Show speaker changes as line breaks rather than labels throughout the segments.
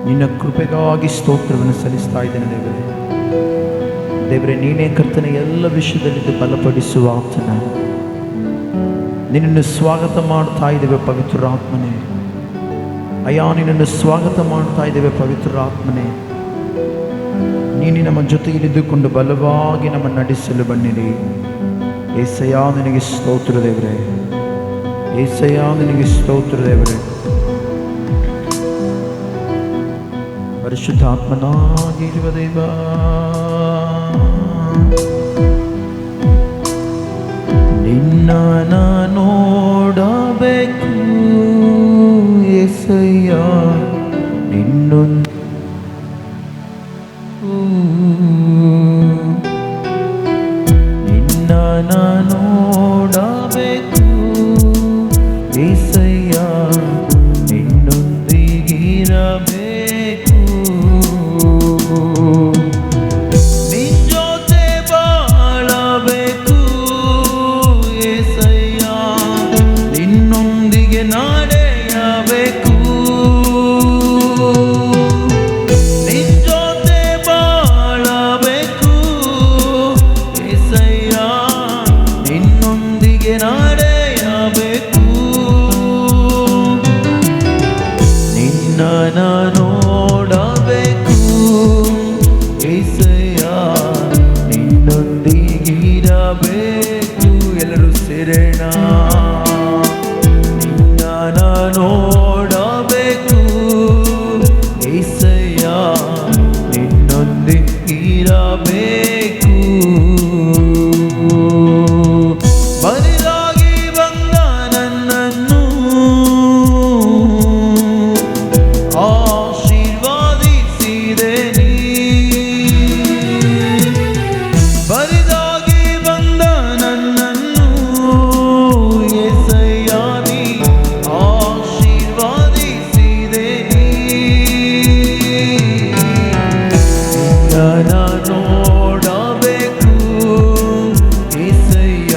ನಿನ್ನ ಕೃಪೆಗಾಗಿ ಸ್ತೋತ್ರವನ್ನು ಸಲ್ಲಿಸ್ತಾ ಇದ್ದೇನೆ ದೇವರೇ. ದೇವರೇ, ನೀನೇ ಕರ್ತನೆ ಎಲ್ಲ ವಿಷಯದಲ್ಲಿ ಬಲಪಡಿಸುವ ಆತನ. ನಿನ್ನನ್ನು ಸ್ವಾಗತ ಮಾಡ್ತಾ ಇದ್ದೇವೆ ಪವಿತ್ರಾತ್ಮನೇ. ಅಯ್ಯ, ನಿನ್ನನ್ನು ಸ್ವಾಗತ ಮಾಡ್ತಾ ಇದ್ದೇವೆ ಪವಿತ್ರಾತ್ಮನೇ. ನೀನು ನಮ್ಮ ಜೊತೆಗಿದ್ದುಕೊಂಡು ಬಲವಾಗಿ ನಮ್ಮ ನಡೆಸಲು ಬನ್ನಿರಿ. ಏಸಯ್ಯ, ನಿನಗೆ ಸ್ತೋತ್ರ ದೇವರೇ. ಏಸಯ್ಯ, ನಿನಗೆ ಸ್ತೋತ್ರ ದೇವರೇ. ಪರಿಶುದ್ಧಾತ್ಮನಾಗಿರುವ ದೇವ, ನಿನ್ನ ನೋಡಬೇಕು ಏಸಯ್ಯ, ನಿನ್ನೊಂದು ನಿನ್ನ ನೋಡಬೇಕು ಏಸಯ್ಯ, ನಿನ್ನೊಂದಿಗಿರಬೇಕು. ನಿನ್ ಜೊತೆ ಬಾಳಬೇಕು ಏಸಯ್ಯ, ನಿನ್ನೊಂದಿಗೆ ನಡೆಯಬೇಕು. ನೋಡಬೇಕು ಏಸಯ್ಯ, ನಿನ್ನೊಂದಿಗಿರಬೇಕು. ಎಲ್ಲರೂ ಸೇರೋಣ. ನಿನ್ನ ನೋಡಬೇಕು ಏಸಯ್ಯ, ನಿನ್ನೊಂದಿಗಿರಬೇಕು. ಬರಿದಾಗಿ ಬಂದ ನನ್ನನ್ನು ಆಶೀರ್ವಾದಿಸಿದೆ ನೀ. ಬರಿದಾಗಿ ಬಂದ ನನ್ನನ್ನು ಏಸಯ್ಯ, ನೀ ಆಶೀರ್ವಾದಿಸಿದೆ ನೀ. ನಿನ್ನ ನೋಡಬೇಕು ಏಸಯ್ಯ,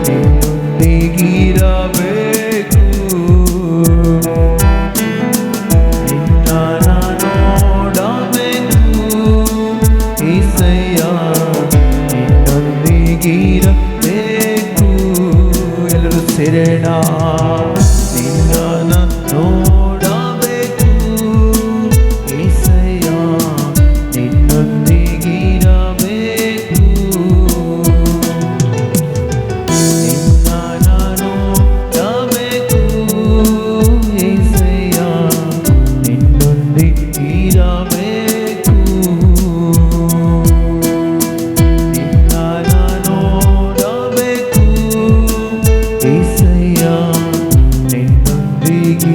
ನಿನ್ನೊಂದಿಗಿರಬೇಕು. ಎಲ್ಲರೂ ಸೇರೋಣ. ನಿನ್ನ ನೋಡಬೇಕು ಏಸಯ್ಯ, ನಿನ್ನೊಂದಿಗಿರಬೇಕು. ನಿನ್ನ ನೋಡಬೇಕು ಏಸಯ್ಯ, ನಿನ್ನೊಂದಿಗಿರಬೇಕು.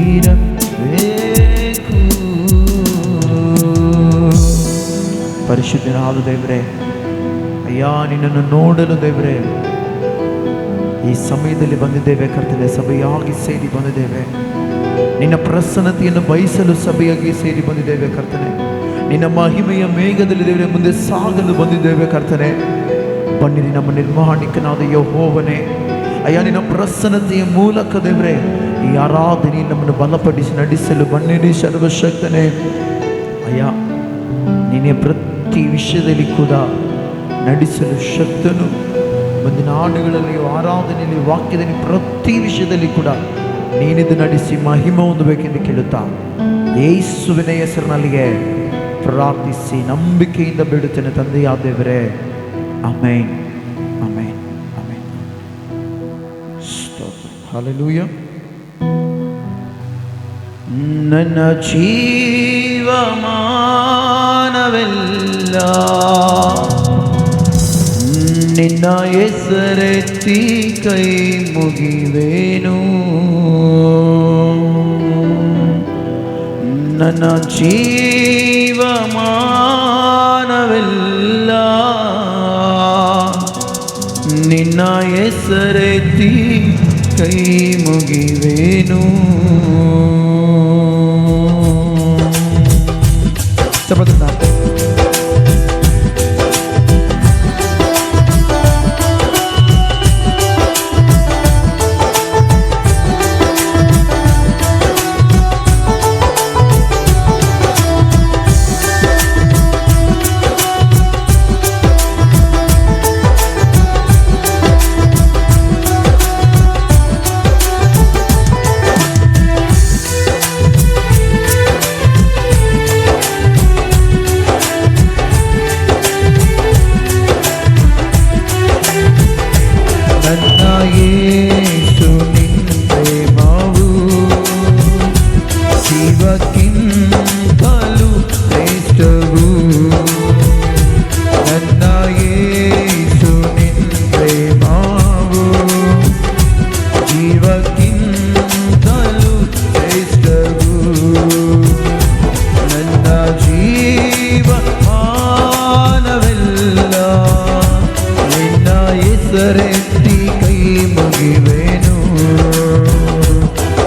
ಪರಿಶುದ್ಧನಾದ ದೇವರೇ, ಅಯ್ಯ, ನಿನ್ನನ್ನು ನೋಡಲು ದೇವರೇ ಈ ಸಮಯದಲ್ಲಿ ಬಂದಿದ್ದೇವೆ ಕರ್ತನೆ. ಸಭೆಯಾಗಿ ಸೇರಿ ಬಂದಿದ್ದೇವೆ. ನಿನ್ನ ಪ್ರಸನ್ನತೆಯನ್ನು ಬಯಸಲು ಸಭೆಯಾಗಿ ಸೇರಿ ಬಂದಿದ್ದೇವೆ ಕರ್ತನೆ. ನಿನ್ನ ಮಹಿಮೆಯ ಮೇಘದಲ್ಲಿ ದೇವರೇ ಮುಂದೆ ಸಾಗಲು ಬಂದಿದ್ದೇವೆ ಕರ್ತನೆ. ಬನ್ನಿರಿ ನಮ್ಮ ನಿರ್ಮಾಣಿಕನಾದ ಯೆಹೋವನೇ. ಅಯ್ಯ, ನಿನ್ನ ಪ್ರಸನ್ನತೆಯ ಮೂಲಕ ದೇವರೇ ಈ ಆರಾಧನೆ ನಮ್ಮನ್ನು ಬಲಪಡಿಸಿ ನಡೆಸಲು ಬನ್ನಿರಿ ಸರ್ವಶಕ್ತನೇ. ಅಯ್ಯ, ನೀನೇ ಪ್ರತಿ ವಿಷಯದಲ್ಲಿ ಕೂಡ ನಡೆಸಲು ಶಕ್ತನು. ಮುಂದಿನ ಹಾಡುಗಳಲ್ಲಿ, ಆರಾಧನೆಯಲ್ಲಿ, ವಾಕ್ಯದಲ್ಲಿ, ಪ್ರತಿ ವಿಷಯದಲ್ಲಿ ಕೂಡ ನೀನಿದು ನಡೆಸಿ ಮಹಿಮೆ ಹೊಂದಬೇಕೆಂದು ಕೇಳುತ್ತಾ ಯೇಸುವಿನ ಹೆಸರಿನಲ್ಲಿಗೆ ಪ್ರಾರ್ಥಿಸಿ ನಂಬಿಕೆಯಿಂದ ಬೇಡುತ್ತೇನೆ ತಂದೆಯಾದ ದೇವರೇ. Amen, amen, amen. ಸ್ತೋತ್ರ. ಹಲ್ಲೆಲೂಯಾ. ನನ್ನ ಜೀವಮಾನವೆಲ್ಲ ನಿನ್ನ ಹೆಸರೆತ್ತಿ ಕೈ ಮುಗಿವೇನು. ನನ್ನ ಜೀವಮಾನವೆಲ್ಲ ನಿನ್ನ ಹೆಸರೆತ್ತಿ ಕೈ ಮುಗಿವೇನು. ಜೀವಕ್ಕಿಂತಲೂ ಶ್ರೇಷ್ಠವು ನನ್ನ ಯೇಸು ನಿನ್ನ ಪ್ರೇಮವು, ಜೀವಕ್ಕಿಂತಲೂ ಶ್ರೇಷ್ಠವು ನನ್ನ ಜೀವಮಾನವೆಲ್ಲ ನಿನ್ನ ಹೆಸರೆತ್ತಿ ಕೈ ಮುಗಿವೆನು.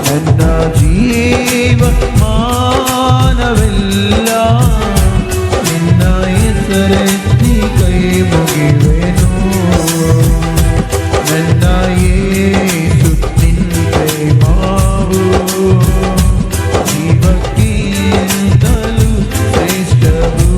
ನನ್ನ ಜೀವಮಾನವೆಲ್ಲ ನಿನ್ನ ಹೆಸರೆತ್ತಿ ಕೈ ಮುಗಿವೆನು. ನನ್ನ ಯೇಸು ನಿನ್ನ ಪ್ರೇಮವು ಜೀವಕ್ಕಿಂತಲೂ ಶ್ರೇಷ್ಠವು.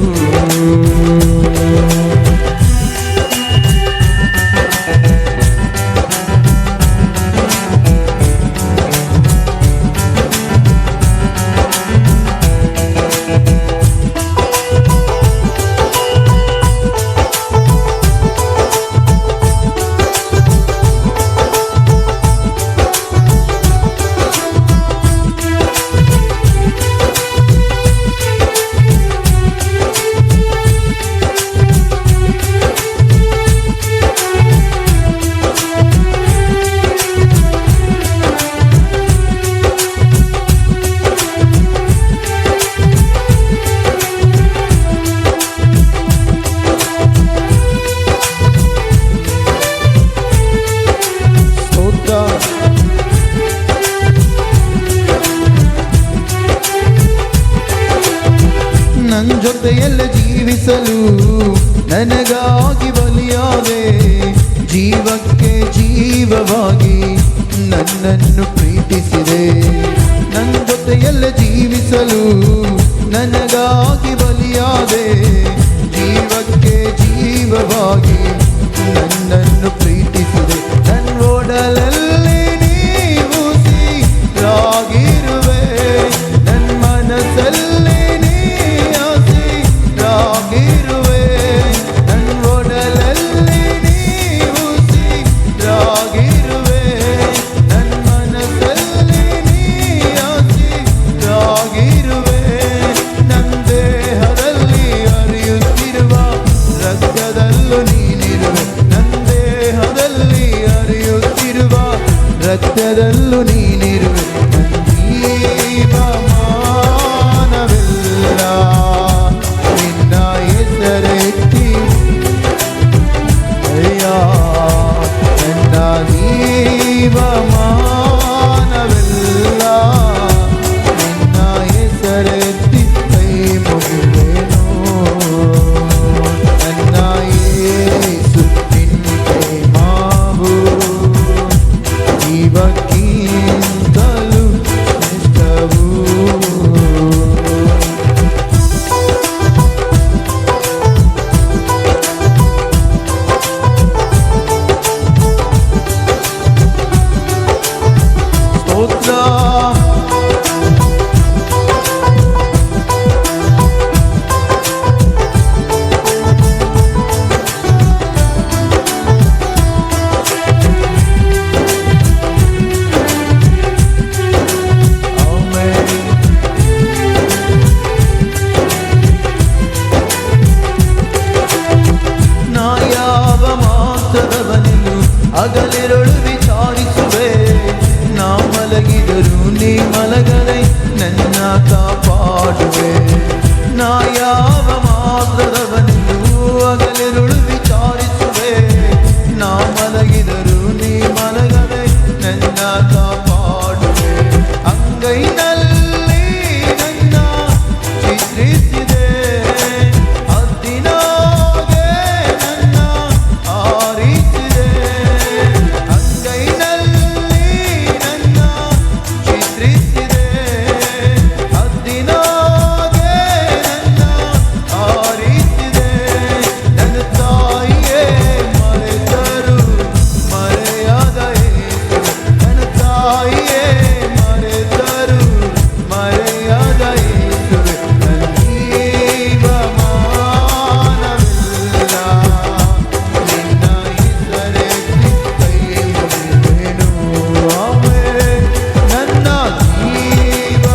ನನ್ನ ಜೊತೆಯಲ್ಲೇ ಜೀವಿಸಲು ನನಗಾಗಿ ಬಲಿಯಾದೆ, ಜೀವಕ್ಕೆ ಜೀವವಾಗಿ ನನ್ನನ್ನು ಪ್ರೀತಿಸಿದೆ. ನನ್ನ ಜೊತೆಯಲ್ಲೇ ಜೀವಿಸಲು ನನಗಾಗಿ ಬಲಿಯಾದೆ, ಜೀವಕ್ಕೆ ಜೀವವಾಗಿ ನನ್ನನ್ನು ಪ್ರೀತಿಸಿದೆ. ನನ್ನ ಓಡಲಲ್ಲಿ ನೀವು ರಾಗಿರುವೆ, ನನ್ನ ಮನಸ್ಸಲ್ಲಿ ರಾಗಿರುವೆ, ನನ್ನ ಒಡಲಲ್ಲಿ ನೀವು ರಾಗಿರುವೆ, ನನ್ನ ಮನಸ್ಸಲ್ಲಿ ರಾಗಿರುವೆ. ನನ್ನ ದೇಹದಲ್ಲಿ ಹರಿಯುತ್ತಿರುವ ರಕ್ತದಲ್ಲೂ ನೀನಿರುವೆ, ನನ್ನ ದೇಹದಲ್ಲಿ ಹರಿಯುತ್ತಿರುವ ರಕ್ತದಲ್ಲೂ ನೀನಿರುವೆ. ನನ್ನ ಜೀವಮಾನವೆಲ್ಲ ನಿನ್ನ ಹೆಸರೆತ್ತಿ ಅಯ್ಯ, ನನ್ನ ಜೀವಮಾನವೆಲ್ಲ ನಿನ್ನ ಹೆಸರೆತ್ತಿ ಕೈ ಮುಗಿವೆನು. ನನ್ನ ಯೇಸು ನಿನ್ನ ಪ್ರೇಮವು ಜೀವಕ್ಕಿಂತಲೂ ಶ್ರೇಷ್ಠವು. ಹಗಲಿರುಳು ವಿಚಾರಿಸುವೆ, ನಾ ಮಲಗಿದರು ನೀ ಮಲಗದೆ ನನ್ನ ಕಾಪಾಡುವೆ. ನಾ ಯಾವ ಮಾತ್ರದವನೆಂದು ಹಗಲಿರುಳು ವಿಚಾರಿಸುವೆ, ನಾ ಮಲಗಿದರು ನೀ ಮಲಗದೆ ನನ್ನ ಕಾಪಾಡುವೆ. ಅಂಗೈನಲ್ಲಿ ನನ್ನ ಚಿತ್ರಿಸಿದೆ, ಹದ್ದಿನಾಗೆ ನನ್ನ ಆರಿಸಿದೆ. ಅಂಗೈನಲ್ಲಿ ನನ್ನ ಚಿತ್ರಿಸಿದೆ, ಹದ್ದಿನಾಗೆ ನನ್ನ ಆರಿಸಿದೆ. ನನ್ನ ತಾಯಿಯೇ ಮರೆತರು ಮರೆಯಾದ ಯೇಸು, ನನ್ನ ತಾಯಿಯೇ ಮರೆತರು ಮರೆಯಾದ ಯೇಸುವೆ. ನನ್ನ ಜೀವಮಾನವೆಲ್ಲ ನಿನ್ನ ಹೆಸರೆತ್ತಿ ಕೈ ಮುಗಿವೆನು. ಆಮೆನ್. ನನ್ನ ಜೀವ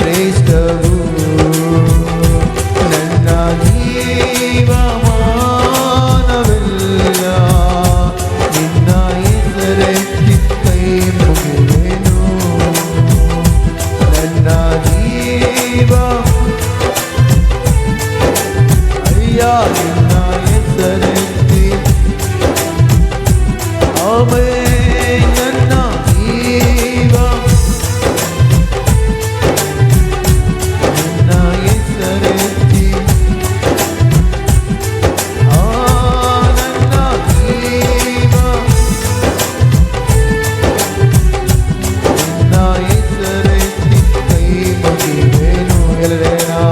ಶ್ರೇಷ್ಠವು ನನ್ನ ಜೀವಮಾನವೆಲ್ಲ ನಿನ್ನ ಹೆಸರೆತ್ತಿ ಕೈ ಮುಗಿವೆನು. ನನ್ನ ಜೀವ ಅಯ್ಯ ನಿನ್ನ ಹೆಸರೆತ್ತಿ ಆಮೇ ನನ್ನ ಜೀವ ನಿನ್ನ ಹೆಸರೆತ್ತಿ ನನ್ನ ಜೀವ ನಿನ್ನ ಹೆಸರೆತ್ತಿ ಕೈ ಮುಗಿವೆನು. ಎಲ್ಲರೇನಾ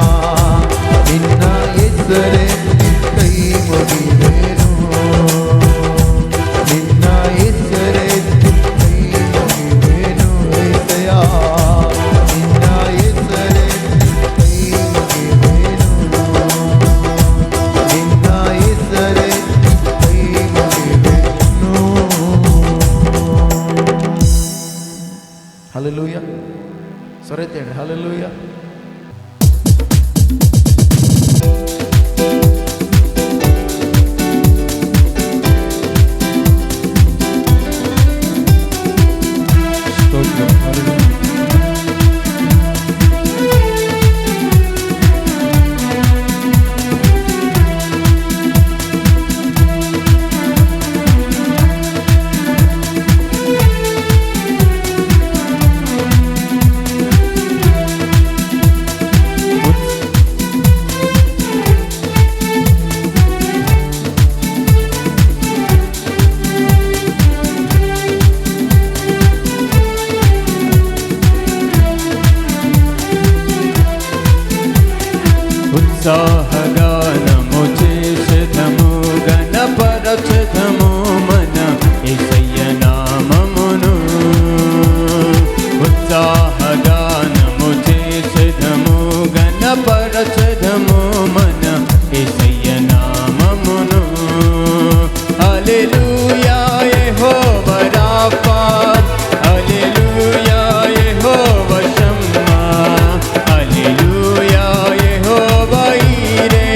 ನಿನ್ನ ಹೆಸರೆತ್ತಿ ಕೈ ಮುಗಿವೆನು. ನಿನ್ನ ಹೆಸರೆತ್ತಿ ಕೈ ಮುಗಿವೆನು. ಏಸಯ್ಯ ನಿನ್ನ ಹೆಸರೆತ್ತಿ ಕೈ ಮುಗಿವೆನು. ನಿನ್ನ ಹೆಸರೆತ್ತಿ ಕೈ ಮುಗಿವೆನು. ಹಲ್ಲೆಲೂಯ. ಸೊರೆತೇನೆ ಹಲ್ಲೆಲೂಯ.
ఉత్సాహగానము చేసెదము గణపరచెదము మన యేసయ్య నామమును. ఉత్సాహగానము చేసెదము గణపరచెదము మన యేసయ్య నామమును. హల్లెలూయా యెహోవా రాఫా, హల్లెలూయా యెహోవా షమ్మా, హల్లెలూయా యెహోవా ఈరే,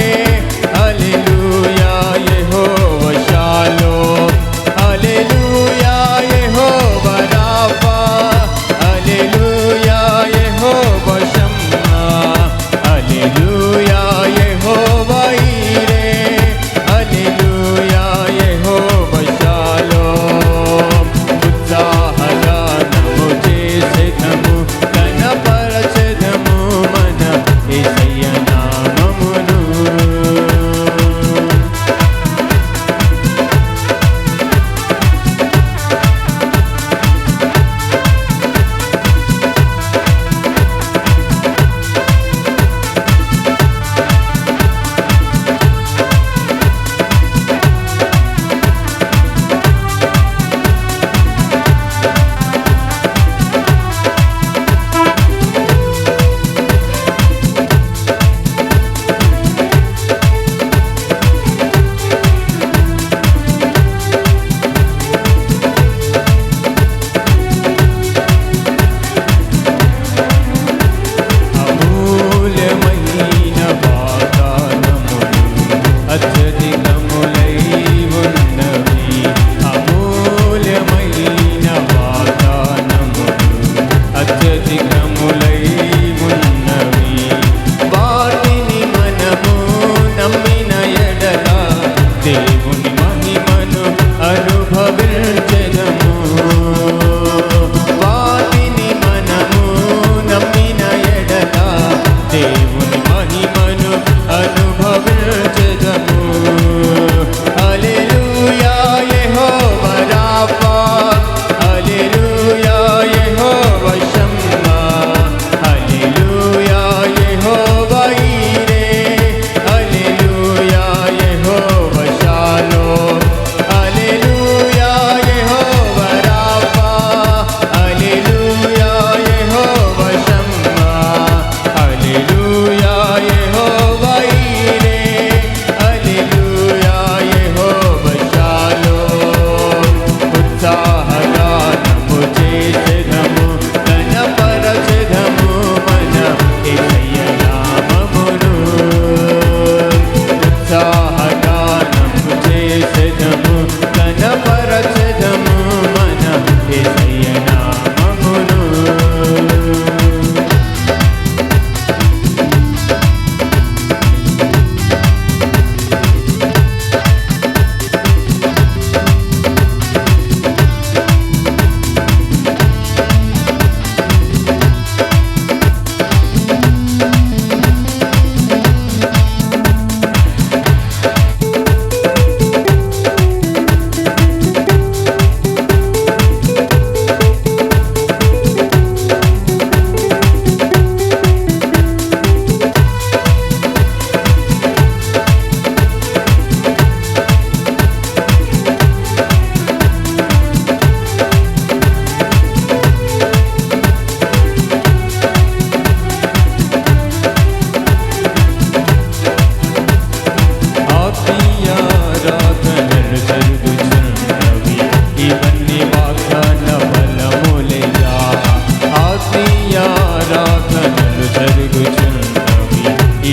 ఆరాధనలు జరుగుచున్నవి,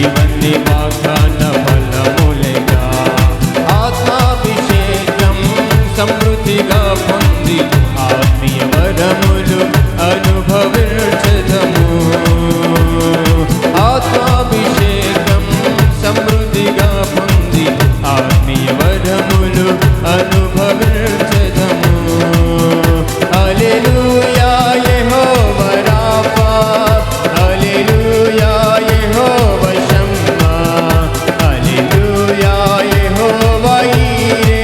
ఇవన్నీ వాగ్దాన ఫలములేగా. ఆత్మాభిషేకం సమృద్ధిగా పొంది ఆత్మీయ వరములు అనుభవించదము. ఆత్మాభిషేకం సమృద్ధిగా పొంది ఆత్మీయ వరములు అనుభవించదము. హల్లెలూయా యెహోవా రాఫా, హల్లెలూయా యెహోవా షమ్మా, హల్లెలూయా యెహోవా ఈరే,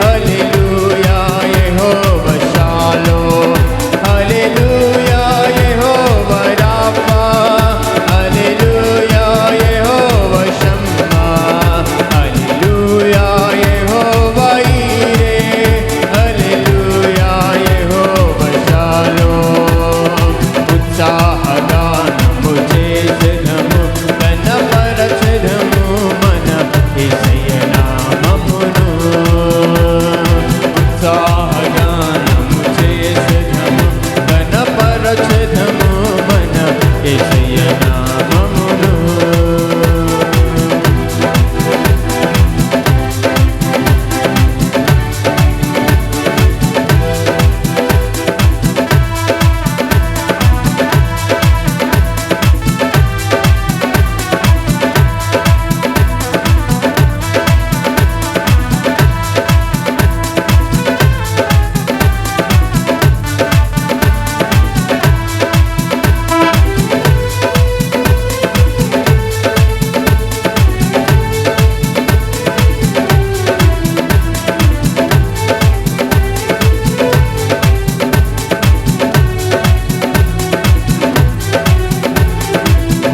హల్లెలూయా యెహోవా షాలోమ్, హల్లెలూయా యెహోవా రాఫా, హల్లెలూయా యెహోవా షమ్మా, హల్లెలూయా యెహోవా ఈరే, హల్లెలూయా యెహోవా షాలోమ్. ఉత్సాహగానము చేసెదము, ఘనపరచెదము మన యేసయ్య నామమును. ఉత్సాహగానము చేసెదము, ఘనపరచెదము మన యేసయ్య నామమును.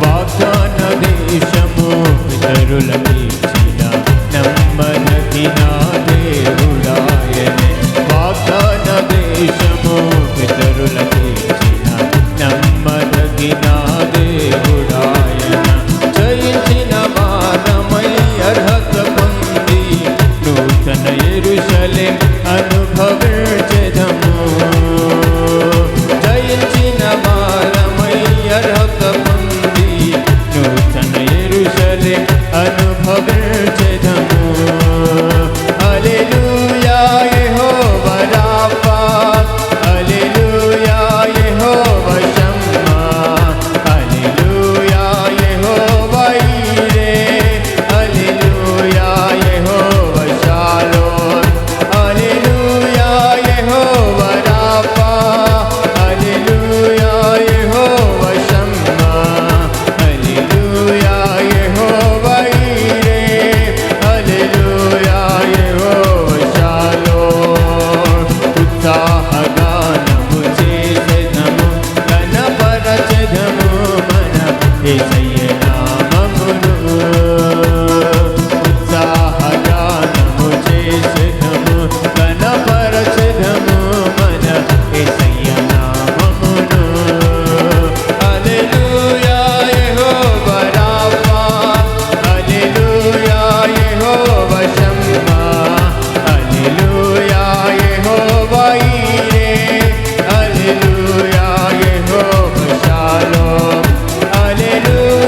వాగ్దాన దేశము పితరులకిచ్చిన నమ్మదగిన దేవుడాయనే. వాగ్దాన దేశము పితరులకిచ్చిన నమ్మదగిన దేవుడాయన. జయించిన వారమై అర్హత పొంది నూతన యెరూషలేం అనుభవించెదము. జయించిన వారమై అర్హత పొంది నూతన యెరూషలేం అనుభవించెదము. హల్లెలూయా యెహోవా రాఫా, హల్లెలూయా యెహోవా షమ్మా, హల్లెలూయా యెహోవా ఈరే, హల్లెలూయా యెహోవా షాలోమ్, హల్లెలూయా యెహోవా రాఫా, హల్లెలూయా యెహోవా షమ్మా, హల్లెలూయా యెహోవా ఈరే, హల్లెలూయా యెహోవా షాలోమ్. ఉత్సాహగానము చేసెదము, ఘనపరచెదము మన యేసయ్య నామమును. ఉత్సాహగానము చేసెదము, ఘనపరచెదము మన యేసయ్య నామమును. హల్లెలూయా యెహోవా రాఫా, హల్లెలూయా యెహోవా షమ్మా, హల్లెలూయా యెహోవా ఈరే, హల్లెలూయా యెహోవా షాలోమ్, హల్లెలూయా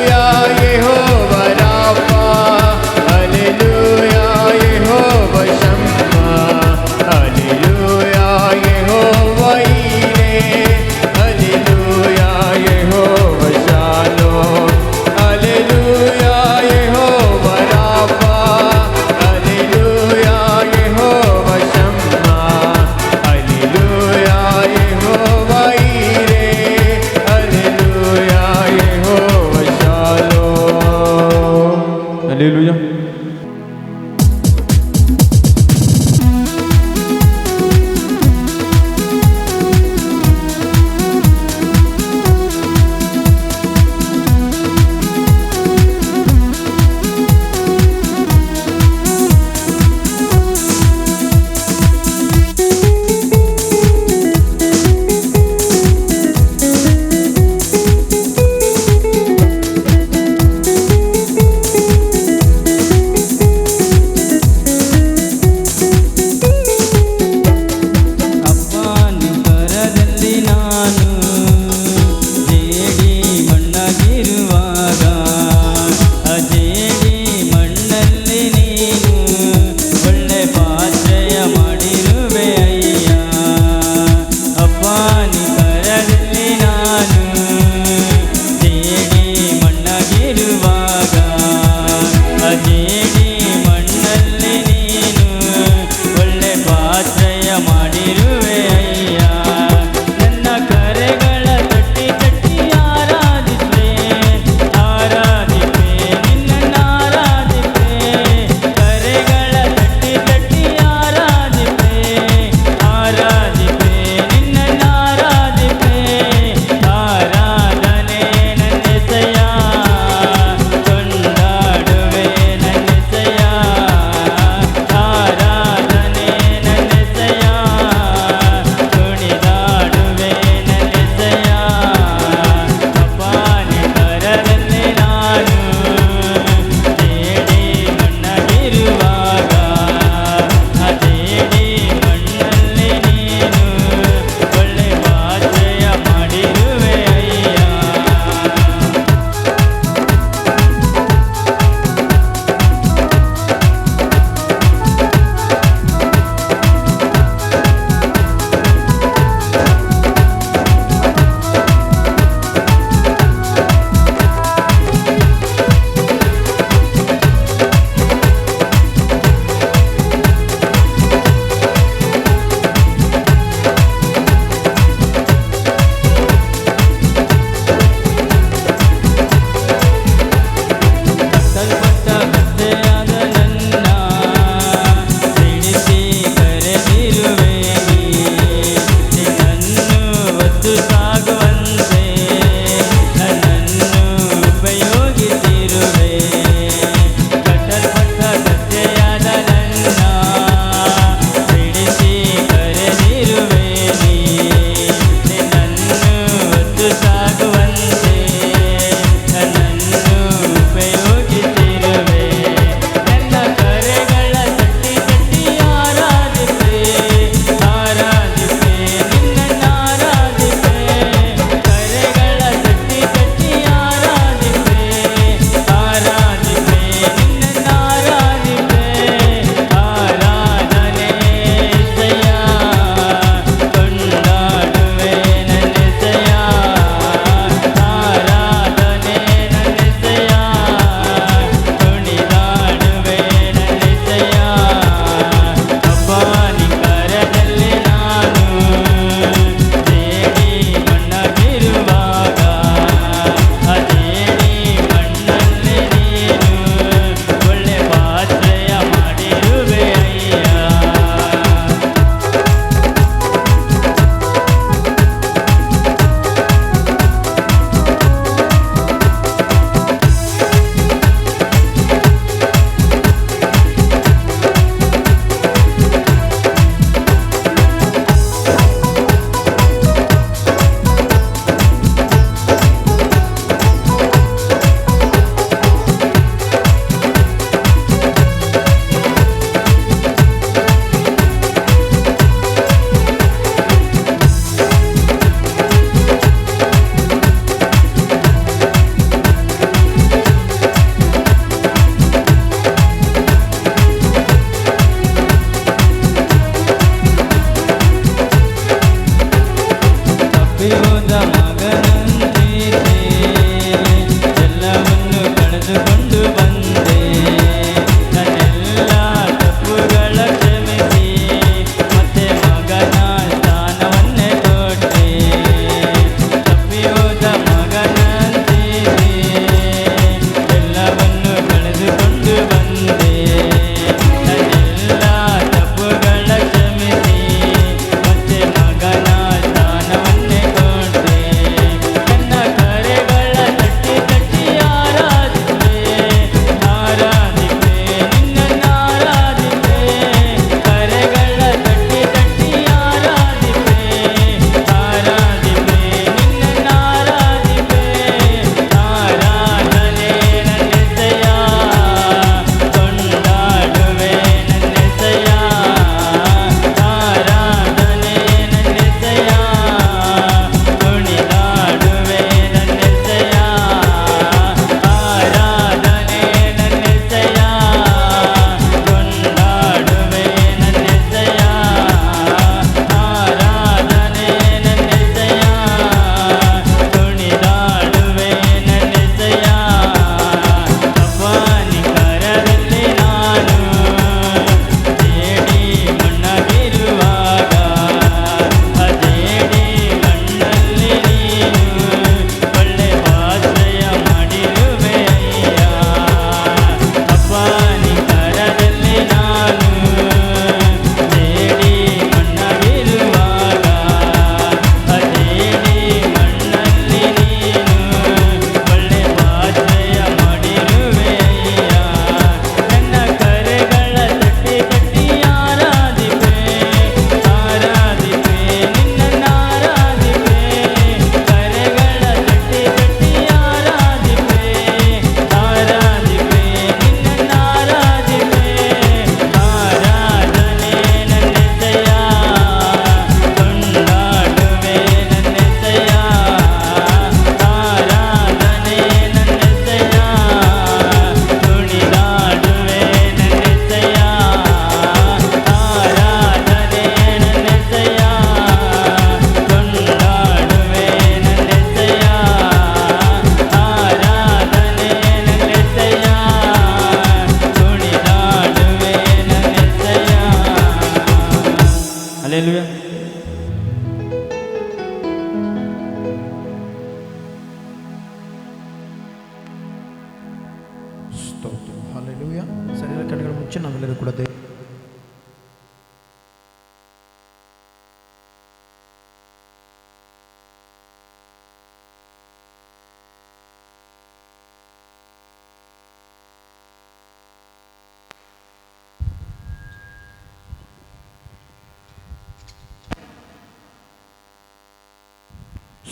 ಸ್ತೋತ್ರ. ಹಲ್ಲೆಲೂಯಾ. ಸರಿಯಾದ ಕಣ್ಣುಗಳ ಮುಚ್ಚಿ ನಾವೆಲ್ಲರೂ ಕೂಡ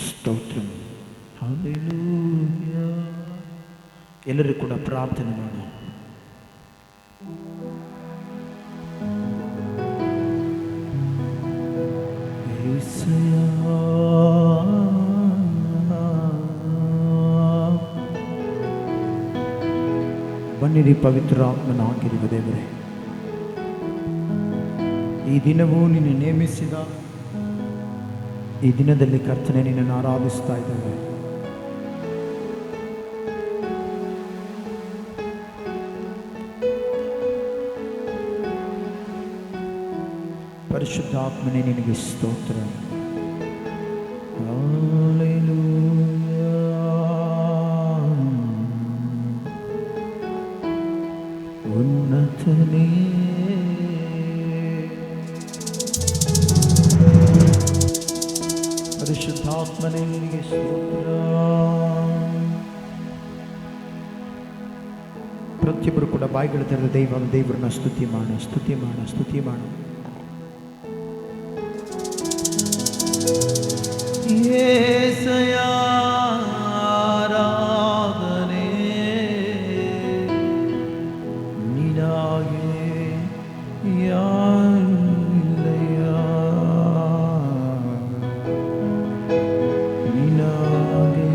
ಸ್ತೋತ್ರ. ಹಲ್ಲೆಲೂಯಾ. ಎಲ್ಲರೂ ಕೂಡ ಪ್ರಾರ್ಥನೆ ಮಾಡೋಣ. ಬನ್ನಿರಿ ಪವಿತ್ರಾತ್ಮನಾಗಿರುವ ದೇವರೇ, ಈ ದಿನವೂ ನೀನು ನೇಮಿಸಿದ ಈ ದಿನದಲ್ಲಿ ಕರ್ತನೆ ನಿನ್ನನ್ನು ಆರಾಧಿಸ್ತಾ ಇದ್ದೇವೆ. ಪರಿಶುದ್ಧಾತ್ಮನೇ ನಿನಗೆ ಸ್ತೋತ್ರ. ಹಲ್ಲೆಲೂಯಾ. ಉನ್ನತನೇ ಪರಿಶುದ್ಧಾತ್ಮನೇ ನಿನಗೆ ಸ್ತೋತ್ರ. ಪ್ರತಿಯೊಬ್ಬರು ಕೂಡ ಬಾಯಿಗಳ ತೆರೆದ ದೇವರನ್ನ ಸ್ತುತಿ ಮಾಡ, ಸ್ತುತಿ ಮಾಡ, ಸ್ತುತಿ ಮಾಡ. యేసయ్యా ఆరాధನೆ ನಿನಗೆ ಯಾರಿಲ್ಲಯ್ಯ, ನಿನಗೆ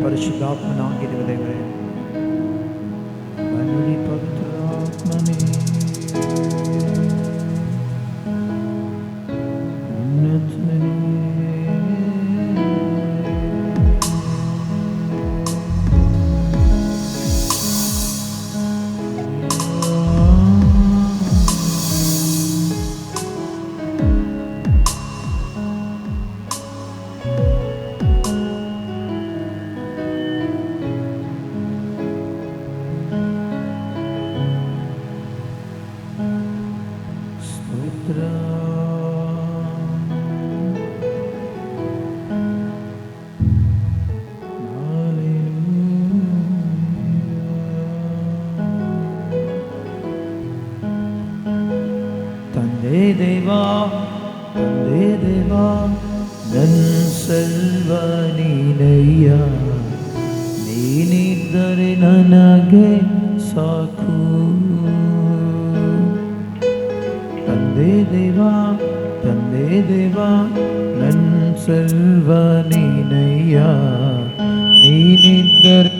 ಪರಿಶುದ್ಧಾತ್ಮನಾಗಿರುವ ದೇವರೇ, ಬನ್ನಿ ಪವಿತ್ರಾತ್ಮನೇ, ಉನ್ನತನೇ. ತಂದೆ ದೇವಾ, ತಂದೆ ದೇವಾ, ನನ್ನ ಸರ್ವ ನೀನಯ್ಯ, ನೀನಿದ್ದರೆ ನನಗೆ ಸಾಕು. ತಂದೆ ದೇವಾ, ತಂದೆ ದೇವಾ, ನನ್ನ ಸರ್ವ ನೀನಯ್ಯ, ನೀನಿದ್ದರೆ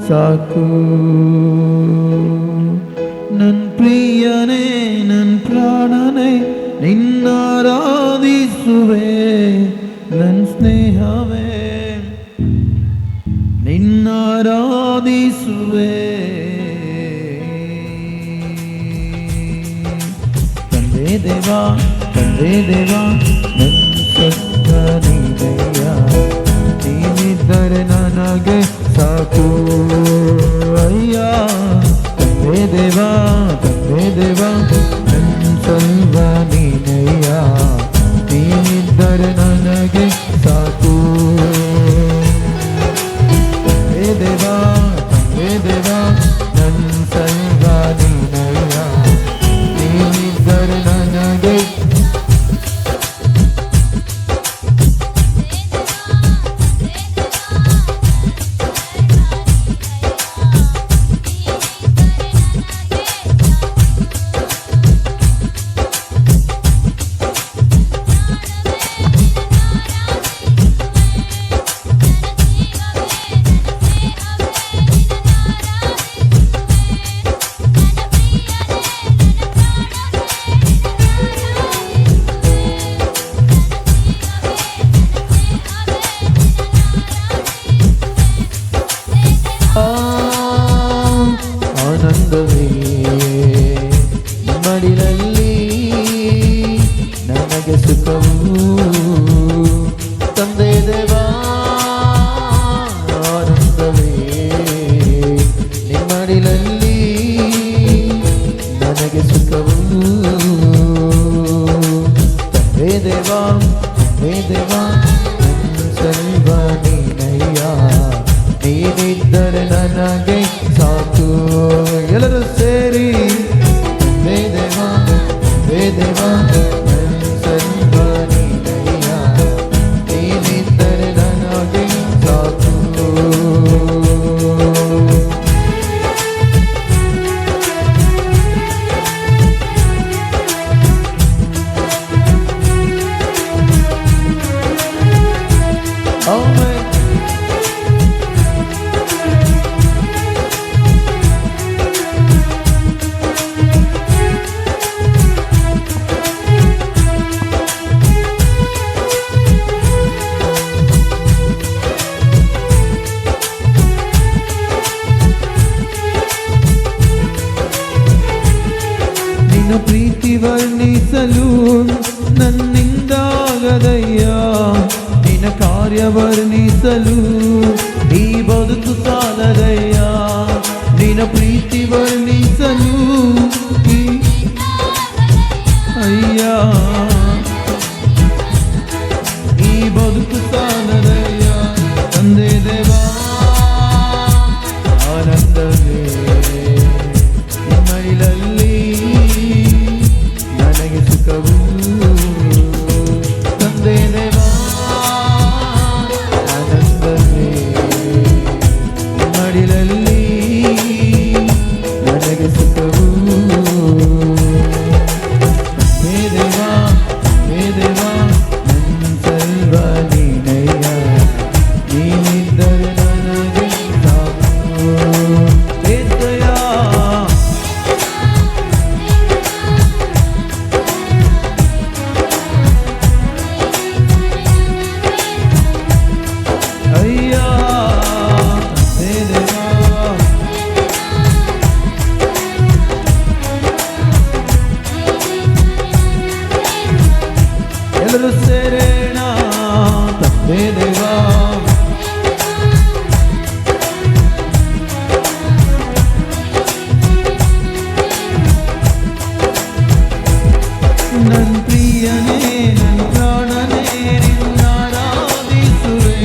ಸಾಕು. ನನ್ನ ಪ್ರಿಯನೇ, ನನ್ನ ಪ್ರಾಣನೇ, ನಿನ್ನಾರಾಧಿಸುವೆ. ನನ್ನ ಸ್ನೇಹವೇ, ನಿನ್ನಾರಾಧಿಸುವೆ. ತಂದೆ ದೇವಾ, ತಂದೆ ದೇವಾ, ನನ್ನ ಸರ್ವ ನೀನಯ್ಯ, ನೀನಿದ್ದರೆ ನನಗೆ ಸಾಕು. ಅಯ್ಯ ತಂದೆ ದೇವಾ, ತಂದೆ ದೇವಾ, ನನ್ನ ಸರ್ವ ನೀನಯ್ಯ, ನೀನಿದ್ದರೆ ನನಗೆ ಸಾಕು. ತಂದೆ ದೇವಾ, ತಂದೆ ದೇವಾ, ನನ್ನ ಸರ್ವ ನೀನಯ್ಯ, ನೀನಿದ್ದರೆ ನನಗೆ ಆನಂದವೇ ಮಡಿಲಲ್ಲಿ ನನಗೆ ಸುಖವು ತಂದೆ ದೇವಾ ಆನಂದವೇ ನಿಮ್ಮಡಿಲಲ್ಲಿ ನನಗೆ ಸುಖವು ತಂದೆ ದೇವಾ ಸರ್ವ ನೀನಯ್ಯ ನೀನಿದ್ದರೆ ನನಗೆ ಸಾಕು ಎಲ್ಲರೂ ಸೇರಿ ದೇವಾ ಸರ್ವ ನೀನಯ್ಯ ನೀನಿದ್ದರೆ ನನಗೆ ಸಾಕು ನಿನ್ನ ಪ್ರೀತಿ ವರ್ಣಿಸಲು ನನ್ನಿಂದಾಗದಯ್ಯ ನಿನ್ನ ಕಾರ್ಯ ವರ್ಣಿಸಲು ಈ ಬದುಕು ಸಾಲದಯ್ಯ ನಿನ್ನ ಪ್ರೀತಿ ವರ್ಣಿಸಲು ಅಯ್ಯ ಈ ಬದುಕು ಸಾಲದಯ್ಯ ತಂದೆ ದೇವಾ ಆನಂದವೇ ಮಡಿಲಲ್ಲಿ ನನಗೆ ಸುಖವು ತಂದೆ ದೇವಾ ಆನಂದವೇ ಮಡಿಲಲ್ಲಿ ನನಗೆ ಸುಖವು ಹೇ ದೇವಾ ನನ್ನ ಸರ್ವ ನೀನಯ್ಯ ನೀನಿದ್ದರೆ ನನಗೆ ಸಾಕು ಹೇ ದಯಾ ಅಯ್ಯ ಹೇ ದೇವಾ ಎಲ್ಲರೂ ಸೇರೋಣ ತಂದೆ ದೇವಾ ನನ್ನ ಪ್ರಿಯನೇ ನನ್ನ ಪ್ರಾಣನೇ ನಿನ್ನಾರಾಧಿಸುವೆ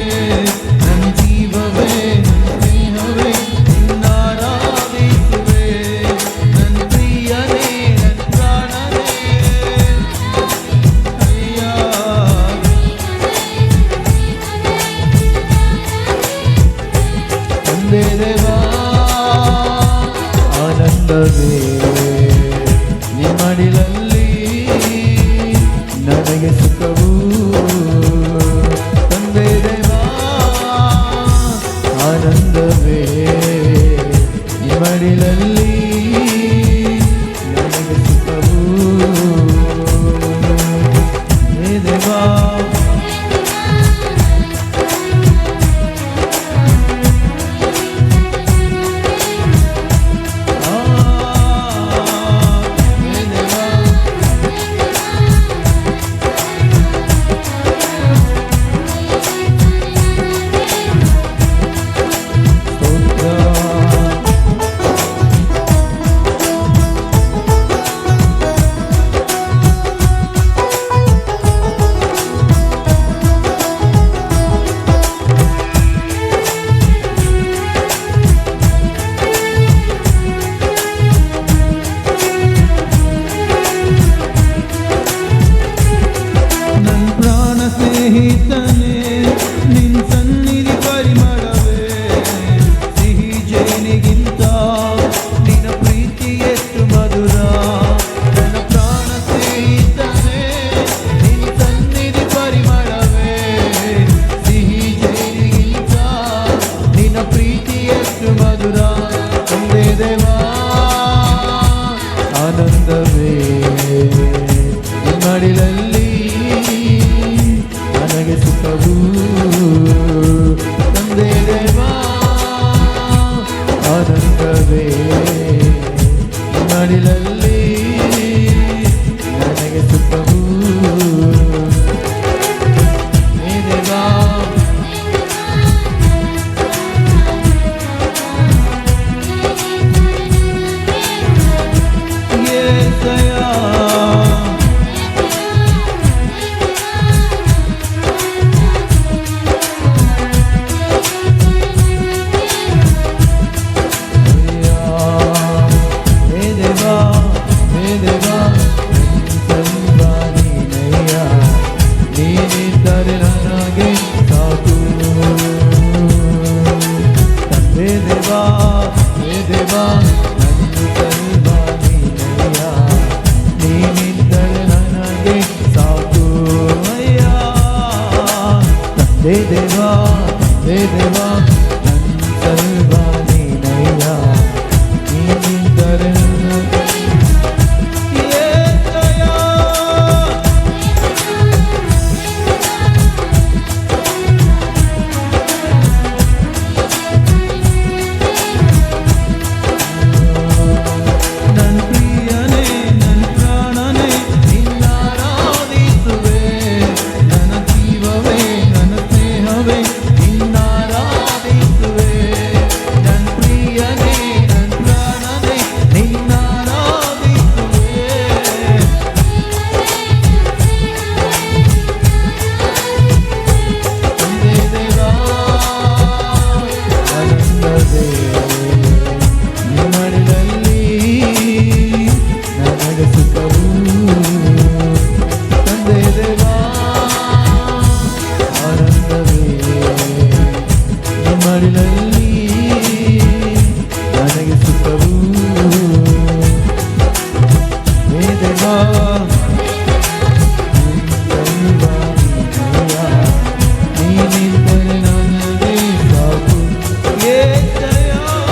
ನನ್ನ ಜೀವವೇ ನನ್ನ ಸ್ನೇಹವೇ ನಿನ್ನಾರಾಧಿಸುವೆ ನನ್ನ ಪ್ರಿಯನೇ ನನ್ನ ಪ್ರಾಣನೇ ಅಯ್ಯ ತಂದೆ ದೇವಾ ಆನಂದವೇ ನಿಮ್ಮಡಿಲಲ್ಲಿ ನನಗೆ ಸುಖವು ತಂದೆ ದೇವಾ ಆನಂದವೇ ನಿಮ್ಮಡಿಲಲ್ಲಿ ನನಗೆ ಸುಖವು ಹೇ ದೇವಾ ದೇವಾ ದೇವಾ ನನ್ನ ಸರ್ವ ನೀನಯ್ಯ, ನೀನಿದ್ದರೆ ನನಗೆ ಸಾಕು ಅಯ್ಯ. ತಂದೆ ದೇವಾ ದೇವಾ ನನ್ನ ಸರ್ವ ನೀನಯ್ಯ, ನೀನಿದ್ದರೆ ನನಗೆ Yeah.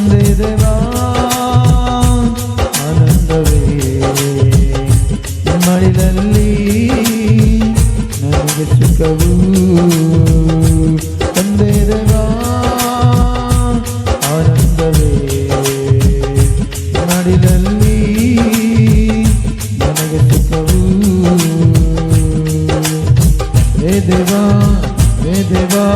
ತಂದೆ ದೇವಾ ಆನಂದವೇ ಮಡಿಲಲ್ಲಿ ನನಗೆ ಸುಖವು ತಂದೆ ದೇವಾ ಆನಂದವೇ ಮಡಿಲಲ್ಲಿ ನನಗೆ ಸುಖವು ಹೇ ದೇವಾ ಹೇ ದೇವಾ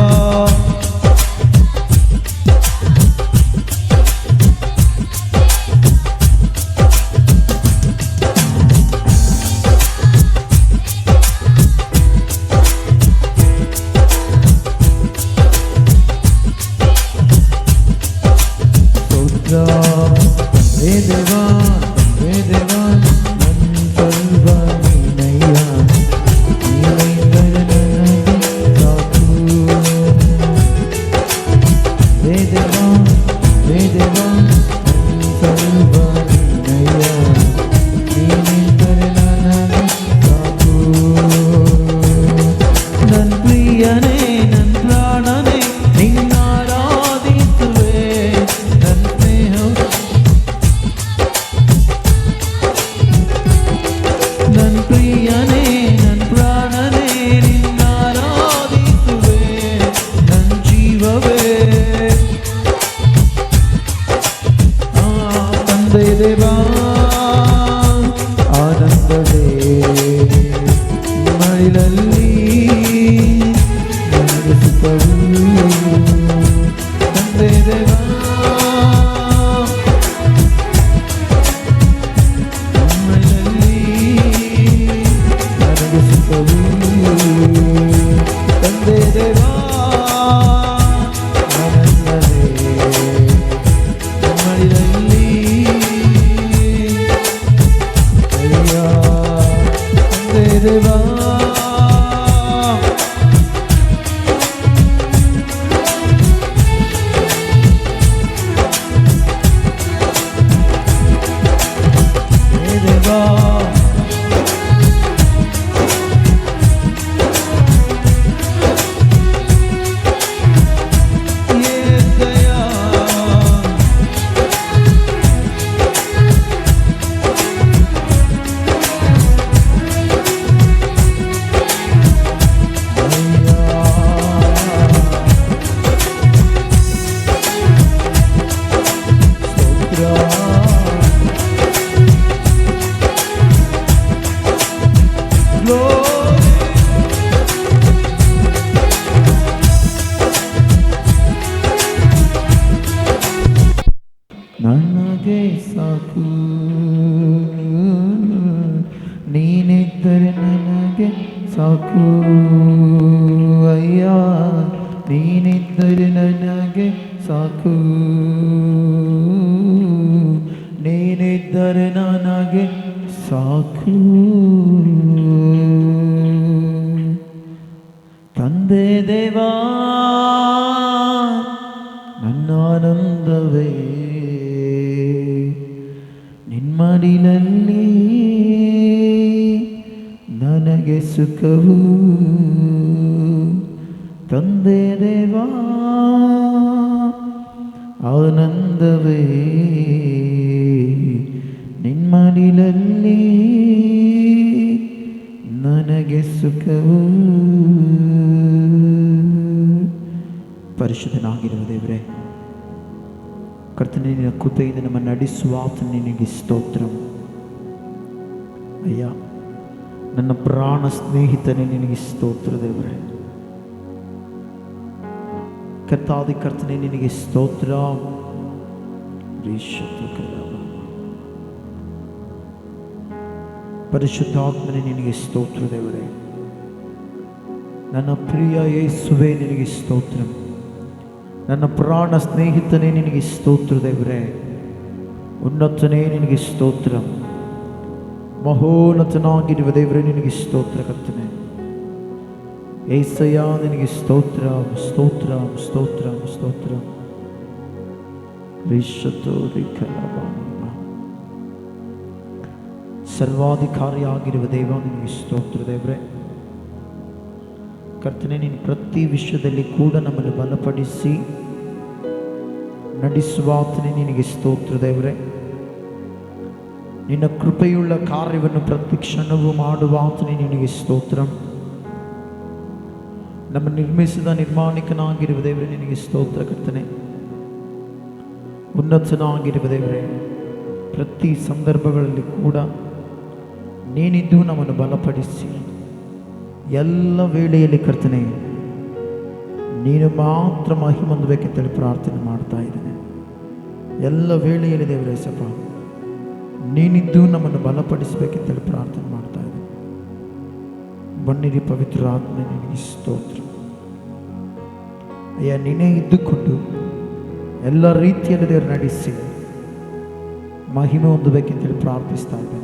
ತಂದೆ ದೇವಾ ತಂದೆ ದೇವಾ ನನ್ನ ಸರ್ವ ನೀನಯ್ಯ ನೀನೈದರೆ ನನಗೆ ಸಾಕು ತಂದೆ ದೇವಾ ತಂದೆ ದೇವಾ ನನ್ನ ಸರ್ವ ನೀನಯ್ಯ ನೀನೈದರೆ ನನಗೆ ಸಾಕು ನನ್ನ ಪ್ರಿಯನೇ ನನ್ನ ಪ್ರಾಣನೇ ನಿನ್ನ ಆರಾಧಿಸುವೆ ನನ್ನ ಪ್ರಿಯನೇ ನನ್ನ ಪ್ರಾಣನೇ ನಿನ್ನ ಆರಾಧಿಸುವೆ ನನ್ನ ಜೀವವೇ ತಂದೆ ದೇವಾ ಆನಂದವೇ ಮಡಿಲಲ್ಲಿ ನನಗೆ ಸುಖವು ತಂದೆ ದೇವಾ ತಂದೆ ದೇವಾ ಆನಂದವೇ ಮಡಿಲಲ್ಲಿ ಅಯ್ಯ ತಂದೆ ದೇವಾ ಹೇ ದೇವಾ ನನಗೆ ಸಾಕು ನೀನಿದ್ದರೆ ನನಗೆ ಸಾಕು ಅಯ್ಯ ನೀನಿದ್ದರೆ ನನಗೆ ಸಾಕು ನೀನಿದ್ದರೆ ನನಗೆ ಸಾಕು ತಂದೆ ದೇವಾ ನನ್ನ ಆನಂದವೇ ನಿಮ್ಮಡಿಲಲ್ಲಿ ನನಗೆ ಸುಖವು ತಂದೆ ದೇವಾ ಆನಂದವೇ ನಿಮ್ಮಡಿಲಲ್ಲಿ ನನಗೆ ಸುಖವು ಪರಿಶುದ್ಧನಾಗಿರುವ ದೇವರೇ ಕರ್ತನೇ ನಿನ್ನ ಕೃಪೆಯಿಂದ ನಮ್ಮ ನಡೆಸುವ ಆತನ ನಿನಗೆ ಸ್ತೋತ್ರಂ ಅಯ್ಯ ನನ್ನ ಪ್ರಾಣ ಸ್ನೇಹಿತನೇ ನಿನಗೆ ಸ್ತೋತ್ರ ದೇವರೇ ಕರ್ತಾದಿ ಕರ್ತನೇ ನಿನಗೆ ಸ್ತೋತ್ರ ಪರಿಶುದ್ಧಾತ್ಮನೇ ನಿನಗೆ ಸ್ತೋತ್ರ ದೇವರೇ ನನ್ನ ಪ್ರಿಯ ಯೇಸುವೇ ನಿನಗೆ ಸ್ತೋತ್ರ ನನ್ನ ಪ್ರಾಣ ಸ್ನೇಹಿತನೇ ನಿನಗೆ ಸ್ತೋತ್ರ ದೇವರೇ ಉನ್ನತನೇ ನಿನಗೆ ಸ್ತೋತ್ರ ಮಹೋನ್ನತನಾಗಿರುವ ದೇವರೇ ನಿನಗೆ ಸ್ತೋತ್ರ ಕರ್ತನೆ ಏಸಯ್ಯ ನಿನಗೆ ಸ್ತೋತ್ರ ಸ್ತೋತ್ರ ಸ್ತೋತ್ರ ಸ್ತೋತ್ರ ಸರ್ವಾಧಿಕಾರಿಯಾಗಿರುವ ದೇವ ನಿನಗೆ ಸ್ತೋತ್ರ ದೇವರೇ ಕರ್ತನೆ ನೀನು ಪ್ರತಿ ವಿಷಯದಲ್ಲಿ ಕೂಡ ನಮ್ಮನ್ನು ಬಲಪಡಿಸಿ ನಡೆಸುವಾತನೇ ನಿನಗೆ ಸ್ತೋತ್ರ ದೇವರೇ. ನಿನ್ನ ಕೃಪೆಯುಳ್ಳ ಕಾರ್ಯವನ್ನು ಪ್ರತಿ ಕ್ಷಣವೂ ಮಾಡುವಾತನೇ ನಿನಗೆ ಸ್ತೋತ್ರ. ನಮ್ಮ ನಿರ್ಮಿಸಿದ ನಿರ್ಮಾಣಿಕನಾಗಿರುವ ದೇವರೇ ನಿನಗೆ ಸ್ತೋತ್ರ ಕರ್ತನೆ. ಉನ್ನತನಾಗಿರುವ ದೇವರೇ, ಪ್ರತಿ ಸಂದರ್ಭಗಳಲ್ಲಿ ಕೂಡ ನೀನಿದ್ದು ನಮ್ಮನ್ನು ಬಲಪಡಿಸಿ ಎಲ್ಲ ವೇಳೆಯಲ್ಲಿ ಕರ್ತನೆ ನೀನು ಮಾತ್ರ ಮಹಿಮೆ ಹೊಂದಬೇಕೆಂತೇಳಿ ಪ್ರಾರ್ಥನೆ ಮಾಡ್ತಾ ಇದ್ದೇನೆ. ಎಲ್ಲ ವೇಳೆಯಲ್ಲಿ ದೇವರೇ ಸಪ ನೀನಿದ್ದು ನಮ್ಮನ್ನು ಬಲಪಡಿಸಬೇಕೆಂತೇಳಿ ಪ್ರಾರ್ಥನೆ ಮಾಡ್ತಾ ಇದ್ದೇನೆ. ಬನ್ನಿರಿ ಪವಿತ್ರ ಆತ್ಮ ನಿನಗೆ ಸ್ತೋತ್ರ. ಅಯ್ಯ, ನೀನೇ ಇದ್ದುಕೊಂಡು ಎಲ್ಲ ರೀತಿಯಲ್ಲಿ ದೇವರು ನಡೆಸಿ ಮಹಿಮೆ ಹೊಂದಬೇಕೆಂತೇಳಿ ಪ್ರಾರ್ಥಿಸ್ತಾ ಇದ್ದೇನೆ.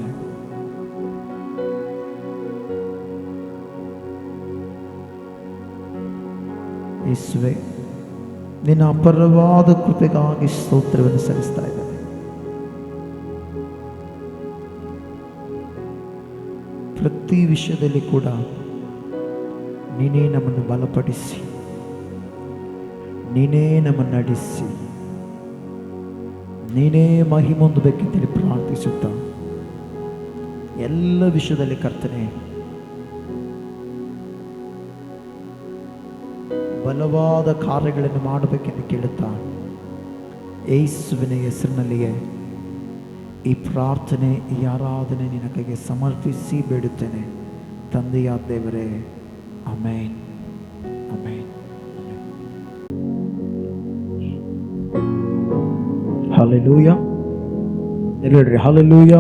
ಯೇಸುವೇ, ನಿನ್ನ ಅಪರವಾದ ಕೃಪೆಗಾಗಿ ಸ್ತೋತ್ರವನ್ನು ಸಲ್ಲಿಸ್ತಾ ಇದ್ದೇನೆ. ಪ್ರತಿ ವಿಷಯದಲ್ಲಿ ಕೂಡ ನೀನೇ ನಮ್ಮನ್ನು ಬಲಪಡಿಸಿ, ನೀನೇ ನಮ್ಮನ್ನು ನಡೆಸಿ, ನೀನೇ ಮಹಿಮೆ ಹೊಂದಬೇಕೆಂತೇಳಿ ಪ್ರಾರ್ಥಿಸುತ್ತಾ ಎಲ್ಲ ವಿಷಯದಲ್ಲಿ ಕರ್ತನೆ ಬಲವಾದ ಕಾರ್ಯಗಳನ್ನು ಮಾಡಬೇಕೆಂದು ಕೇಳುತ್ತಾ ಯೇಸುವಿನ ಹೆಸರಿನಲ್ಲಿಯೇ ಈ ಪ್ರಾರ್ಥನೆ, ಈ ಆರಾಧನೆ ನಿನ್ನ ಕೈಗೆ ಸಮರ್ಪಿಸಿ ಬೇಡುತ್ತೇನೆ ತಂದೆಯಾದ ದೇವರೇ. Amen, amen. ಹಲ್ಲೆಲೂಯ. ಎಲ್ಲರಿ ಹಲ್ಲೆಲೂಯ.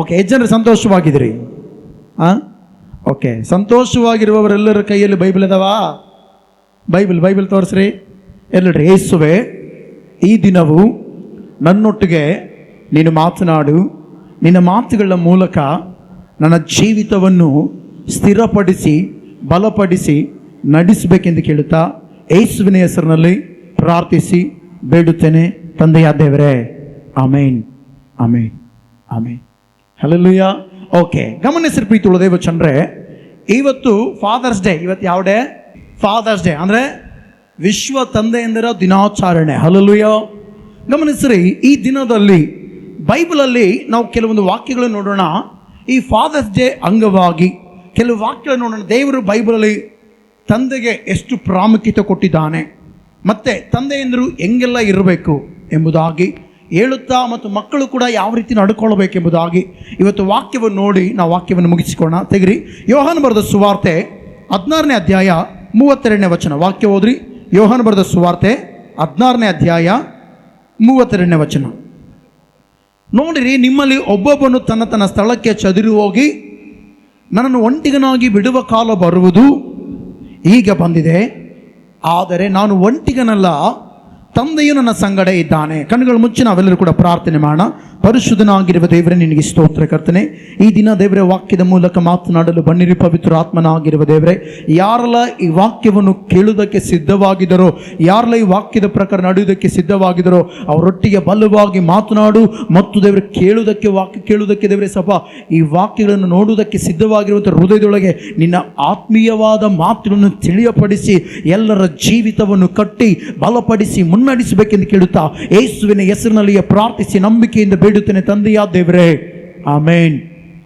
ಓಕೆ, ಎಷ್ಟು ಜನರು ಸಂತೋಷವಾಗಿದ್ದೀರಿ? ಓಕೆ, ಸಂತೋಷವಾಗಿರುವವರೆಲ್ಲರ ಕೈಯಲ್ಲಿ ಬೈಬಲ್ ಇದಾವಾ? ಬೈಬಲ್ ತೋರಿಸ್ರಿ ಎಲ್ಲರಿ. ಯೇಸುವೆ, ಈ ದಿನವು ನನ್ನೊಟ್ಟಿಗೆ ನೀನು ಮಾತನಾಡು. ನಿನ್ನ ಮಾತುಗಳ ಮೂಲಕ ನನ್ನ ಜೀವಿತವನ್ನು ಸ್ಥಿರಪಡಿಸಿ ಬಲಪಡಿಸಿ ನಡೆಸಬೇಕೆಂದು ಕೇಳುತ್ತಾ ಯೇಸುವಿನ ಹೆಸರಿನಲ್ಲಿ ಪ್ರಾರ್ಥಿಸಿ ಬೇಡುತ್ತೇನೆ ತಂದೆಯಾದ ದೇವರೇ. ಆಮೇನ್, ಆಮೇನ್, ಆಮೇನ್. ಹಲ್ಲೆಲೂಯ. ಓಕೆ, ಗಮನಿಸಿರಿ ಪ್ರೀತಿಯುಳ್ಳ ದೇವಚಂದ್ರೆ, ಇವತ್ತು ಫಾದರ್ಸ್ ಡೇ. ಇವತ್ತು ಯಾವ ಡೇ? ಫಾದರ್ಸ್ ಡೇ ಅಂದರೆ ವಿಶ್ವ ತಂದೆಯಂದಿರ ದಿನಾಚರಣೆ. ಹಲ್ಲೆಲೂಯ. ಗಮನಿಸಿರಿ, ಈ ದಿನದಲ್ಲಿ ಬೈಬಲಲ್ಲಿ ನಾವು ಕೆಲವೊಂದು ವಾಕ್ಯಗಳನ್ನು ನೋಡೋಣ. ಈ ಫಾದರ್ಸ್ ಡೇ ಅಂಗವಾಗಿ ಕೆಲವು ವಾಕ್ಯಗಳನ್ನು ನೋಡೋಣ. ದೇವರು ಬೈಬಲಲ್ಲಿ ತಂದೆಗೆ ಎಷ್ಟು ಪ್ರಾಮುಖ್ಯತೆ ಕೊಟ್ಟಿದ್ದಾನೆ, ಮತ್ತು ತಂದೆಯಂದರು ಹೆಂಗೆಲ್ಲ ಇರಬೇಕು ಎಂಬುದಾಗಿ ಹೇಳುತ್ತಾ, ಮತ್ತು ಮಕ್ಕಳು ಕೂಡ ಯಾವ ರೀತಿ ನಡ್ಕೊಳ್ಬೇಕೆಂಬುದಾಗಿ ಇವತ್ತು ವಾಕ್ಯವನ್ನು ನೋಡಿ ನಾವು ವಾಕ್ಯವನ್ನು ಮುಗಿಸಿಕೊಳ್ಳೋಣ. ತೆಗಿರಿ, ಯೋಹಾನ ಬರೆದ ಸುವಾರ್ತೆ 16ನೇ ಅಧ್ಯಾಯ 32ನೇ ವಚನ. ವಾಕ್ಯ ಓದ್ರಿ. ಯೋಹಾನ ಬರೆದ ಸುವಾರ್ತೆ 16ನೇ ಅಧ್ಯಾಯ 32ನೇ ವಚನ. ನೋಡಿರಿ, ನಿಮ್ಮಲ್ಲಿ ಒಬ್ಬೊಬ್ಬನು ತನ್ನ ತನ್ನ ಸ್ಥಳಕ್ಕೆ ಚದುರಿ ಹೋಗಿ ನನ್ನನ್ನು ಒಂಟಿಗನಾಗಿ ಬಿಡುವ ಕಾಲ ಬರುವುದು ಈಗ ಬಂದಿದೆ. ಆದರೆ ನಾನು ಒಂಟಿಗನಲ್ಲ, ತಂದೆಯು ನನ್ನ ಸಂಗಡ ಇದ್ದಾನೆ. ಕಣ್ಣುಗಳು ಮುಚ್ಚಿ ನಾವೆಲ್ಲರೂ ಕೂಡ ಪ್ರಾರ್ಥನೆ ಮಾಡೋಣ. ಪರಿಶುದ್ಧನಾಗಿರುವ ದೇವರೇ, ನಿನಗೆ ಸ್ತೋತ್ರ ಕರ್ತನೆ. ಈ ದಿನ ದೇವರೇ ವಾಕ್ಯದ ಮೂಲಕ ಮಾತನಾಡಲು ಬನ್ನಿರಿ ಪವಿತ್ರ ಆತ್ಮನಾಗಿರುವ ದೇವರೇ. ಯಾರೆಲ್ಲ ಈ ವಾಕ್ಯವನ್ನು ಕೇಳುವುದಕ್ಕೆ ಸಿದ್ಧವಾಗಿದ್ದರೋ, ಯಾರೆಲ್ಲ ಈ ವಾಕ್ಯದ ಪ್ರಕಾರ ನಡೆಯುವುದಕ್ಕೆ ಸಿದ್ಧವಾಗಿದ್ದರೋ ಅವರೊಟ್ಟಿಗೆ ಬಲವಾಗಿ ಮಾತನಾಡು. ಮತ್ತು ದೇವರೇ, ವಾಕ್ಯ ಕೇಳುವುದಕ್ಕೆ ದೇವರೇ ಸಭ ಈ ವಾಕ್ಯಗಳನ್ನು ನೋಡುವುದಕ್ಕೆ ಸಿದ್ಧವಾಗಿರುವಂಥ ಹೃದಯದೊಳಗೆ ನಿನ್ನ ಆತ್ಮೀಯವಾದ ಮಾತುಗಳನ್ನು ತಿಳಿಯಪಡಿಸಿ ಎಲ್ಲರ ಜೀವಿತವನ್ನು ಕಟ್ಟಿ ಬಲಪಡಿಸಿ ಮುನ್ನಡೆಸಬೇಕೆಂದು ಕೇಳುತ್ತಾ ಯೇಸುವಿನ ಹೆಸರಿನಲ್ಲಿಯೇ ಪ್ರಾರ್ಥಿಸಿ ನಂಬಿಕೆಯಿಂದ ಬೇಡುತ್ತೇನೆ ತಂದೆಯಾದ ದೇವರೇ. ಆಮೇನ್,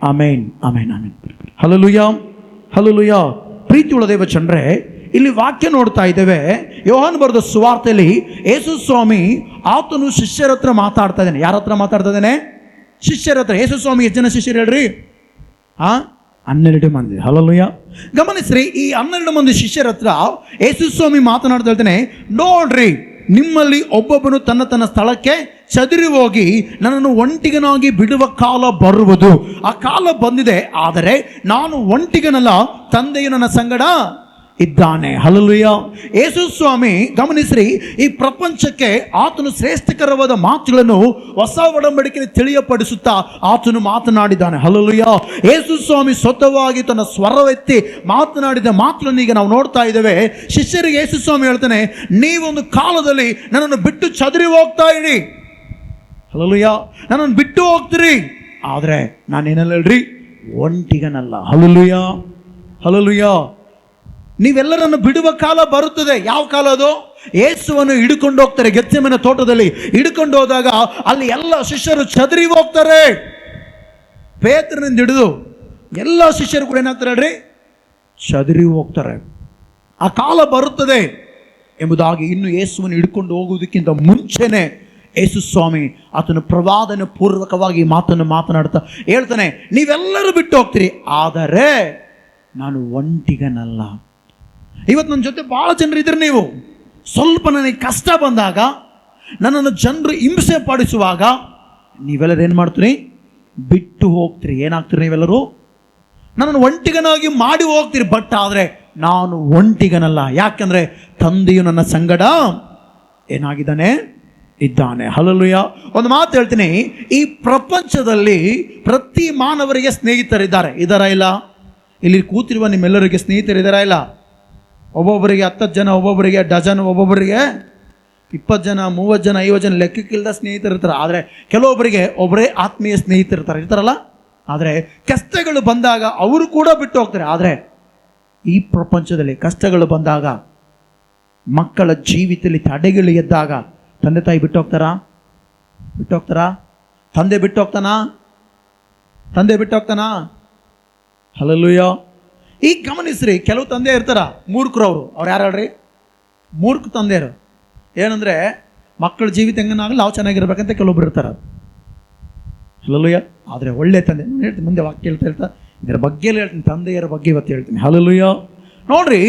ಆಮೇನ್, ಆಮೇನ್, ಆಮೇನ್. Hallelujah, hallelujah. ಪ್ರೀತಿಯುಳ್ಳ ದೇವಚಂದ್ರೆ, ಇಲ್ಲಿ ವಾಕ್ಯ ನೋಡ್ತಾ ಇದ್ದೇವೆ. ಯೋಹಾನ ಬರೆದ ಸುವಾರ್ತೆಯಲ್ಲಿ ಯೇಸು ಸ್ವಾಮಿ ಆತನು ಶಿಷ್ಯರ ಹತ್ರ ಮಾತಾಡ್ತಾ ಇದ್ದಾನೆ. ಯಾರ ಹತ್ರ ಮಾತಾಡ್ತಾ ಇದ್ದಾನೆ? ಶಿಷ್ಯರ ಹತ್ರ. ಯೇಸು ಸ್ವಾಮಿ ಎಷ್ಟು ಜನ ಶಿಷ್ಯರು ಹೇಳ್ರಿ? 12 ಮಂದಿ. ಹಲ್ಲೆಲೂಯ. ಗಮನಿಸ್ರಿ, ಈ 12 ಮಂದಿ ಶಿಷ್ಯರ ಹತ್ರ ಯೇಸು ಸ್ವಾಮಿ ಮಾತನಾಡ್ತಾ ಇದ್ದಾನೆ. ನೋಡ್ರಿ, ನಿಮ್ಮಲ್ಲಿ ಒಬ್ಬೊಬ್ಬನು ತನ್ನ ತನ್ನ ಸ್ಥಳಕ್ಕೆ ಚದುರಿ ಹೋಗಿ ನನ್ನನ್ನು ಒಂಟಿಗನಾಗಿ ಬಿಡುವ ಕಾಲ ಬರುವುದು. ಆ ಕಾಲ ಬಂದಿದೆ, ಆದರೆ ನಾನು ಒಂಟಿಗನಲ್ಲ, ತಂದೆಯು ನನ್ನ ಸಂಗಡ ಇದ್ದಾನೆ. ಹಲ್ಲೆಲೂಯ. ಯೇಸು ಸ್ವಾಮಿ ಗಮನಿಸ್ರಿ, ಈ ಪ್ರಪಂಚಕ್ಕೆ ಆತನು ಶ್ರೇಷ್ಠಕರವಾದ ಮಾತುಗಳನ್ನು ಹೊಸ ಒಡಂಬಡಿಕೆಯಲ್ಲಿ ತಿಳಿಯಪಡಿಸುತ್ತಾ ಆತನು ಮಾತನಾಡಿದ್ದಾನೆ. ಹಲ್ಲೆಲೂಯ. ಯೇಸು ಸ್ವಾಮಿ ಸ್ವತಃವಾಗಿ ತನ್ನ ಸ್ವರವೆತ್ತಿ ಮಾತನಾಡಿದ ಮಾತುಗಳನ್ನು ಈಗ ನಾವು ನೋಡ್ತಾ ಇದ್ದೇವೆ. ಶಿಷ್ಯರಿಗೆ ಯೇಸು ಸ್ವಾಮಿ ಹೇಳ್ತಾನೆ, ನೀವೊಂದು ಕಾಲದಲ್ಲಿ ನನ್ನನ್ನು ಬಿಟ್ಟು ಚದುರಿ ಹೋಗ್ತಾ ಇರಿ. ಹಲ್ಲೆಲೂಯ. ನನ್ನನ್ನು ಬಿಟ್ಟು ಹೋಗ್ತೀರಿ, ಆದರೆ ನಾನೇನಲ್ಲ ಹೇಳ್ರಿ, ಒಂಟಿಗನಲ್ಲ. Hallelujah, hallelujah. ನೀವೆಲ್ಲರನ್ನು ಬಿಡುವ ಕಾಲ ಬರುತ್ತದೆ. ಯಾವ ಕಾಲ ಅದು? ಯೇಸುವನ್ನು ಹಿಡ್ಕೊಂಡು ಹೋಗ್ತಾರೆ. ಗೆತ್ಸೆಮನೆ ತೋಟದಲ್ಲಿ ಹಿಡ್ಕೊಂಡು ಹೋದಾಗ ಅಲ್ಲಿ ಎಲ್ಲ ಶಿಷ್ಯರು ಚದರಿ ಹೋಗ್ತಾರೆ. ಪೇತ್ರನಿಂದ ಹಿಡಿದು ಎಲ್ಲ ಶಿಷ್ಯರು ಕೂಡ ಏನಾಗ್ತಾರೆ ಹೇಳ್ರಿ, ಚದರಿ ಹೋಗ್ತಾರೆ. ಆ ಕಾಲ ಬರುತ್ತದೆ ಎಂಬುದಾಗಿ ಇನ್ನು ಯೇಸುವನ್ನು ಹಿಡ್ಕೊಂಡು ಹೋಗುವುದಕ್ಕಿಂತ ಮುಂಚೆನೆ ಯೇಸು ಸ್ವಾಮಿ ಆತನು ಪ್ರವಾದನ ಪೂರ್ವಕವಾಗಿ ಮಾತನ್ನು ಮಾತನಾಡ್ತಾ ಹೇಳ್ತಾನೆ, ನೀವೆಲ್ಲರೂ ಬಿಟ್ಟು ಹೋಗ್ತೀರಿ, ಆದರೆ ನಾನು ಒಂಟಿಗನಲ್ಲ. ಇವತ್ತು ನನ್ನ ಜೊತೆ ಭಾಳ ಜನರು ಇದ್ರೆ, ನೀವು ಸ್ವಲ್ಪ ನನಗೆ ಕಷ್ಟ ಬಂದಾಗ, ನನ್ನನ್ನು ಜನರು ಹಿಂಸೆ ಪಡಿಸುವಾಗ ನೀವೆಲ್ಲರೂ ಏನು ಮಾಡ್ತೀರಿ, ಬಿಟ್ಟು ಹೋಗ್ತೀರಿ. ಏನಾಗ್ತೀರಿ ನೀವೆಲ್ಲರೂ, ನನ್ನನ್ನು ಒಂಟಿಗನಾಗಿ ಮಾಡಿ ಹೋಗ್ತೀರಿ. ಬಟ್ ಆದರೆ ನಾನು ಒಂಟಿಗನಲ್ಲ. ಯಾಕಂದರೆ ತಂದೆಯು ನನ್ನ ಸಂಗಡ ಏನಾಗಿದ್ದಾನೆ, ಇದ್ದಾನೆ. ಹಲ್ಲೆಲೂಯ. ಒಂದು ಮಾತು ಹೇಳ್ತೀನಿ, ಈ ಪ್ರಪಂಚದಲ್ಲಿ ಪ್ರತಿ ಮಾನವರಿಗೆ ಸ್ನೇಹಿತರಿದ್ದಾರೆ. ಇದ್ದಾರಾ ಇಲ್ಲ? ಇಲ್ಲಿ ಕೂತಿರುವ ನಿಮ್ಮೆಲ್ಲರಿಗೆ ಸ್ನೇಹಿತರಿದ್ದಾರಾ ಇಲ್ಲ? ಒಬ್ಬೊಬ್ಬರಿಗೆ 10 ಜನ, ಒಬ್ಬೊಬ್ಬರಿಗೆ ಡಜನ್, ಒಬ್ಬೊಬ್ಬರಿಗೆ 20 ಜನ, 30 ಜನ, 50 ಜನ ಲೆಕ್ಕಕ್ಕಿಲ್ಲದ ಸ್ನೇಹಿತರು ಇರ್ತಾರೆ. ಆದರೆ ಕೆಲವೊಬ್ಬರಿಗೆ ಒಬ್ಬರೇ ಆತ್ಮೀಯ ಸ್ನೇಹಿತರಿರ್ತಾರೆ, ಇರ್ತಾರಲ್ಲ. ಆದರೆ ಕಷ್ಟಗಳು ಬಂದಾಗ ಅವರು ಕೂಡ ಬಿಟ್ಟು ಹೋಗ್ತಾರೆ. ಆದರೆ ಈ ಪ್ರಪಂಚದಲ್ಲಿ ಕಷ್ಟಗಳು ಬಂದಾಗ, ಮಕ್ಕಳ ಜೀವಿತದಲ್ಲಿ ತಡೆಗಳು ಎದ್ದಾಗ ತಂದೆ ತಾಯಿ ಬಿಟ್ಟು ಹೋಗ್ತಾರಾ? ಬಿಟ್ಟು ಹೋಗ್ತಾರಾ? ತಂದೆ ಬಿಟ್ಟು ಹೋಗ್ತಾನಾ? ತಂದೆ ಬಿಟ್ಟು ಹೋಗ್ತಾನಾ? ಹಲ್ಲೆಲೂಯಾ. ಈಗ ಗಮನಿಸ್ರಿ, ಕೆಲವು ತಂದೆ ಇರ್ತಾರ ಮೂರ್ಖರು. ಅವ್ರು ಯಾರು ಹೇಳ್ರಿ? ಮೂರ್ಖ ತಂದೆಯರು. ಏನಂದರೆ ಮಕ್ಕಳ ಜೀವಿತ ಹೆಂಗನಾಗಲಿ ನಾವು ಚೆನ್ನಾಗಿರ್ಬೇಕಂತ ಕೆಲವೊಬ್ರು ಇರ್ತಾರೆ. ಹಲ್ಲೆಲೂಯಾ. ಆದರೆ ಒಳ್ಳೆ ತಂದೆ, ನಾನು ಹೇಳ್ತೀನಿ ಮುಂದೆ ವಾಕ್ಯ ಹೇಳ್ತಾ ಇದರ ಬಗ್ಗೆ ಹೇಳ್ತೀನಿ, ತಂದೆಯರ ಬಗ್ಗೆ ಇವತ್ತು ಹೇಳ್ತೀನಿ. ಹಲ್ಲೆಲೂಯಾ. ನೋಡ್ರಿ,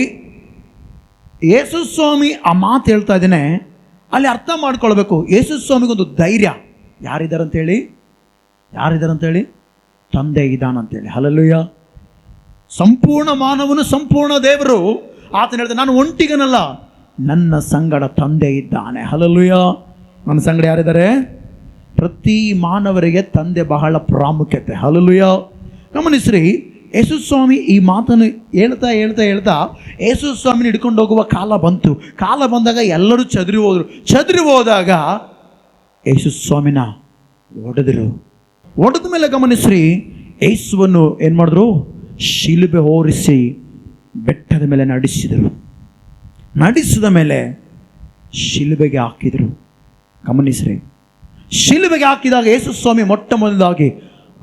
ಯೇಸು ಸ್ವಾಮಿ ಆ ಮಾತು ಹೇಳ್ತಾ ಇದ್ದೇನೆ, ಅಲ್ಲಿ ಅರ್ಥ ಮಾಡ್ಕೊಳ್ಬೇಕು. ಯೇಸು ಸ್ವಾಮಿಗೊಂದು ಧೈರ್ಯ. ಯಾರಿದ್ದಾರಂತೇಳಿ? ಯಾರಿದ್ದಾರಂತೇಳಿ? ತಂದೆ ಇದ್ದಾನಂತೇಳಿ. ಹಲ್ಲೆಲೂಯಾ. ಸಂಪೂರ್ಣ ಮಾನವನು, ಸಂಪೂರ್ಣ ದೇವರು. ಆತನ ಹೇಳ್ತಾನೆ, ನಾನು ಒಂಟಿಗನಲ್ಲ, ನನ್ನ ಸಂಗಡ ತಂದೆ ಇದ್ದಾನೆ. ಹಲ್ಲೆಲೂಯಾ. ನನ್ನ ಸಂಗಡ ಯಾರಿದ್ದಾರೆ? ಪ್ರತಿ ಮಾನವರಿಗೆ ತಂದೆ ಬಹಳ ಪ್ರಾಮುಖ್ಯತೆ. ಹಲ್ಲೆಲೂಯಾ. ಗಮನಿಸ್ರಿ, ಯೇಸು ಸ್ವಾಮಿ ಈ ಮಾತನ್ನು ಹೇಳ್ತಾ ಹೇಳ್ತಾ ಹೇಳ್ತಾ ಯೇಸು ಸ್ವಾಮಿನ ಹಿಡ್ಕೊಂಡು ಹೋಗುವ ಕಾಲ ಬಂತು. ಕಾಲ ಬಂದಾಗ ಎಲ್ಲರೂ ಚದರಿ ಹೋದರು. ಚದರಿ ಹೋದಾಗ ಯೇಸು ಸ್ವಾಮಿನ ಹೊಡೆದರು. ಹೊಡೆದ ಮೇಲೆ ಗಮನಿಸ್ರಿ, ಯೇಸುವನ್ನು ಏನು ಮಾಡಿದ್ರು? ಶಿಲುಬೆ ಹೋರಿಸಿ ಬೆಟ್ಟದ ಮೇಲೆ ನಡೆಸಿದರು. ನಡೆಸಿದ ಮೇಲೆ ಶಿಲುಬೆಗೆ ಹಾಕಿದರು. ಗಮನಿಸ್ರಿ, ಶಿಲುಬೆಗೆ ಹಾಕಿದಾಗ ಯೇಸು ಸ್ವಾಮಿ ಮೊಟ್ಟ ಮೊದಲಾಗಿ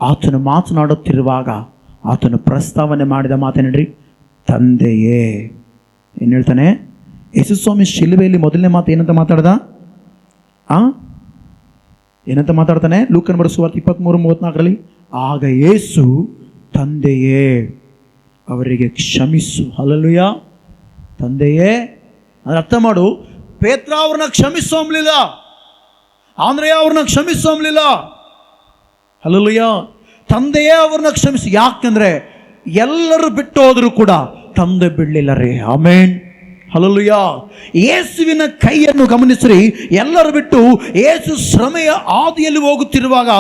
ಆತನು ಮಾತನಾಡುತ್ತಿರುವಾಗ ಆತನು ಪ್ರಸ್ತಾವನೆ ಮಾಡಿದ ಮಾತೇನ್ರಿ? ತಂದೆಯೇ. ಏನು ಹೇಳ್ತಾನೆ ಯೇಸು ಸ್ವಾಮಿ ಶಿಲುಬೆಯಲ್ಲಿ? ಮೊದಲನೇ ಮಾತು ಏನಂತ ಮಾತಾಡ್ದ? ಏನಂತ ಮಾತಾಡ್ತಾನೆ? ಲೂಕನ ಬರೆದ ಸುವಾರ್ತೆ 23:34 ಆಗ ಯೇಸು, ತಂದೆಯೇ ಅವರಿಗೆ ಕ್ಷಮಿಸು. ಹಲ್ಲೆಲೂಯಾ. ತಂದೆಯೇ ಅದರ ಅರ್ಥ ಮಾಡು. ಪೇತ್ರ ಅವ್ರನ್ನ ಕ್ಷಮಿಸೋಂಬ್ಲಿಲ್ಲ, ಆಂದ್ರೆಯ ಅವ್ರನ್ನ ಕ್ಷಮಿಸೋಂಬ್ಲಿಲ್ಲ. ಹಲ್ಲೆಲೂಯಾ. ತಂದೆಯೇ ಅವ್ರನ್ನ ಕ್ಷಮಿಸಿ. ಯಾಕಂದ್ರೆ ಎಲ್ಲರೂ ಬಿಟ್ಟು ಹೋದ್ರು ಕೂಡ ತಂದೆ ಬಿಡಲಿಲ್ಲ ರೀ. ಆಮೆನ್. ಹಲ್ಲೆಲೂಯಾ. ಯೇಸುವಿನ ಕೈಯನ್ನು ಗಮನಿಸ್ರಿ. ಎಲ್ಲರೂ ಬಿಟ್ಟು ಯೇಸು ಶ್ರಮೆಯ ಹಾದಿಯಲ್ಲಿ ಹೋಗುತ್ತಿರುವಾಗ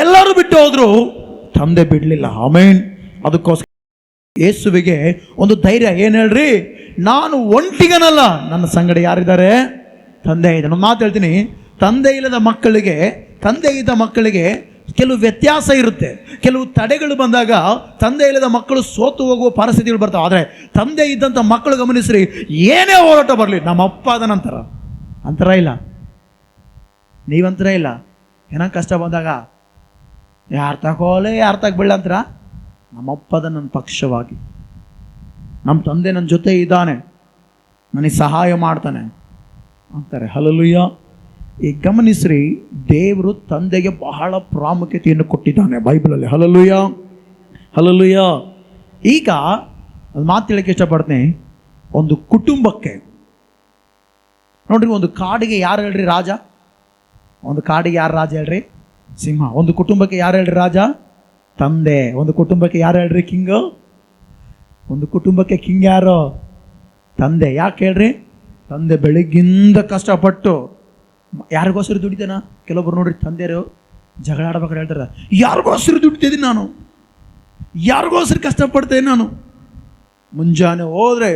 ಎಲ್ಲರೂ ಬಿಟ್ಟು ಹೋದ್ರು, ತಂದೆ ಬಿಡಲಿಲ್ಲ. ಆಮೆನ್. ಅದಕ್ಕೋಸ್ಕರ ಯೇಸುವಿಗೆ ಒಂದು ಧೈರ್ಯ. ಏನು ಹೇಳ್ರಿ? ನಾನು ಒಂಟಿಗನಲ್ಲ, ನನ್ನ ಸಂಗಡ ಯಾರಿದ್ದಾರೆ? ತಂದೆ ಇದೆ. ನಾನು ಮಾತು ಹೇಳ್ತೀನಿ, ತಂದೆ ಇಲ್ಲದ ಮಕ್ಕಳಿಗೆ, ತಂದೆ ಇದ್ದ ಮಕ್ಕಳಿಗೆ ಕೆಲವು ವ್ಯತ್ಯಾಸ ಇರುತ್ತೆ. ಕೆಲವು ತಡೆಗಳು ಬಂದಾಗ ತಂದೆ ಇಲ್ಲದ ಮಕ್ಕಳು ಸೋತು ಹೋಗುವ ಪರಿಸ್ಥಿತಿಗಳು ಬರ್ತಾವೆ. ಆದರೆ ತಂದೆ ಇದ್ದಂಥ ಮಕ್ಕಳು ಗಮನಿಸ್ರಿ, ಏನೇ ಹೋರಾಟ ಬರಲಿ, ನಮ್ಮಪ್ಪ ಅದನಂತರ ಅಂತರ ಇಲ್ಲ, ನೀವಂತರ ಇಲ್ಲ. ಏನೋ ಕಷ್ಟ ಬಂದಾಗ ಯಾರು ತಗೋಲೆ ಯಾರು ತಗೊಳ್ಳ ಅಂತರ, ನಮ್ಮಪ್ಪದ ನನ್ನ ಪಕ್ಷವಾಗಿ, ನಮ್ಮ ತಂದೆ ನನ್ನ ಜೊತೆ ಇದ್ದಾನೆ, ನನಗೆ ಸಹಾಯ ಮಾಡ್ತಾನೆ ಅಂತಾರೆ. ಹಲ್ಲೆಲೂಯಾ. ಈ ಗಮನಿಸ್ರಿ, ದೇವರು ತಂದೆಗೆ ಬಹಳ ಪ್ರಾಮುಖ್ಯತೆಯನ್ನು ಕೊಟ್ಟಿದ್ದಾನೆ ಬೈಬಲಲ್ಲಿ. ಹಲ್ಲೆಲೂಯಾ. ಹಲ್ಲೆಲೂಯಾ. ಈಗ ಒಂದು ಮಾತು ಹೇಳಕ್ಕೆ ಇಷ್ಟಪಡ್ತೀನಿ. ಒಂದು ಕುಟುಂಬಕ್ಕೆ ನೋಡ್ರಿ, ಒಂದು ಕಾಡಿಗೆ ಯಾರು ಹೇಳ್ರಿ ರಾಜ? ಒಂದು ಕಾಡಿಗೆ ಯಾರು ರಾಜ ಹೇಳ್ರಿ? ಸಿಂಹ. ಒಂದು ಕುಟುಂಬಕ್ಕೆ ಯಾರು ಹೇಳ್ರಿ ರಾಜ? ತಂದೆ. ಒಂದು ಕುಟುಂಬಕ್ಕೆ ಯಾರು ಹೇಳ್ರಿ ಕಿಂಗು? ಒಂದು ಕುಟುಂಬಕ್ಕೆ ಕಿಂಗ್ ಯಾರು? ತಂದೆ. ಯಾಕೆ ಹೇಳ್ರಿ? ತಂದೆ ಬೆಳಗ್ಗಿಂದ ಕಷ್ಟಪಟ್ಟು ಯಾರಿಗೋಸ್ಕರ ದುಡಿತಾನ? ಕೆಲವೊಬ್ರು ನೋಡ್ರಿ ತಂದೆಯರು ಜಗಳ ಆಡ್ಬೇಕಾದ್ರೆ ಹೇಳ್ತಾರೆ, ಯಾರಿಗೋಸ್ಕರ ದುಡಿತಿದ್ದೀನಿ ನಾನು, ಯಾರಿಗೋಸ್ಕರ ಕಷ್ಟಪಡ್ತೇನೆ ನಾನು. ಮುಂಜಾನೆ ಹೋದರೆ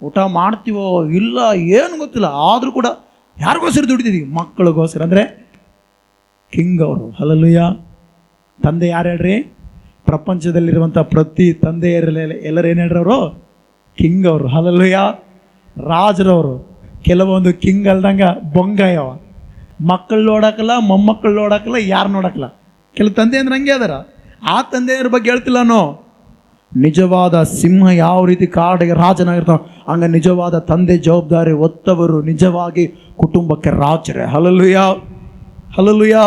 ಊಟ ಮಾಡ್ತೀವೋ ಇಲ್ಲ ಏನು ಗೊತ್ತಿಲ್ಲ, ಆದರೂ ಕೂಡ ಯಾರಿಗೋಸ್ಕರ ದುಡಿತಿದ್ದೀವಿ? ಮಕ್ಕಳಿಗೋಸ್ಕರ. ಅಂದರೆ ಕಿಂಗ್ ಅವರು. ಹಲ್ಲೆಲೂಯಾ. ತಂದೆ ಯಾರು ಹೇಳ್ರಿ? ಪ್ರಪಂಚದಲ್ಲಿರುವಂಥ ಪ್ರತಿ ತಂದೆಯರಲ್ಲಿ ಎಲ್ಲರೂ ಏನು ಹೇಳ್ರಿ? ಅವರು ಕಿಂಗ್ ಅವರು. ಹಲ್ಲೆಲೂಯಾ. ರಾಜರವರು. ಕೆಲವೊಂದು ಕಿಂಗ್ ಅಲ್ದಂಗ ಬೊಂಗಾಯವ, ಮಕ್ಕಳು ನೋಡಕ್ಕಲ್ಲ, ಮೊಮ್ಮಕ್ಕಳು ನೋಡಕ್ಕಲ್ಲ, ಯಾರು ನೋಡಕ್ಕಲ್ಲ. ಕೆಲವು ತಂದೆ ಅಂದ್ರೆ ಹಂಗೆ ಅದಾರ. ಆ ತಂದೆಯವ್ರ ಬಗ್ಗೆ ಹೇಳ್ತಿಲ್ಲನೋ. ನಿಜವಾದ ಸಿಂಹ ಯಾವ ರೀತಿ ಕಾಡಿಗೆ ರಾಜನಾಗಿರ್ತಾವ, ಹಂಗ ನಿಜವಾದ ತಂದೆ ಜವಾಬ್ದಾರಿ ಹೊತ್ತವರು ನಿಜವಾಗಿ ಕುಟುಂಬಕ್ಕೆ ರಾಜರೇ. Hallelujah, hallelujah.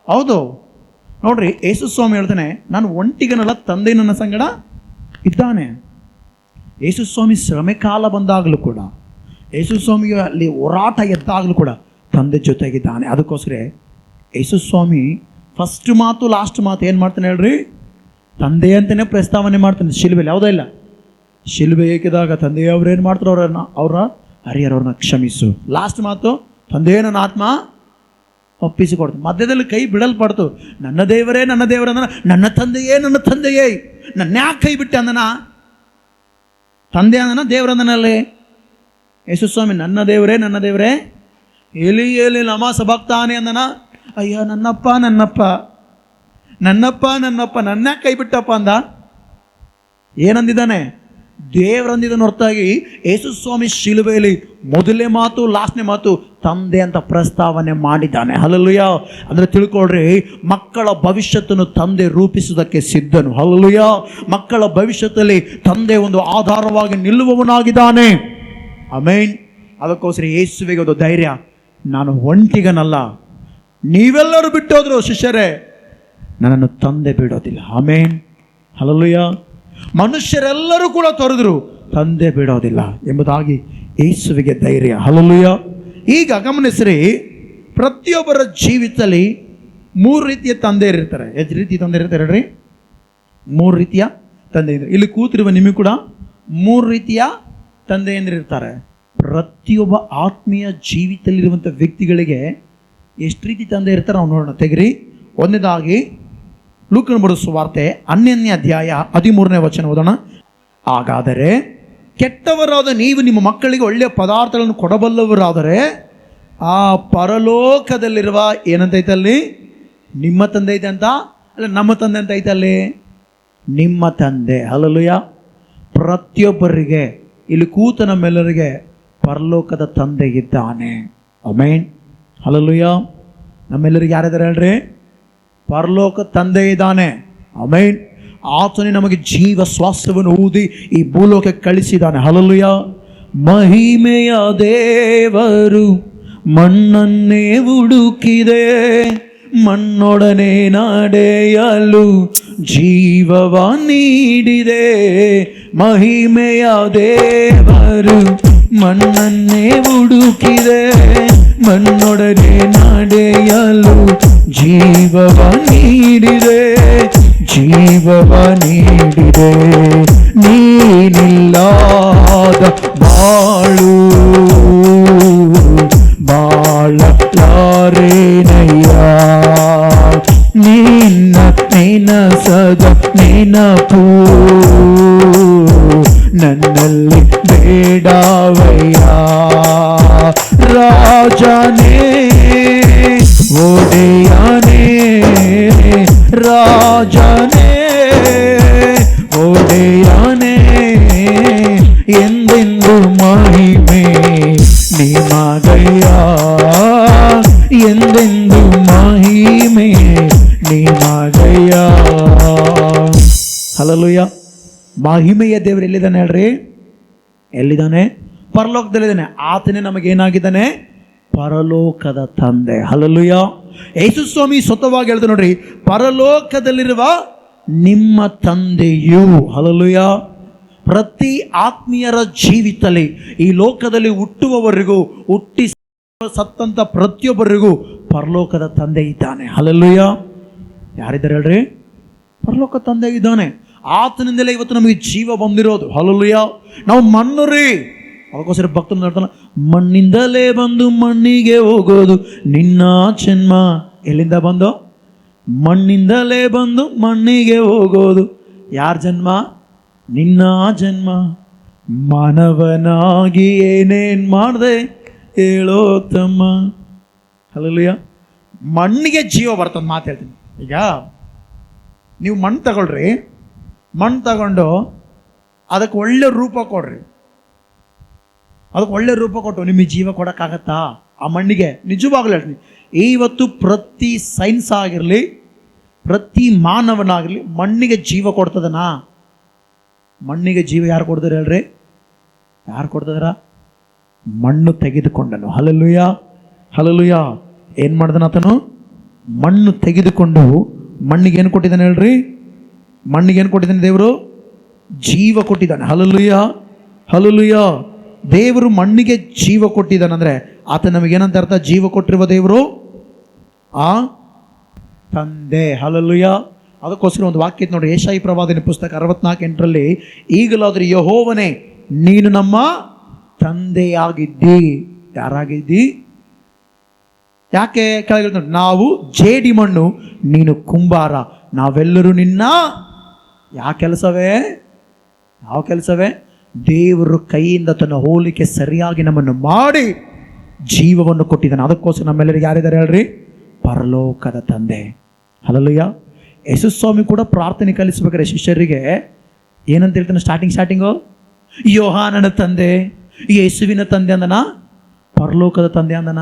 ಹೌದು ನೋಡ್ರಿ, ಯೇಸು ಸ್ವಾಮಿ ಹೇಳ್ತಾನೆ, ನಾನು ಒಂಟಿಗನಲ್ಲ, ತಂದೆ ನನ್ನ ಸಂಗಡ ಇದ್ದಾನೆ. ಯೇಸು ಸ್ವಾಮಿ ಶ್ರಮೆ ಕಾಲ ಬಂದಾಗಲೂ ಕೂಡ, ಯೇಸು ಸ್ವಾಮಿಗೆ ಅಲ್ಲಿ ಹೋರಾಟ ಎದ್ದಾಗಲೂ ಕೂಡ ತಂದೆ ಜೊತೆಗಿದ್ದಾನೆ. ಅದಕ್ಕೋಸ್ಕರ ಯೇಸು ಸ್ವಾಮಿ ಫಸ್ಟ್ ಮಾತು ಲಾಸ್ಟ್ ಮಾತು ಏನು ಮಾಡ್ತಾನೆ ಹೇಳ್ರಿ? ತಂದೆ ಅಂತಲೇ ಪ್ರಸ್ತಾವನೆ ಮಾಡ್ತಾನೆ ಶಿಲುಬೆಯಲ್ಲಿ. ಯಾವುದೋ ಇಲ್ಲ, ಶಿಲುಬೆ ಏಕಿದಾಗ ತಂದೆಯವ್ರೇನು ಮಾಡ್ತಾರೆ? ಅವ್ರ ಹರಿಯರವ್ರನ್ನ ಕ್ಷಮಿಸು. ಲಾಸ್ಟ್ ಮಾತು, ತಂದೆ ನನ್ನ ಆತ್ಮ ಒಪ್ಪಿಸಿಕೊಡ್ತು. ಮಧ್ಯದಲ್ಲಿ ಕೈ ಬಿಡಲ್ಪಡ್ತು. ನನ್ನ ದೇವರೇ ನನ್ನ ದೇವರಂದನ, ನನ್ನ ತಂದೆಯೇ ನನ್ನ ತಂದೆಯೇ, ನನ್ನ ಯಾಕೆ ಕೈ ಬಿಟ್ಟೆ ಅಂದನ? ತಂದೆ ಅಂದನ, ದೇವರಂದನಲ್ಲಿ. ಯೇಸು ಸ್ವಾಮಿ ನನ್ನ ದೇವರೇ ನನ್ನ ದೇವರೇ, ಎಲಿ ಎಲಿ ಲಮ ಸಬಕ್ತಾನೆ ಅಂದನ. ಅಯ್ಯ ನನ್ನಪ್ಪ ನನ್ನಪ್ಪ ನನ್ನಪ್ಪ ನನ್ನಪ್ಪ, ನನ್ನ ಯಾಕೆ ಕೈ ಬಿಟ್ಟಪ್ಪ ಅಂದ? ಏನಂದಿದ್ದಾನೆ? ದೇವರಂದಿದ್ದಾನೆ ಹೊರತಾಗಿ ಯೇಸು ಸ್ವಾಮಿ ಶಿಲುಬೆಯಲ್ಲಿ ಮೊದಲನೇ ಮಾತು ಲಾಸ್ಟ್ನೇ ಮಾತು ತಂದೆ ಅಂತ ಪ್ರಸ್ತಾವನೆ ಮಾಡಿದ್ದಾನೆ. ಹಲ್ಲೆಲೂಯಾ. ಅಂದರೆ ತಿಳ್ಕೊಳ್ರಿ, ಮಕ್ಕಳ ಭವಿಷ್ಯತ್ತನ್ನು ತಂದೆ ರೂಪಿಸುವುದಕ್ಕೆ ಸಿದ್ಧನು. ಹಲ್ಲೆಲೂಯಾ. ಮಕ್ಕಳ ಭವಿಷ್ಯದಲ್ಲಿ ತಂದೆ ಒಂದು ಆಧಾರವಾಗಿ ನಿಲ್ಲುವವನಾಗಿದ್ದಾನೆ. ಆಮೆನ್. ಅದಕ್ಕೋಸ್ಕರ ಯೇಸುವಿಗೆ ಒಂದು ಧೈರ್ಯ, ನಾನು ಒಂಟಿಗನಲ್ಲ, ನೀವೆಲ್ಲರೂ ಬಿಟ್ಟೋದ್ರು ಶಿಷ್ಯರೇ, ನನ್ನನ್ನು ತಂದೆ ಬಿಡೋದಿಲ್ಲ. ಆಮೆನ್. ಹಲ್ಲೆಲೂಯಾ. ಮನುಷ್ಯರೆಲ್ಲರೂ ಕೂಡ ತೊರೆದ್ರು, ತಂದೆ ಬಿಡೋದಿಲ್ಲ ಎಂಬುದಾಗಿ ಯೇಸುವಿಗೆ ಧೈರ್ಯ. ಹಲ್ಲೆಲೂಯಾ. ಈಗ ಗಮನಿಸ್ರಿ, ಪ್ರತಿಯೊಬ್ಬರ ಜೀವಿತದಲ್ಲಿ 3 ರೀತಿಯ ತಂದೆಯರು ಇರ್ತಾರೆ. ಎಷ್ಟು ರೀತಿಯ ತಂದೆಯರು ಇರ್ತಾರೆ ಹೇಳ್ರಿ? 3 ರೀತಿಯ ತಂದೆಯರು. ಇಲ್ಲಿ ಕೂತಿರುವ ನಿಮಗೆ ಕೂಡ 3 ರೀತಿಯ ತಂದೆಯಂದಿರು ಇರ್ತಾರೆ. ಪ್ರತಿಯೊಬ್ಬ ಆತ್ಮೀಯ ಜೀವಿತದಲ್ಲಿರುವಂಥ ವ್ಯಕ್ತಿಗಳಿಗೆ ಎಷ್ಟು ರೀತಿ ತಂದೆ ಇರ್ತಾರೆ ನಾವು ನೋಡೋಣ. ತೆಗಿರಿ. ಒಂದನೇದಾಗಿ ಲೂಕನ ಬರೆದ ಸುವಾರ್ತೆ 12ನೇ ಅಧ್ಯಾಯ 13ನೇ ವಚನ ಓದೋಣ. ಹಾಗಾದರೆ ಕೆಟ್ಟವರಾದ ನೀವು ನಿಮ್ಮ ಮಕ್ಕಳಿಗೆ ಒಳ್ಳೆಯ ಪದಾರ್ಥಗಳನ್ನು ಕೊಡಬಲ್ಲವರಾದರೆ ಆ ಪರಲೋಕದಲ್ಲಿರುವ ಏನಂತೈತಲ್ಲಿ? ನಿಮ್ಮ ತಂದೆ ಐತೆ ಅಂತ ಅಲ್ಲ, ನಮ್ಮ ತಂದೆ ಅಂತ ಐತಲ್ಲಿ? ನಿಮ್ಮ ತಂದೆ. ಹಲ್ಲೆಲೂಯಾ. ಪ್ರತಿಯೊಬ್ಬರಿಗೆ, ಇಲ್ಲಿ ಕೂತ ನಮ್ಮೆಲ್ಲರಿಗೆ ಪರಲೋಕದ ತಂದೆ ಇದ್ದಾನೆ. ಆಮೆನ್. ಹಲ್ಲೆಲೂಯಾ. ನಮ್ಮೆಲ್ಲರಿಗೆ ಯಾರಿದ್ದಾರೆ ಹೇಳ್ರಿ? ಪರಲೋಕ ತಂದೆ ಇದ್ದಾನೆ. ಆಮೆನ್. ಆತನೇ ನಮಗೆ ಜೀವ ಸ್ವಾಸ್ಥ್ಯವನ್ನು ಊದಿ ಈ ಭೂಲೋಕಕ್ಕೆ ಕಳಿಸಿದ್ದಾನೆ. ಹಲ್ಲೆಲೂಯಾ. ಮಹಿಮೆಯ ದೇವರು ಮಣ್ಣನ್ನೇ ಹುಡುಕಿದೆ, ಮಣ್ಣೊಡನೆ ನಡೆಯಲು ಜೀವವ ನೀಡಿದೆ. ಮಹಿಮೆಯ ದೇವರು ಮಣ್ಣನ್ನೇ ಹುಡುಕಿದೆ, ಮಣ್ಣೊಡನೆ ನಡೆಯಲು ಜೀವವ ನೀಡಿದೆ, ಜೀವವ ನೀಡಿದೆ. ನೀನಿಲ್ಲದ ಬಾಳು ಬಾಳಲಾರೇನಯ್ಯ, ನಿನ್ನ ನೆನಸದ ನೆನಪು ನನ್ನಲ್ಲಿ ಬೇಡವಯ್ಯ. ರಾಜನೇ ಒಡೆಯನೇ, ರಾಜನೇ ಒಡೆಯನೇ, ಎಂದೆಂದು ಮಹಿಮೆ ನಿಮಗಯ್ಯ, ಎಂದೆಂದು ಮಹಿಮೆ ನಿಮಗಯ್ಯ. ಹಲ್ಲೆಲೂಯಾ. ಮಹಿಮೆಯ ದೇವರು ಎಲ್ಲಿದ್ದಾನೆ ಹೇಳ್ರಿ? ಎಲ್ಲಿದ್ದಾನೆ? ಪರಲೋಕದಲ್ಲಿದ್ದಾನೆ. ಆತನೇ ನಮಗೇನಾಗಿದ್ದಾನೆ? ಪರಲೋಕದ ತಂದೆ. ಹಲ್ಲೆಲೂಯಾ. ಯೇಸು ಸ್ವಾಮಿ ಸ್ವತಃವಾಗಿ ಹೇಳ್ತಾರೆ ನೋಡ್ರಿ, ಪರಲೋಕದಲ್ಲಿರುವ ನಿಮ್ಮ ತಂದೆಯು. ಹಲ್ಲೆಲೂಯಾ. ಪ್ರತಿ ಆತ್ಮೀಯರ ಜೀವಿತದಲ್ಲಿ, ಈ ಲೋಕದಲ್ಲಿ ಹುಟ್ಟುವವರಿಗೂ ಹುಟ್ಟಿ ಸತ್ತಂತ ಪ್ರತಿಯೊಬ್ಬರಿಗೂ ಪರಲೋಕದ ತಂದೆ ಇದ್ದಾನೆ. ಹಲ್ಲೆಲೂಯಾ. ಯಾರಿದ್ದಾರೆ ಹೇಳ್ರಿ? ಪರಲೋಕ ತಂದೆ ಇದ್ದಾನೆ. ಆತನಿಂದಲೇ ಇವತ್ತು ನಮಗೆ ಜೀವ ಬಂದಿರೋದು. ಹಲ್ಲೆಲೂಯಾ. ನಾವು ಮಣ್ಣು ರೀ. ಅದಕ್ಕೋಸ್ಕರ ಭಕ್ತರು ಹೇಳ್ತಾನೆ, ಮಣ್ಣಿಂದಲೇ ಬಂದು ಮಣ್ಣಿಗೆ ಹೋಗೋದು ನಿನ್ನ ಜನ್ಮ. ಎಲ್ಲಿಂದ ಬಂದು? ಮಣ್ಣಿಂದಲೇ ಬಂದು ಮಣ್ಣಿಗೆ ಹೋಗೋದು ಯಾರ ಜನ್ಮ? ನಿನ್ನ ಜನ್ಮ. ಮಾನವನಾಗಿ ಏನೇನು ಮಾಡಿದೆ ಹೇಳೋ ತಮ್ಮ. ಹಲ್ಲೆಲೂಯಾ. ಮಣ್ಣಿಗೆ ಜೀವ ಬರ್ತದೆ. ಮಾತು ಹೇಳ್ತೀನಿ. ಈಗ ನೀವು ಮಣ್ಣು ತಗೊಳ್ರಿ, ಮಣ್ಣು ತಗೊಂಡು ಅದಕ್ಕೆ ಒಳ್ಳೆ ರೂಪ ಕೊಡ್ರಿ. ಅದಕ್ಕೆ ಒಳ್ಳೆ ರೂಪ ಕೊಟ್ಟು ನಿಮಗೆ ಜೀವ ಕೊಡೋಕ್ಕಾಗತ್ತಾ ಆ ಮಣ್ಣಿಗೆ? ನಿಜವಾಗ್ಲೂ ಹೇಳ್ತೀನಿ, ಇವತ್ತು ಪ್ರತಿ ಸೈನ್ಸ್ ಆಗಿರಲಿ, ಪ್ರತಿ ಮಾನವನಾಗಿರಲಿ ಮಣ್ಣಿಗೆ ಜೀವ ಕೊಡ್ತದನಾ? ಮಣ್ಣಿಗೆ ಜೀವ ಯಾರು ಕೊಡ್ತಾರೆ ಹೇಳ್ರಿ? ಯಾರು ಕೊಡ್ತದಾರ? ಮಣ್ಣು ತೆಗೆದುಕೊಂಡನು. Hallelujah, hallelujah. ಏನು ಮಾಡ್ದನ ಆತನು? ಮಣ್ಣು ತೆಗೆದುಕೊಂಡು ಮಣ್ಣಿಗೆ ಏನು ಕೊಟ್ಟಿದ್ದಾನೆ ಹೇಳ್ರಿ? ಮಣ್ಣಿಗೆ ಏನು ಕೊಟ್ಟಿದ್ದಾನೆ ದೇವರು? ಜೀವ ಕೊಟ್ಟಿದ್ದಾನೆ. Hallelujah, hallelujah. ದೇವರು ಮಣ್ಣಿಗೆ ಜೀವ ಕೊಟ್ಟಿದ್ದಾನಂದ್ರೆ ಆತ ನಮಗೇನಂತ ಅರ್ಥ? ಜೀವ ಕೊಟ್ಟಿರುವ ದೇವರು ಆ ತಂದೆ. ಹಲ್ಲೆಲೂಯ. ಅದಕ್ಕೋಸ್ಕರ ಒಂದು ವಾಕ್ಯ ನೋಡಿ, ಯೆಶಾಯ ಪ್ರವಾದನೆ ಪುಸ್ತಕ 64:8 ಈಗಲಾದರೂ ಯೆಹೋವನೇ ನೀನು ನಮ್ಮ ತಂದೆಯಾಗಿದ್ದಿ. ಯಾರಾಗಿದ್ದಿ? ಯಾಕೆ ಕೆಳಗೆ ನೋಡಿ, ನಾವು ಜೇಡಿ ಮಣ್ಣು ನೀನು ಕುಂಬಾರ, ನಾವೆಲ್ಲರೂ ನಿನ್ನ ಯಾವ ಕೆಲಸವೇ? ಯಾವ ಕೆಲಸವೇ? ದೇವರು ಕೈಯಿಂದ ತನ್ನ ಹೋಲಿಕೆ ಸರಿಯಾಗಿ ನಮ್ಮನ್ನು ಮಾಡಿ ಜೀವವನ್ನು ಕೊಟ್ಟಿದ್ದಾನೆ. ಅದಕ್ಕೋಸ್ಕರ ನಮ್ಮೆಲ್ಲರಿಗೆ ಯಾರಿದ್ದಾರೆ ಹೇಳ್ರಿ? ಪರಲೋಕದ ತಂದೆ. ಹಲ್ಲೆಲೂಯ. ಯೇಸು ಸ್ವಾಮಿ ಕೂಡ ಪ್ರಾರ್ಥನೆ ಕಲಿಸ್ಬೇಕಾದ್ರೆ ಶಿಷ್ಯರಿಗೆ ಏನಂತ ಹೇಳ್ತಾನೆ? ಸ್ಟಾರ್ಟಿಂಗು ಯೋಹಾನನ ತಂದೆ, ಯೇಸುವಿನ ತಂದೆ ಅಂದನ, ಪರಲೋಕದ ತಂದೆ ಅಂದನ.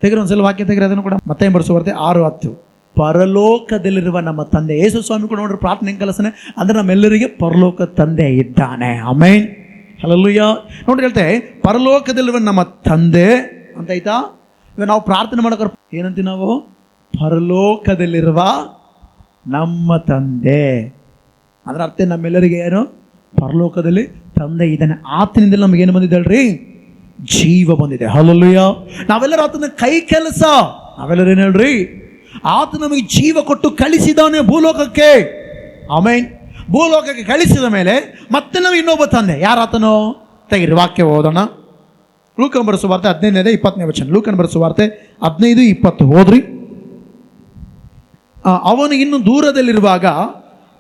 ತೆಗೆದ್ರೆ ಒಂದ್ಸಲ ವಾಕ್ಯ ತೆಗೆದ್ರೆ ಅದನ್ನು ಕೂಡ ಮತ್ತೆ ಬರೆಸುವರ್ತೆ 6:10 ಪರಲೋಕದಲ್ಲಿರುವ ನಮ್ಮ ತಂದೆ. ಯೇಸು ಸ್ವಾಮಿ ಕೂಡ ನೋಡ್ರಿ ಪ್ರಾರ್ಥನೆ ಕಲಿಸ್ತಾನೆ ಅಂದ್ರೆ ನಮ್ಮೆಲ್ಲರಿಗೆ ಪರಲೋಕ ತಂದೆ ಇದ್ದಾನೆ. Amen, hallelujah. ನೋಡ್ರಿ ಹೇಳ್ತೇವೆ ಪರಲೋಕದಲ್ಲಿರುವ ನಮ್ಮ ತಂದೆ ಅಂತ ಆಯ್ತಾ. ಇವಾಗ ನಾವು ಪ್ರಾರ್ಥನೆ ಮಾಡೋಕೆ ಏನಂತೀವಿ ನಾವು? ಪರಲೋಕದಲ್ಲಿರುವ ನಮ್ಮ ತಂದೆ. ಅದರ ಅರ್ಥ ನಮ್ಮೆಲ್ಲರಿಗೆ ಏನು? ಪರಲೋಕದಲ್ಲಿ ತಂದೆ ಇದ್ದಾನೆ. ಆತನಿಂದ ನಮಗೇನು ಬಂದಿದೆ ಹೇಳ್ರಿ? ಜೀವ ಬಂದಿದೆ. ಹಲ್ಲೆಲೂಯ. ನಾವೆಲ್ಲರೂ ಆತನ ಕೈ ಕೆಲಸ. ನಾವೆಲ್ಲರೂ ಏನು ಹೇಳ್ರಿ? ಆತ ನಮಗೆ ಜೀವ ಕೊಟ್ಟು ಕಳಿಸಿದಾನೆ ಭೂಲೋಕಕ್ಕೆ. ಆಮೆನ್. ಭೂಲೋಕಕ್ಕೆ ಕಳಿಸಿದ ಮೇಲೆ ಮತ್ತೆ ನಾವು ಇನ್ನೊಬ್ಬ ತಂದೆ. ಯಾರಾತನೋ? ತೆಗಿರಿ ವಾಕ್ಯ ಓದೋಣ. ಲೂಕನ ಬರೆಸುವಾರ್ತೆ 15:20 ಲೂಕನ ಬರೆಸುವಾರ್ತೆ 15:20 ಓದ್ರಿ. ಅವನು ಇನ್ನು ದೂರದಲ್ಲಿರುವಾಗ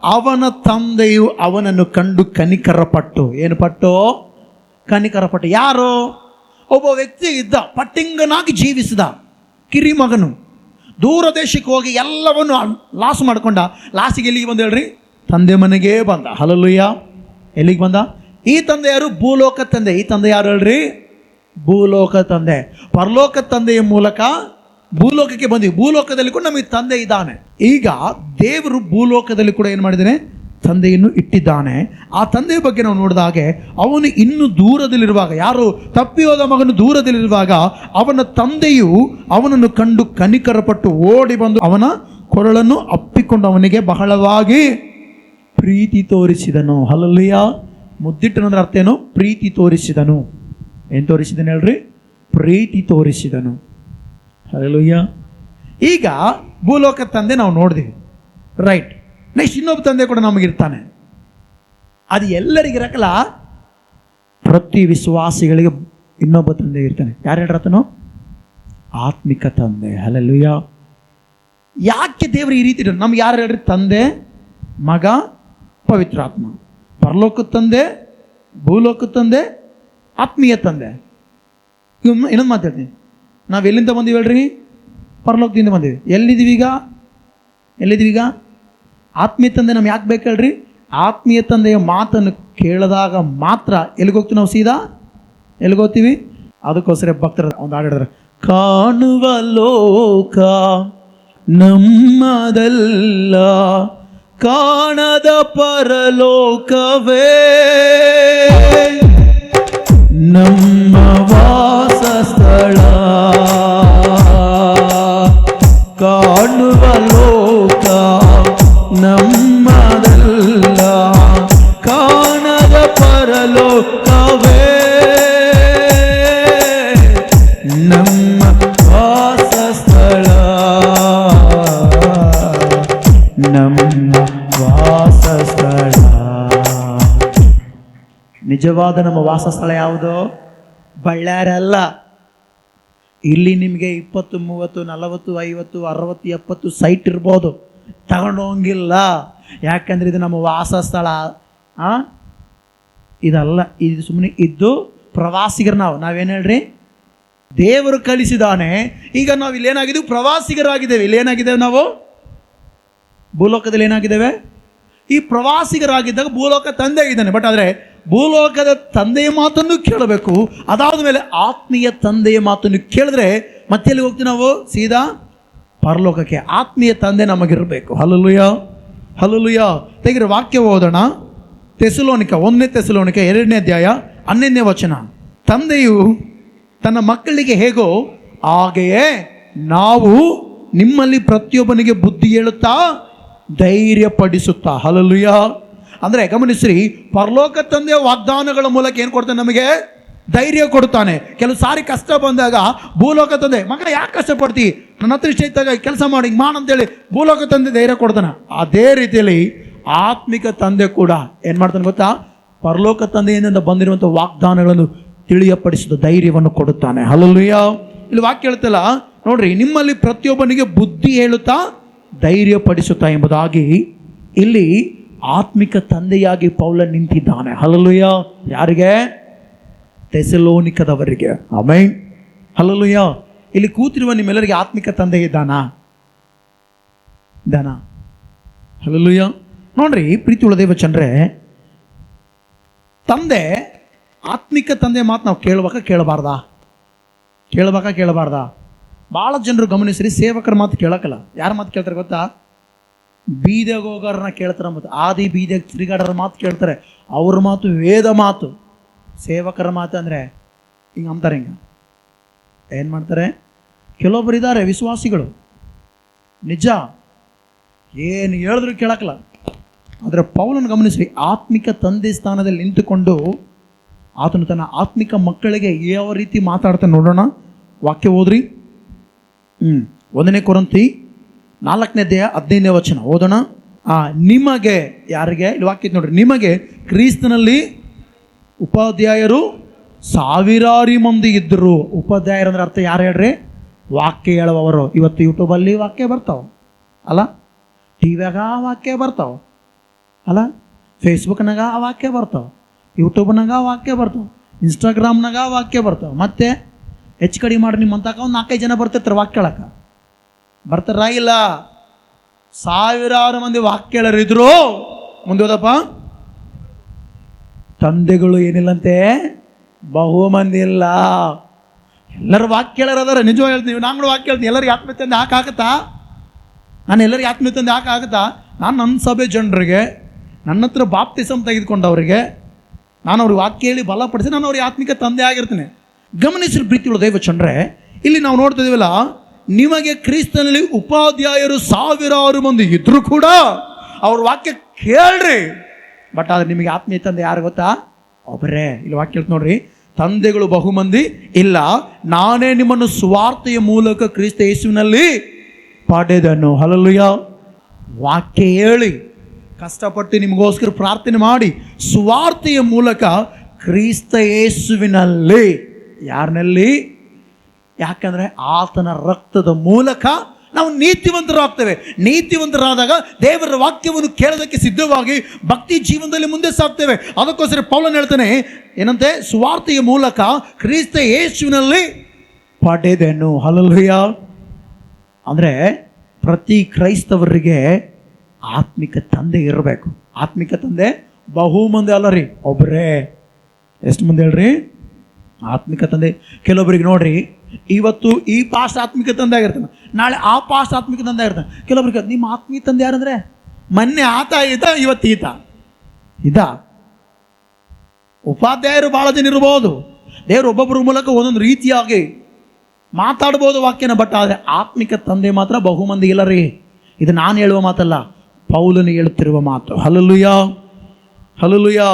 ಅವನ ತಂದೆಯು ಅವನನ್ನು ಕಂಡು ಕನಿಕರಪಟ್ಟು. ಏನು ಪಟ್ಟು? ಕನಿಕರಪಟ್ಟು. ಯಾರು? ಒಬ್ಬ ವ್ಯಕ್ತಿ ಇದ್ದ, ಪಟ್ಟಿಂಗನಾಗಿ ಜೀವಿಸಿದ ಕಿರಿಮಗನು. ದೂರ ದೇಶಕ್ಕೆ ಹೋಗಿ ಎಲ್ಲವನ್ನು ಲಾಸ್ ಮಾಡ್ಕೊಂಡ. ಲಾಸ್ಟಿಗೆ ಎಲ್ಲಿಗೆ ಬಂದ ಹೇಳ್ರಿ? ತಂದೆ ಮನೆಗೆ ಬಂದ. ಹಲ್ಲೆಲೂಯ. ಎಲ್ಲಿಗೆ ಬಂದ? ಈ ತಂದೆ ಯಾರು? ಭೂಲೋಕ ತಂದೆ. ಈ ತಂದೆ ಯಾರು ಹೇಳ್ರಿ? ಭೂಲೋಕ ತಂದೆ. ಪರಲೋಕ ತಂದೆಯ ಮೂಲಕ ಭೂಲೋಕಕ್ಕೆ ಬಂದ್ವಿ. ಭೂಲೋಕದಲ್ಲಿ ಕೂಡ ನಮಗೆ ತಂದೆ ಇದ್ದಾನೆ. ಈಗ ದೇವರು ಭೂಲೋಕದಲ್ಲಿ ಕೂಡ ಏನು ಮಾಡಿದ್ದಾನೆ? ತಂದೆಯನ್ನು ಇಟ್ಟಿದ್ದಾನೆ. ಆ ತಂದೆಯ ಬಗ್ಗೆ ನಾವು ನೋಡಿದ ಹಾಗೆ ಅವನು ಇನ್ನು ದೂರದಲ್ಲಿರುವಾಗ, ಯಾರು? ತಪ್ಪಿ ಹೋದ ಮಗನು ದೂರದಲ್ಲಿರುವಾಗ ಅವನ ತಂದೆಯು ಅವನನ್ನು ಕಂಡು ಕನಿಕರಪಟ್ಟು ಓಡಿ ಬಂದು ಅವನ ಕೊರಳನ್ನು ಅಪ್ಪಿಕೊಂಡು ಅವನಿಗೆ ಬಹಳವಾಗಿ ಪ್ರೀತಿ ತೋರಿಸಿದನು. ಹಲ್ಲೆಲೂಯ. ಮುದ್ದಿಟ್ಟನಂದ್ರೆ ಅರ್ಥ ಏನು? ಪ್ರೀತಿ ತೋರಿಸಿದನು. ಏನು ತೋರಿಸಿದನು ಹೇಳ್ರಿ? ಪ್ರೀತಿ ತೋರಿಸಿದನು. ಹಲ್ಲೆಲೂಯ. ಈಗ ಭೂಲೋಕ ತಂದೆ ನಾವು ನೋಡಿದ್ವಿ, ರೈಟ್. ನೆಕ್ಸ್ಟ್ ಇನ್ನೊಬ್ಬ ತಂದೆ ಕೂಡ ನಮಗಿರ್ತಾನೆ. ಅದು ಎಲ್ಲರಿಗಿರಕಲ್ಲ, ಪ್ರತಿ ವಿಶ್ವಾಸಿಗಳಿಗೆ ಇನ್ನೊಬ್ಬ ತಂದೆ ಇರ್ತಾನೆ. ಯಾರು ಹೇಳ್ರತನೋ? ಆತ್ಮಿಕ ತಂದೆ. ಹಲ್ಲೆಲೂಯ. ಯಾಕೆ ದೇವರು ಈ ರೀತಿ ನಮ್ಗೆ ಯಾರು ಹೇಳ್ರಿ? ತಂದೆ, ಮಗ, ಪವಿತ್ರಾತ್ಮ. ಪರಲೋಕದ ತಂದೆ, ಭೂಲೋಕದ ತಂದೆ, ಆತ್ಮೀಯ ತಂದೆ. ಇನ್ನೊಂದು ಮಾತಾಡ್ತೀನಿ, ನಾವು ಎಲ್ಲಿಂದ ಬಂದೀವಿ ಹೇಳ್ರಿ? ಪರಲೋಕದಿಂದ ಬಂದೀವಿ. ಎಲ್ಲಿದ್ದೀವಿ ಈಗ? ಆತ್ಮೀಯ ತಂದೆ ನಮ್ಗೆ ಯಾಕೆ ಬೇಕು ಹೇಳ್ರಿ? ಆತ್ಮೀಯ ತಂದೆಯ ಮಾತನ್ನು ಕೇಳಿದಾಗ ಮಾತ್ರ ಎಲ್ಲಿಗೋಗ್ತೀವಿ ನಾವು? ಸೀದಾ ಎಲ್ಲಿಗೋಗ್ತೀವಿ? ಅದಕ್ಕೋಸ್ಕರ ಭಕ್ತರ ಒಂದು ಹಾಡು ಹೇಳಿದ್ರೆ, ಕಾಣುವ ಲೋಕ ನಮ್ಮದಲ್ಲ, ಕಾಣದ ಪರಲೋಕವೇ ನಮ್ಮ ವಾಸ ಸ್ಥಳ. ಕಾಣುವ ಲೋಕ ನಮ್ಮದಲ್ಲ, ಕಾಣದ ಪರಲೋಕವೇ ನಮ್ಮ ವಾಸ ಸ್ಥಳ. ನಮ್ಮ ವಾಸ ಸ್ಥಳ. ನಿಜವಾದ ನಮ್ಮ ವಾಸಸ್ಥಳ ಯಾವುದು? ಬಳ್ಳಾರಿ ಅಲ್ಲ. ಇಲ್ಲಿ ನಿಮಗೆ 20, 30, 40, 50, 60, 70 ಸೈಟ್ ಇರ್ಬೋದು, ತಗೊಂಡು ಹೋಗಿಲ್ಲ. ಯಾಕಂದ್ರೆ ಇದು ನಮ್ಮ ವಾಸಸ್ಥಳ. ಇದಲ್ಲ, ಇದು ಸುಮ್ಮನೆ ಇದ್ದು ಪ್ರವಾಸಿಗರು. ನಾವೇನು ಹೇಳ್ರಿ? ದೇವರು ಕಳಿಸಿದಾನೆ. ಈಗ ನಾವು ಇಲ್ಲೇನಾಗಿದ್ದೀವಿ? ಪ್ರವಾಸಿಗರಾಗಿದ್ದೇವೆ. ಇಲ್ಲೇನಾಗಿದ್ದೇವೆ ನಾವು? ಭೂಲೋಕದಲ್ಲಿ ಏನಾಗಿದ್ದೇವೆ? ಈ ಪ್ರವಾಸಿಗರಾಗಿದ್ದಾಗ ಭೂಲೋಕ ತಂದೆ ಇದ್ದಾನೆ. ಬಟ್ ಆದರೆ ಭೂಲೋಕದ ತಂದೆಯ ಮಾತನ್ನು ಕೇಳಬೇಕು. ಅದಾದ ಮೇಲೆ ಆತ್ಮೀಯ ತಂದೆಯ ಮಾತನ್ನು ಕೇಳಿದ್ರೆ ಮತ್ತೆ ಎಲ್ಲಿ ಹೋಗ್ತೀವಿ ನಾವು? ಸೀದಾ ಪರಲೋಕಕ್ಕೆ. ಆತ್ಮೀಯ ತಂದೆ ನಮಗಿರಬೇಕು. Hallelujah, hallelujah. ತೆಗೆದ್ರೆ ವಾಕ್ಯ ಓದೋಣ. ತೆಸಲೋನಿಕ 1ನೇ ತೆಸಲೋನಿಕ 2ನೇ ಅಧ್ಯಾಯ 11ನೇ ವಚನ. ತಂದೆಯು ತನ್ನ ಮಕ್ಕಳಿಗೆ ಹೇಗೋ ಹಾಗೆಯೇ ನಾವು ನಿಮ್ಮಲ್ಲಿ ಪ್ರತಿಯೊಬ್ಬನಿಗೆ ಬುದ್ಧಿ ಹೇಳುತ್ತಾ ಧೈರ್ಯಪಡಿಸುತ್ತಾ. ಹಲ್ಲೆಲೂಯಾ. ಅಂದರೆ ಗಮನಿಸ್ರಿ, ಪರಲೋಕ ತಂದೆಯ ವಾಗ್ದಾನಗಳ ಮೂಲಕ ಏನು ಕೊಡ್ತಾನೆ? ನಮಗೆ ಧೈರ್ಯ ಕೊಡ್ತಾನೆ. ಕೆಲವು ಸಾರಿ ಕಷ್ಟ ಬಂದಾಗ ಭೂಲೋಕ ತಂದೆ, ಮಗ ಯಾಕೆ ಕಷ್ಟಪಡ್ತಿ, ನನ್ನ ಹತ್ರ ಇಷ್ಟ ಇದ್ದಾಗ ಕೆಲಸ ಮಾಡಿ ಹಿಂಗೆ ಮಾಡಂತೇಳಿ ಭೂಲೋಕ ತಂದೆ ಧೈರ್ಯ ಕೊಡ್ತಾನೆ. ಅದೇ ರೀತಿಯಲ್ಲಿ ಆತ್ಮಿಕ ತಂದೆ ಕೂಡ ಏನು ಮಾಡ್ತಾನೆ ಗೊತ್ತಾ? ಪರಲೋಕ ತಂದೆಯಿಂದ ಬಂದಿರುವಂಥ ವಾಗ್ದಾನಗಳನ್ನು ತಿಳಿಯಪಡಿಸಿದ ಧೈರ್ಯವನ್ನು ಕೊಡುತ್ತಾನೆ. ಹಲ್ಲೆಲೂಯಾ. ಇಲ್ಲಿ ವಾಕ್ಯ ಹೇಳ್ತಲ್ಲ ನೋಡ್ರಿ, ನಿಮ್ಮಲ್ಲಿ ಪ್ರತಿಯೊಬ್ಬನಿಗೆ ಬುದ್ಧಿ ಹೇಳುತ್ತಾ ಧೈರ್ಯಪಡಿಸುತ್ತಾ ಎಂಬುದಾಗಿ ಇಲ್ಲಿ ಆತ್ಮಿಕ ತಂದೆಯಾಗಿ ಪೌಲ ನಿಂತಿದ್ದಾನೆ. ಹಲ್ಲೆಲೂಯಾ. ಯಾರಿಗೆ? ಥೆಸಲೋನಿಕದವರಿಗೆ. ಆಮೆನ್. ಹಲ್ಲೆಲೂಯಾ. ಇಲ್ಲಿ ಕೂತಿರುವ ನಿಮ್ಮೆಲ್ಲರಿಗೆ ಆತ್ಮಿಕ ತಂದೆ ಇದ್ದಾನಾ? ಹಲ್ಲೆಲೂಯಾ. ನೋಡ್ರಿ ಪ್ರೀತಿ ಉಳ್ಳ ದೇವಚಂದ್ರೆ, ತಂದೆ ಆತ್ಮಿಕ ತಂದೆ ಮಾತು ನಾವು ಕೇಳಬೇಕಾ ಕೇಳಬಾರ್ದಾ? ಭಾಳ ಜನರು ಗಮನಿಸ್ರಿ, ಸೇವಕರ ಮಾತು ಕೇಳಕ್ಕಲ್ಲ. ಯಾರ ಮಾತು ಕೇಳ್ತಾರೆ ಗೊತ್ತಾ? ಬೀದಿಗೆ ಹೋಗೋರನ್ನ ಕೇಳ್ತಾರೆ, ಮತ್ತು ಆದಿ ಬೀದಿಗೆ ತಿರುಗಾಡೋರ ಮಾತು ಕೇಳ್ತಾರೆ. ಅವ್ರ ಮಾತು ವೇದ ಮಾತು. ಸೇವಕರ ಮಾತು ಅಂದರೆ ಹಿಂಗೆ ಅಂತಾರೆ. ಏನು ಮಾಡ್ತಾರೆ? ಕೆಲವೊಬ್ಬರು ಇದ್ದಾರೆ ವಿಶ್ವಾಸಿಗಳು, ನಿಜ ಏನು ಹೇಳಿದ್ರು ಕೇಳಕ್ಕಲ್ಲ. ಆದರೆ ಪೌಲನ ಗಮನಿಸಿ, ಆತ್ಮಿಕ ತಂದೆ ಸ್ಥಾನದಲ್ಲಿ ನಿಂತುಕೊಂಡು ಆತನು ತನ್ನ ಆತ್ಮಿಕ ಮಕ್ಕಳಿಗೆ ಯಾವ ರೀತಿ ಮಾತಾಡ್ತಾನೆ ನೋಡೋಣ. ವಾಕ್ಯ ಓದ್ರಿ. 1ನೇ ಕೊರಿಂಥಿ 4ನೇ ಅಧ್ಯಾಯ 15ನೇ ವಚನ ಓದೋಣ. ನಿಮಗೆ, ಯಾರಿಗೆ? ಇಲ್ಲಿ ವಾಕ್ಯ ನೋಡ್ರಿ. ನಿಮಗೆ ಕ್ರಿಸ್ತನಲ್ಲಿ ಉಪಾಧ್ಯಾಯರು ಸಾವಿರಾರು ಮಂದಿ ಇದ್ದರು. ಉಪಾಧ್ಯಾಯರು ಅಂದ್ರೆ ಅರ್ಥ ಯಾರು ಹೇಳ್ರಿ? ವಾಕ್ಯ ಹೇಳುವವರು. ಇವತ್ತು ಯೂಟ್ಯೂಬಲ್ಲಿ ವಾಕ್ಯ ಬರ್ತಾವ ಅಲ್ಲ, ಟಿವಿಯಾಗ ವಾಕ್ಯ ಬರ್ತಾವ ಅಲ್ಲ, ಫೇಸ್ಬುಕ್ನಾಗ ವಾಕ್ಯ ಬರ್ತಾವ, ಯೂಟ್ಯೂಬ್ನಾಗ ವಾಕ್ಯ ಬರ್ತಾವ, ಇನ್ಸ್ಟಾಗ್ರಾಮ್ನಾಗ ವಾಕ್ಯ ಬರ್ತಾವ. ಮತ್ತೆ ಹೆಚ್ಚು ಕಡಿಮೆ ಮಾಡಿ ನಿಮ್ಮಂತಾಕ ಒಂದು 4-5 ಜನ ಬರ್ತಿರ್ತಾರೆ ವಾಕ್ಯ ಹೇಳಕ್ಕೆ. ಬರ್ತಾರ ಇಲ್ಲ? ಸಾವಿರಾರು ಮಂದಿ ವಾಕ್ಯ ಹೇಳರಿದ್ರು. ಮುಂದೆ ಹೋದಪ್ಪ, ತಂದೆಗಳು ಏನಿಲ್ಲಂತೆ, ಬಹು ಮಂದಿ ಇಲ್ಲ. ಎಲ್ಲರೂ ವಾಕ್ಯ ಹೇಳೋರದಾರ. ನಿಜವಾಗಿ ಹೇಳ್ತೀವಿ, ನಾನು ವಾಕ್ಯ ಹೇಳ್ತೀನಿ. ಎಲ್ಲರಿಗೆ ಆತ್ಮೀಯತೆಯಿಂದ ಹಾಕಾಗತ್ತಾ? ನಾನು ಎಲ್ಲರಿಗೆ ಆತ್ಮೀಯತೆಯಿಂದ ಹಾಕಾಗತ್ತಾ? ನಾನು ನನ್ನ ಸಭೆ ಜನರಿಗೆ, ನನ್ನ ಹತ್ರ ಬಾಪ್ತಿಸಮ್ ತೆಗೆದುಕೊಂಡವರಿಗೆ ನಾನು ಅವ್ರಿಗೆ ವಾಕ್ಯ ಹೇಳಿ ಬಲಪಡಿಸಿ ನಾನು ಅವ್ರಿಗೆ ಆತ್ಮಿಕ ತಂದೆ ಆಗಿರ್ತೀನಿ. ಗಮನಿಸಿದ ಪ್ರೀತಿಗಳು ದೈವಚಂದ್ರೆ, ಇಲ್ಲಿ ನಾವು ನೋಡ್ತಾ ಇದೀವಲ್ಲ, ನಿಮಗೆ ಕ್ರಿಸ್ತನಲ್ಲಿ ಉಪಾಧ್ಯಾಯರು ಸಾವಿರಾರು ಮಂದಿ ಇದ್ರೂ ಕೂಡ ಅವ್ರ ವಾಕ್ಯ ಕೇಳ್ರಿ. ಬಟ್ ಆದ್ರೆ ನಿಮಗೆ ಆತ್ಮೀಯ ತಂದೆ ಯಾರು ಗೊತ್ತಾ? ಒಬ್ಬರೇ. ಇಲ್ಲಿ ವಾಕ್ಯ ಹೇಳ್ತ ನೋಡ್ರಿ, ತಂದೆಗಳು ಬಹುಮಂದಿ ಇಲ್ಲ, ನಾನೇ ನಿಮ್ಮನ್ನು ಸ್ವಾರ್ಥೆಯ ಮೂಲಕ ಕ್ರಿಸ್ತ ಯೇಸುವಿನಲ್ಲಿ ಪಡೆದನು. ಹಲ್ಲೆಲೂಯಾ. ವಾಕ್ಯ ಹೇಳಿ, ಕಷ್ಟಪಟ್ಟು ನಿಮಗೋಸ್ಕರ ಪ್ರಾರ್ಥನೆ ಮಾಡಿ, ಸ್ವಾರ್ಥೆಯ ಮೂಲಕ ಕ್ರಿಸ್ತ ಯೇಸುವಿನಲ್ಲಿ. ಯಾರಿನಲ್ಲಿ? ಯಾಕಂದರೆ ಆತನ ರಕ್ತದ ಮೂಲಕ ನಾವು ನೀತಿವಂತರಾಗ್ತೇವೆ. ನೀತಿವಂತರಾದಾಗ ದೇವರ ವಾಕ್ಯವನ್ನು ಕೇಳೋದಕ್ಕೆ ಸಿದ್ಧವಾಗಿ ಭಕ್ತಿ ಜೀವನದಲ್ಲಿ ಮುಂದೆ ಸಾಗ್ತೇವೆ. ಅದಕ್ಕೋಸ್ಕರ ಪೌಲನು ಹೇಳ್ತಾನೆ ಏನಂತೆ? ಸ್ವಾರ್ಥೆಯ ಮೂಲಕ ಕ್ರಿಸ್ತ ಯೇಸುವಿನಲ್ಲಿ ಪಡೆದೆನು. ಹಲ್ಲೆಲೂಯಾ. ಅಂದರೆ ಪ್ರತಿ ಕ್ರೈಸ್ತವರಿಗೆ ಆತ್ಮಿಕ ತಂದೆ ಇರಬೇಕು. ಆತ್ಮಿಕ ತಂದೆ ಬಹು ಮಂದಿ ಅಲ್ಲ ರೀ, ಒಬ್ಬರೇ. ಎಷ್ಟು ಮಂದಿ ಹೇಳ್ರಿ? ಆತ್ಮಿಕ ತಂದೆ. ಕೆಲವೊಬ್ಬರಿಗೆ ನೋಡ್ರಿ, ಇವತ್ತು ಈ ಪಾಸ್ಟ್ ಆತ್ಮಿಕ ತಂದೆ ಆಗಿರ್ತಾನೆ, ನಾಳೆ ಆ ಪಾಸ್ಟ್ ಆತ್ಮಿಕ ತಂದೆ ಆಗಿರ್ತಾನೆ. ಕೆಲವೊಬ್ರಿಗೆ ನಿಮ್ಮ ಆತ್ಮೀಯ ತಂದೆ ಯಾರಂದ್ರೆ ಮೊನ್ನೆ ಆತ ಇದ್ದ, ಇವತ್ತು ಇದ. ಉಪಾಧ್ಯಾಯರು ಭಾಳ ಜನ ಇರ್ಬೋದು. ದೇವರು ಒಬ್ಬೊಬ್ಬರ ಮೂಲಕ ಒಂದೊಂದು ರೀತಿಯಾಗಿ ಮಾತಾಡ್ಬೋದು ವಾಕ್ಯನ. ಬಟ್ ಆದರೆ ಆತ್ಮಿಕ ತಂದೆ ಮಾತ್ರ ಬಹುಮಂದಿ ಇಲ್ಲ ರೀ. ಇದು ನಾನು ಹೇಳುವ ಮಾತಲ್ಲ, ಪೌಲನು ಹೇಳುತ್ತಿರುವ ಮಾತು. Hallelujah, hallelujah.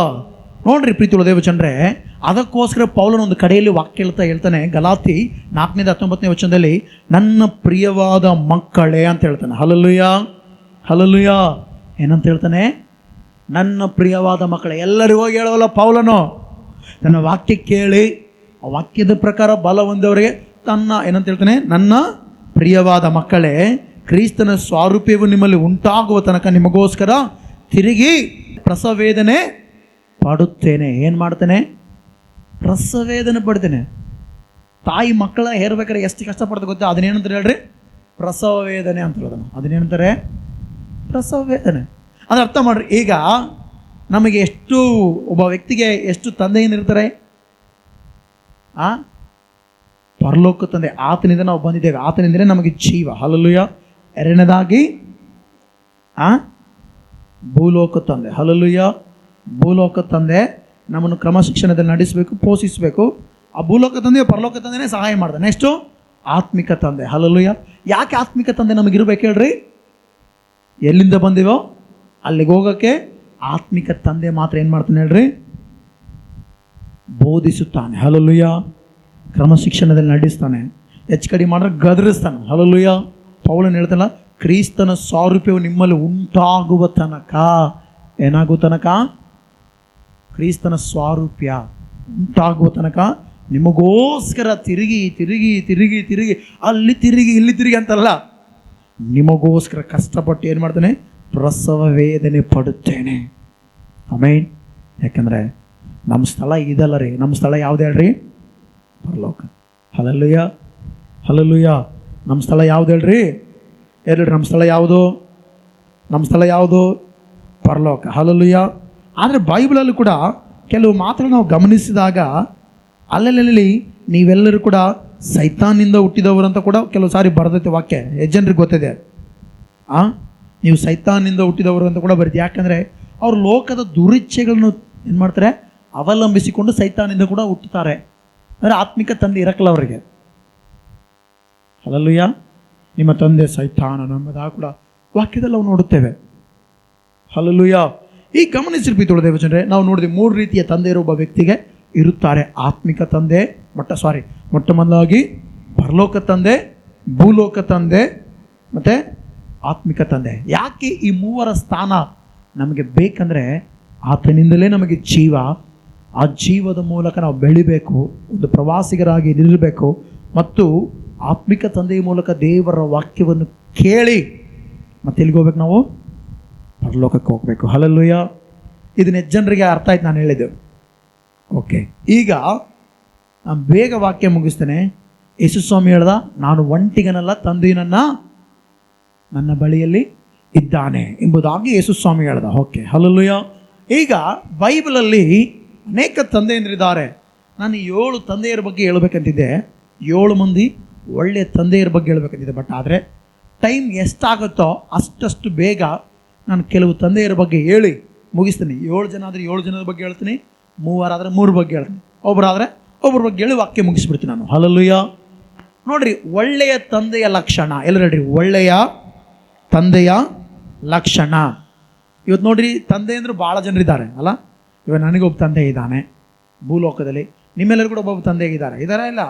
ನೋಡ್ರಿ ಪ್ರೀತಿ ದೇವಚಂದ್ರೆ, ಅದಕ್ಕೋಸ್ಕರ ಪೌಲನ ಒಂದು ಕಡೆಯಲ್ಲಿ ವಾಕ್ಯ ಹೇಳ್ತಾನೆ, ಗಲಾತಿ 4:19 ವಚನದಲ್ಲಿ, ನನ್ನ ಪ್ರಿಯವಾದ ಮಕ್ಕಳೇ ಅಂತ ಹೇಳ್ತಾನೆ. Hallelujah, hallelujah. ಏನಂತ ಹೇಳ್ತಾನೆ? ನನ್ನ ಪ್ರಿಯವಾದ ಮಕ್ಕಳೇ. ಎಲ್ಲರಿಗೂ ಹೋಗಿ ಹೇಳೋಲ್ಲ ಪೌಲನು. ನನ್ನ ವಾಕ್ಯ ಕೇಳಿ ಆ ವಾಕ್ಯದ ಪ್ರಕಾರ ಬಲ ಹೊಂದವರಿಗೆ ತನ್ನ ಏನಂತ ಹೇಳ್ತಾನೆ? ನನ್ನ ಪ್ರಿಯವಾದ ಮಕ್ಕಳೇ, ಕ್ರಿಸ್ತನ ಸ್ವಾರೂಪ್ಯವು ನಿಮ್ಮಲ್ಲಿ ಉಂಟಾಗುವ ತನಕ ನಿಮಗೋಸ್ಕರ ತಿರುಗಿ ಪ್ರಸವೇದನೆ ಪಡುತ್ತೇನೆ. ಏನು ಮಾಡ್ತೇನೆ? ಪ್ರಸವೇದನೆ ಪಡ್ತೇನೆ. ತಾಯಿ ಮಕ್ಕಳ ಹೇರ್ಬೇಕಾದ್ರೆ ಎಷ್ಟು ಕಷ್ಟಪಡ್ತಾ ಗೊತ್ತಾ? ಅದನ್ನೇನಂತಾರೆ ಹೇಳ್ರಿ? ಪ್ರಸವ ವೇದನೆ ಅಂತ ಹೇಳೋದನ್ನು. ಅದನ್ನೇನಂತಾರೆ? ಪ್ರಸವ ವೇದನೆ. ಅದು ಅರ್ಥ ಮಾಡ್ರಿ. ಈಗ ನಮಗೆ ಎಷ್ಟು, ಒಬ್ಬ ವ್ಯಕ್ತಿಗೆ ಎಷ್ಟು ತಂದೆಯನ್ನಿರ್ತಾರೆ? ಪರಲೋಕ ತಂದೆ, ಆತನಿಂದ ನಾವು ಬಂದಿದ್ದೇವೆ, ಆತನಿಂದಲೇ ನಮಗೆ ಜೀವ. ಹಲ್ಲೆಲೂಯಾ. ಎರಡನೇದಾಗಿ ಭೂಲೋಕ ತಂದೆ. ಹಲ್ಲೆಲೂಯಾ. ಭೂಲೋಕ ತಂದೆ ನಮ್ಮನ್ನು ಕ್ರಮಶಿಕ್ಷಣದಲ್ಲಿ ನಡೆಸಬೇಕು, ಪೋಷಿಸಬೇಕು. ಆ ಭೂಲೋಕ ತಂದೆ ಪರಲೋಕ ತಂದೆನೇ ಸಹಾಯ ಮಾಡ್ತಾನೆ. ನೆಕ್ಸ್ಟು ಆತ್ಮಿಕ ತಂದೆ. ಹಲ್ಲೆಲೂಯಾ. ಯಾಕೆ ಆತ್ಮಿಕ ತಂದೆ ನಮಗಿರ್ಬೇಕು ಹೇಳ್ರಿ? ಎಲ್ಲಿಂದ ಬಂದಿವೋ ಅಲ್ಲಿಗೆ ಹೋಗೋಕ್ಕೆ ಆತ್ಮಿಕ ತಂದೆ ಮಾತ್ರ ಏನು ಮಾಡ್ತಾನೆ ಹೇಳ್ರಿ? ಬೋಧಿಸುತ್ತಾನೆ. ಹಲ್ಲೆಲೂಯಾ. ಕ್ರಮಶಿಕ್ಷಣದಲ್ಲಿ ನಡೆಸ್ತಾನೆ. ಹೆಚ್ಚು ಕಡಿಮೆ ಮಾಡಿದ್ರೆ ಗದರಿಸ್ತಾನೆ. ಹಲ್ಲೆಲೂಯಾ. ಪೌಲನು ಹೇಳ್ತಾನಲ್ಲ, ಕ್ರಿಸ್ತನ ಸಾರೂಪ್ಯವು ನಿಮ್ಮಲ್ಲಿ ಉಂಟಾಗುವ ತನಕ, ಏನಾಗುವ ತನಕ? ಕ್ರಿಸ್ತನ ಸ್ವಾರೂಪ್ಯ ಉಂಟಾಗುವ ತನಕ ನಿಮಗೋಸ್ಕರ ತಿರುಗಿ ತಿರುಗಿ ತಿರುಗಿ ತಿರುಗಿ ಅಲ್ಲಿ ತಿರುಗಿ ಇಲ್ಲಿ ತಿರುಗಿ ಅಂತಲ್ಲ, ನಿಮಗೋಸ್ಕರ ಕಷ್ಟಪಟ್ಟು ಏನು ಮಾಡ್ತಾನೆ? ಪ್ರಸವ ವೇದನೆ ಪಡುತ್ತೇನೆ. ಆಮೇನ್. ಯಾಕಂದರೆ ನಮ್ಮ ಸ್ಥಳ ಇದಲ್ಲ ರೀ. ನಮ್ಮ ಸ್ಥಳ ಯಾವ್ದು ಹೇಳ್ರಿ? ಪರಲೋಕ. ಹಲ್ಲೆಲೂಯಾ. ಹಲ್ಲೆಲೂಯಾ. ನಮ್ಮ ಸ್ಥಳ ಯಾವ್ದು ಹೇಳ್ರಿ? ಹೇಳ್ರಿ, ನಮ್ಮ ಸ್ಥಳ ಯಾವುದು? ನಮ್ಮ ಸ್ಥಳ ಯಾವುದು? ಪರಲೋಕ. ಹಲ್ಲೆಲೂಯಾ. ಆದರೆ ಬೈಬಲಲ್ಲಿ ಕೂಡ ಕೆಲವು ಮಾತುಗಳು ನಾವು ಗಮನಿಸಿದಾಗ ಅಲ್ಲಲ್ಲಿ ನೀವೆಲ್ಲರೂ ಕೂಡ ಸೈತಾನಿಂದ ಹುಟ್ಟಿದವರು ಅಂತ ಕೂಡ ಕೆಲವು ಸಾರಿ ಬರ್ತೈತೆ ವಾಕ್ಯ. ಎಷ್ಟು ಜನರಿಗೆ ಗೊತ್ತಿದೆ? ನೀವು ಸೈತಾನಿಂದ ಹುಟ್ಟಿದವರು ಅಂತ ಕೂಡ ಬರುತ್ತೆ. ಯಾಕಂದರೆ ಅವರು ಲೋಕದ ದುರಿಚ್ಛೆಗಳನ್ನು ಏನು ಮಾಡ್ತಾರೆ? ಅವಲಂಬಿಸಿಕೊಂಡು ಸೈತಾನಿಂದ ಕೂಡ ಹುಟ್ಟುತ್ತಾರೆ. ಅಂದರೆ ಆತ್ಮಿಕ ತಂದೆ ಇರಕ್ಕಲ್ಲ ಅವರಿಗೆ. ಹಲ್ಲೆಲೂಯಾ. ನಿಮ್ಮ ತಂದೆ ಸೈತಾನ ನಮ್ಮದಾಗ ಕೂಡ ವಾಕ್ಯದಲ್ಲಿ ನಾವು ನೋಡುತ್ತೇವೆ. ಹಲ್ಲೆಲೂಯಾ. ಈ ಗಮನಿಸಿರ್ಬೇಕು ದೇವಜನರೇ, ನಾವು ನೋಡಿದ್ವಿ 3 ರೀತಿಯ ತಂದೆ ಇರೋ ಒಬ್ಬ ವ್ಯಕ್ತಿಗೆ ಇರುತ್ತಾರೆ. ಆತ್ಮಿಕ ತಂದೆ, ಮೊಟ್ಟ ಮೊದಲಾಗಿ ಪರಲೋಕ ತಂದೆ, ಭೂಲೋಕ ತಂದೆ ಮತ್ತು ಆತ್ಮಿಕ ತಂದೆ. ಯಾಕೆ ಈ 3ರ ಸ್ಥಾನ ನಮಗೆ ಬೇಕಂದರೆ, ಆತನಿಂದಲೇ ನಮಗೆ ಜೀವ. ಆ ಜೀವದ ಮೂಲಕ ನಾವು ಬೆಳಿಬೇಕು, ಒಂದು ಪ್ರವಾಸಿಗರಾಗಿ ನಿಲ್ಲಬೇಕು, ಮತ್ತು ಆತ್ಮಿಕ ತಂದೆಯ ಮೂಲಕ ದೇವರ ವಾಕ್ಯವನ್ನು ಕೇಳಿ ಮತ್ತೆ ಎಲ್ಲಿಗೆ ಹೋಗ್ಬೇಕು? ನಾವು ಪರಲೋಕಕ್ಕೆ ಹೋಗಬೇಕು. ಹಲ್ಲೆಲೂಯಾ. ಇದನ್ನ ಜನರಿಗೆ ಅರ್ಥ ಆಯ್ತು ನಾನು ಹೇಳಿದ್ದು. ಓಕೆ, ಈಗ ನಾನು ಬೇಗ ವಾಕ್ಯ ಮುಗಿಸ್ತೇನೆ. ಯೇಸು ಸ್ವಾಮಿ ಹೇಳ್ದ, ನಾನು ಒಂಟಿಗನಲ್ಲ, ತಂದೆಯು ನನ್ನ ಬಳಿಯಲ್ಲಿ ಇದ್ದಾನೆ ಎಂಬುದಾಗಿ ಯೇಸು ಸ್ವಾಮಿ ಹೇಳ್ದ. Okay, hallelujah. ಈಗ ಬೈಬಲಲ್ಲಿ ಅನೇಕ ತಂದೆಯಂದಿರಿದ್ದಾರೆ. ನಾನು 7 ತಂದೆಯರ ಬಗ್ಗೆ ಹೇಳ್ಬೇಕಂತಿದ್ದೆ, 7 ಮಂದಿ ಒಳ್ಳೆಯ ತಂದೆಯರ ಬಗ್ಗೆ ಹೇಳ್ಬೇಕಂತಿದ್ದೆ. ಬಟ್ ಆದರೆ ಟೈಮ್ ಎಷ್ಟಾಗುತ್ತೋ ಅಷ್ಟು ಬೇಗ ನಾನು ಕೆಲವು ತಂದೆಯರ ಬಗ್ಗೆ ಹೇಳಿ ಮುಗಿಸ್ತೀನಿ. 7 ಜನ ಆದರೆ 7 ಜನರ ಬಗ್ಗೆ ಹೇಳ್ತೀನಿ, 3 ಆದರೆ 3 ಬಗ್ಗೆ ಹೇಳ್ತೀನಿ, ಒಬ್ಬರಾದರೆ ಒಬ್ಬರ ಬಗ್ಗೆ ಹೇಳಿ ವಾಕ್ಯ ಮುಗಿಸ್ಬಿಡ್ತೀನಿ ನಾನು. ಹಲ್ಲೆಲೂಯಾ. ನೋಡ್ರಿ, ಒಳ್ಳೆಯ ತಂದೆಯ ಲಕ್ಷಣ ಎಲ್ಲ ಹೇಳ್ರಿ. ಒಳ್ಳೆಯ ತಂದೆಯ ಲಕ್ಷಣ. ಇವತ್ತು ನೋಡ್ರಿ, ತಂದೆ ಅಂದ್ರೆ ಭಾಳ ಜನರಿದ್ದಾರೆ ಅಲ್ಲ. ಇವಾಗ ನನಗೊಬ್ಬ ತಂದೆ ಇದ್ದಾನೆ ಭೂಲೋಕದಲ್ಲಿ, ನಿಮ್ಮೆಲ್ಲರೂ ಕೂಡ ಒಬ್ಬೊಬ್ಬ ತಂದೆ ಇದ್ದಾರೆ ಇಲ್ಲ?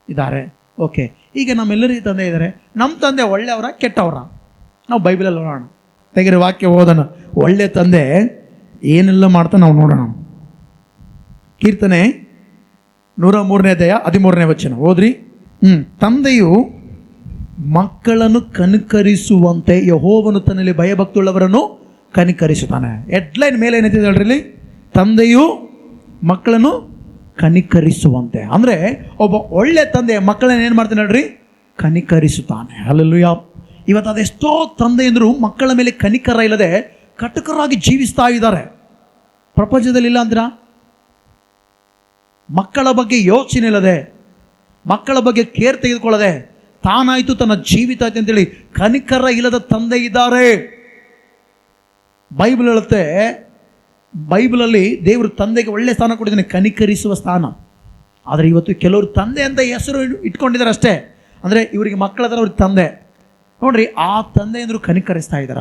ಇದ್ದಾರೆ. ಓಕೆ, ಈಗ ನಮ್ಮೆಲ್ಲರಿಗೂ ತಂದೆ ಇದ್ದಾರೆ. ನಮ್ಮ ತಂದೆ ಒಳ್ಳೆಯವರ ಕೆಟ್ಟವರ? ನಾವು ಬೈಬಲಲ್ಲಿ ನೋಡೋಣ. ತೆಗೆರೆ ವಾಕ್ಯ ಓದೋಣ. ಒಳ್ಳೆ ತಂದೆ ಏನೆಲ್ಲ ಮಾಡ್ತಾ ನಾವು ನೋಡೋಣ. ಕೀರ್ತನೆ 103ನೇ ಅಧ್ಯಾಯ 13ನೇ ವಚನ ಓದ್ರಿ. ತಂದೆಯು ಮಕ್ಕಳನ್ನು ಕನಿಕರಿಸುವಂತೆ ಯೆಹೋವನು ತನ್ನಲ್ಲಿ ಭಯಭಕ್ತಿಯುಳ್ಳವರನ್ನು ಕನಿಕರಿಸುತ್ತಾನೆ. ಹೆಡ್ಲೈನ್ ಮೇಲೆ ಏನೈತಿದೆ ಹೇಳ್ರಿ? ತಂದೆಯು ಮಕ್ಕಳನ್ನು ಕನಿಕರಿಸುವಂತೆ. ಅಂದರೆ ಒಬ್ಬ ಒಳ್ಳೆ ತಂದೆ ಮಕ್ಕಳನ್ನ ಏನು ಮಾಡ್ತಾನೆ ಹೇಳ್ರಿ? ಕನಿಕರಿಸುತ್ತಾನೆ. ಹಲ್ಲೆಲೂಯಾ. ಇವತ್ತು ಅದೆಷ್ಟೋ ತಂದೆಯಂದರು ಮಕ್ಕಳ ಮೇಲೆ ಕನಿಕರ ಇಲ್ಲದೆ ಕಟುಕರಾಗಿ ಜೀವಿಸ್ತಾ ಇದ್ದಾರೆ. ಪ್ರಪಂಚದಲ್ಲಿ ಇಲ್ಲ ಅಂದ್ರ ಮಕ್ಕಳ ಬಗ್ಗೆ ಯೋಚನೆ ಇಲ್ಲದೆ, ಮಕ್ಕಳ ಬಗ್ಗೆ ಕೇರ್ ತೆಗೆದುಕೊಳ್ಳದೆ, ತಾನಾಯಿತು ತನ್ನ ಜೀವಿತ ಆಯ್ತು ಅಂತೇಳಿ ಕನಿಕರ ಇಲ್ಲದ ತಂದೆ ಇದ್ದಾರೆ. ಬೈಬಲ್ ಹೇಳುತ್ತೆ, ಬೈಬಲಲ್ಲಿ ದೇವರು ತಂದೆಗೆ ಒಳ್ಳೆ ಸ್ಥಾನ ಕೊಟ್ಟಿದ್ದಾನೆ, ಕನಿಕರಿಸುವ ಸ್ಥಾನ. ಆದರೆ ಇವತ್ತು ಕೆಲವರು ತಂದೆ ಅಂತ ಹೆಸರು ಇಟ್ಕೊಂಡಿದ್ದಾರೆ ಅಷ್ಟೇ. ಅಂದರೆ ಇವರಿಗೆ ಮಕ್ಕಳಾದ್ರೆ ಅವ್ರಿಗೆ ತಂದೆ. ನೋಡ್ರಿ, ಆ ತಂದೆ ಅಂದರು ಕನಿಕರಿಸ್ತಾ ಇದ್ದಾರ?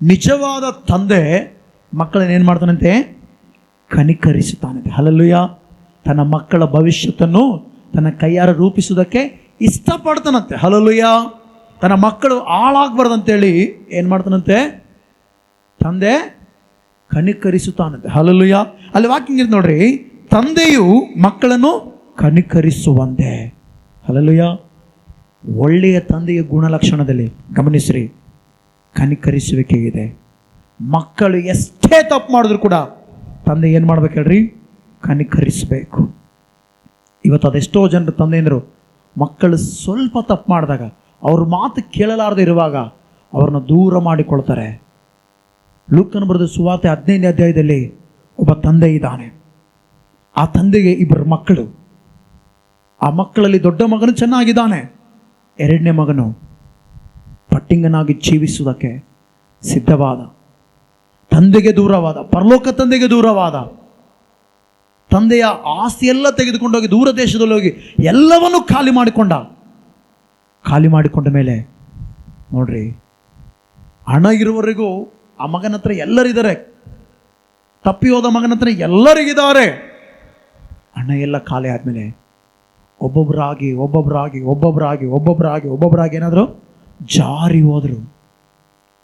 ನಿಜವಾದ ತಂದೆ ಮಕ್ಕಳನ್ನ ಏನು ಮಾಡ್ತಾನಂತೆ? ಕನಿಕರಿಸುತ್ತಾನಂತೆ. ಹಲ್ಲೆಲೂಯಾ. ತನ್ನ ಮಕ್ಕಳ ಭವಿಷ್ಯತನ್ನು ತನ್ನ ಕೈಯಾರ ರೂಪಿಸುವುದಕ್ಕೆ ಇಷ್ಟಪಡ್ತಾನಂತೆ. ಹಲ್ಲೆಲೂಯಾ. ತನ್ನ ಮಕ್ಕಳು ಹಾಳಾಗಬಾರ್ದಂತೇಳಿ ಏನು ಮಾಡ್ತಾನಂತೆ? ತಂದೆ ಕನಿಕರಿಸುತ್ತಾನಂತೆ. ಹಲ್ಲೆಲೂಯಾ. ಅಲ್ಲಿ ವಾಕ್ಯ ನೋಡ್ರಿ, ತಂದೆಯು ಮಕ್ಕಳನ್ನು ಕನಿಕರಿಸುವಂತೆ. ಹಲ್ಲೆಲೂಯಾ. ಒಳ್ಳೆಯ ತಂದೆಯ ಗುಣಲಕ್ಷಣದಲ್ಲಿ ಗಮನಿಸ್ರಿ, ಕನಿಕರಿಸುವಿಕೆ ಇದೆ. ಮಕ್ಕಳು ಎಷ್ಟೇ ತಪ್ಪು ಮಾಡಿದ್ರು ಕೂಡ ತಂದೆ ಏನು ಮಾಡ್ಬೇಕು ಹೇಳ್ರಿ? ಕನಿಕರಿಸಬೇಕು. ಇವತ್ತು ಅದೆಷ್ಟೋ ಜನರು ತಂದೆಯಂದರು ಮಕ್ಕಳು ಸ್ವಲ್ಪ ತಪ್ಪು ಮಾಡಿದಾಗ, ಅವ್ರ ಮಾತು ಕೇಳಲಾರದೆ ಇರುವಾಗ ಅವ್ರನ್ನ ದೂರ ಮಾಡಿಕೊಳ್ತಾರೆ. ಲೂಕನ ಬರೆದ ಸುವಾರ್ತೆ 15ನೇ ಅಧ್ಯಾಯದಲ್ಲಿ ಒಬ್ಬ ತಂದೆ ಇದ್ದಾನೆ. ಆ ತಂದೆಗೆ ಇಬ್ಬರು ಮಕ್ಕಳು. ಆ ಮಕ್ಕಳಲ್ಲಿ ದೊಡ್ಡ ಮಗನು ಚೆನ್ನಾಗಿದ್ದಾನೆ, ಎರಡನೇ ಮಗನು ಪಟ್ಟಿಂಗನಾಗಿ ಜೀವಿಸುವುದಕ್ಕೆ ಸಿದ್ಧವಾದ, ತಂದೆಗೆ ದೂರವಾದ, ಪರಲೋಕ ತಂದೆಗೆ ದೂರವಾದ, ತಂದೆಯ ಆಸ್ತಿಯೆಲ್ಲ ತೆಗೆದುಕೊಂಡೋಗಿ ದೂರ ದೇಶದಲ್ಲಿ ಹೋಗಿ ಎಲ್ಲವನ್ನೂ ಖಾಲಿ ಮಾಡಿಕೊಂಡ ಮೇಲೆ ನೋಡ್ರಿ, ಹಣ ಇರುವವರೆಗೂ ಆ ಮಗನ ಹತ್ರ ಎಲ್ಲರಿದ್ದಾರೆ, ತಪ್ಪಿ ಹೋದ ಮಗನ ಹತ್ರ ಎಲ್ಲರಿಗಿದ್ದಾರೆ. ಹಣ ಎಲ್ಲ ಖಾಲಿ ಆದಮೇಲೆ ಒಬ್ಬೊಬ್ಬರಾಗಿ ಏನಾದರೂ ಜಾರಿ ಹೋದರು.